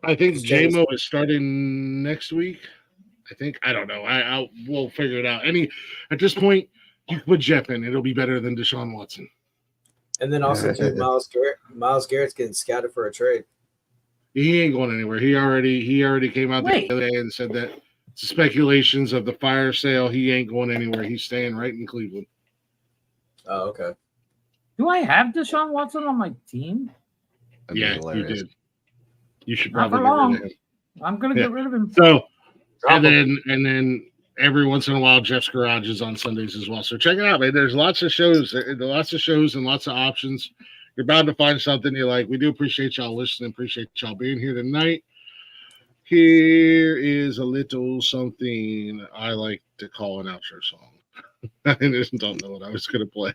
I think JMO is starting next week. I don't know. We'll figure it out. At this point, you can put Jeff in. It'll be better than Deshaun Watson. And then also too, Myles Garrett's getting scouted for a trade. He ain't going anywhere. He already came out the other day and said that speculations of the fire sale. He ain't going anywhere. He's staying right in Cleveland. Oh, okay. Do I have Deshaun Watson on my team? Yeah, you did. You should Not probably for get rid long. of him. I'm gonna get rid of him. So, and then every once in a while, Jeff's Garage is on Sundays as well. So check it out, man. There's lots of shows and lots of options. You're bound to find something you like. We do appreciate y'all listening. Appreciate y'all being here tonight. Here is a little something I like to call an outro song. I just don't know what I was going to play.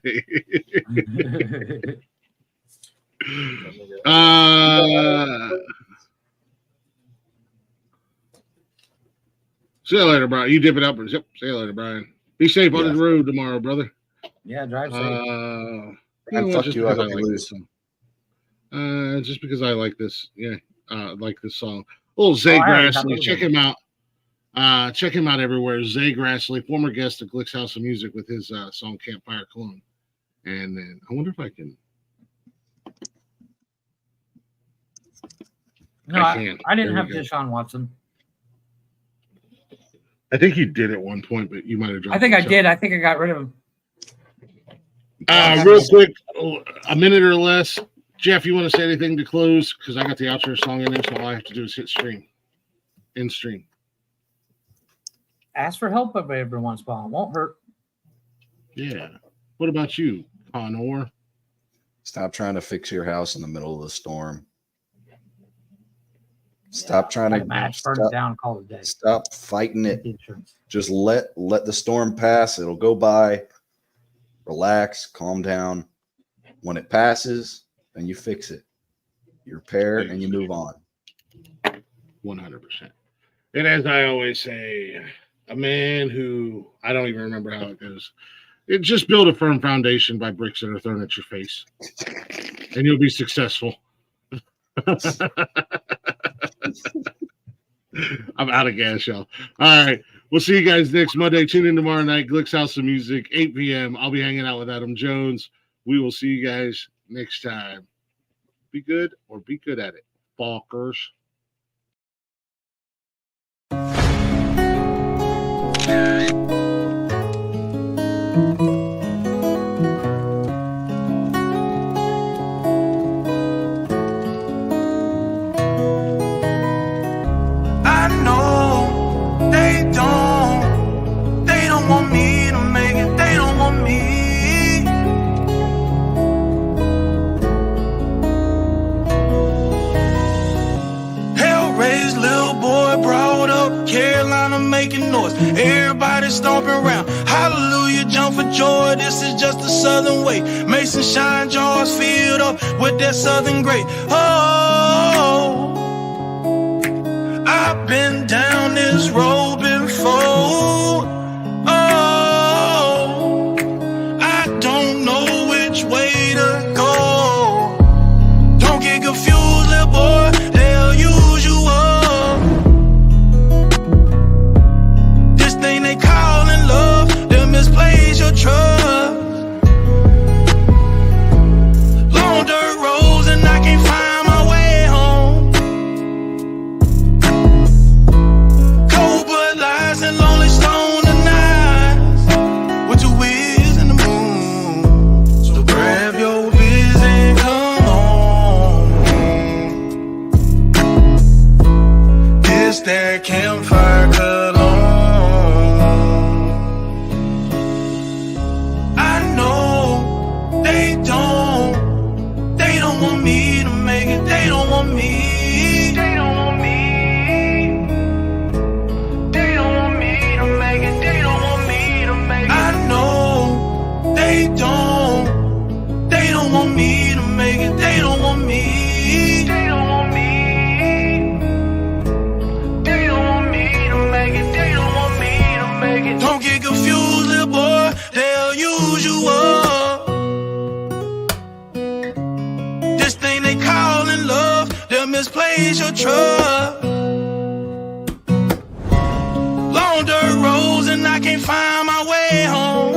See you later, Brian. You dip it up. Yep. See you later, Brian. Be safe on the road tomorrow, brother. Yeah, drive safe. And fuck you, I hope you lose. Just because I like this, like this song. Old Zay Grassley, check him out. Check him out everywhere. Zay Grassley, former guest at Glick's House of Music with his song Campfire Cologne. And then I wonder if I can. No, I didn't have Deshaun Watson. I think you did at one point, but you might have dropped. I think I did. I think I got rid of him. Real quick, a minute or less. Jeff, you want to say anything to close? Because I got the outro song in there, so all I have to do is hit stream. In stream. Ask for help every once in a while. It won't hurt. Yeah. What about you, Connor? Stop trying to fix your house in the middle of the storm. Stop trying to burn it down, call it a day. Stop fighting it. Just let the storm pass. It'll go by. Relax, calm down. When it passes, then you fix it. You repair and you move on. 100%. And as I always say, a man who I don't even remember how it goes. It just build a firm foundation by bricks that are thrown at your face, and you'll be successful. I'm out of gas, y'all. All right. We'll see you guys next Monday. Tune in tomorrow night. Glick's House of Music, 8 p.m. I'll be hanging out with Adam Jones. We will see you guys next time. Be good or be good at it, fuckers. I know they don't want me to make it. They don't want me. Carolina making noise. Everybody stomping around. Hallelujah, jump for joy. This is just the southern way. Mason shine jars filled up with that southern grape. Oh, I've been down this road before. Oh, I don't know which way to go. Don't get confused, little boy. They'll use you up. This thing they callin' love, they'll misplace your trust. Long dirt roads and I can't find my way home. Cold blood lies and lonely stone nights with your wheels in the moon. So grab your biz and come home. It's that campfire cologne. I know they don't want me to make it. They don't want me. They don't want me. They don't want me to make it. They don't want me to make it. I know they don't want me to make it. They don't want me. They don't want me. They don't want me to make it. They don't want me to make it. Don't get confused, little boy. They'll use you up. This thing they callin' love, they'll misplace your trust. Long dirt roads and I can't find my way home.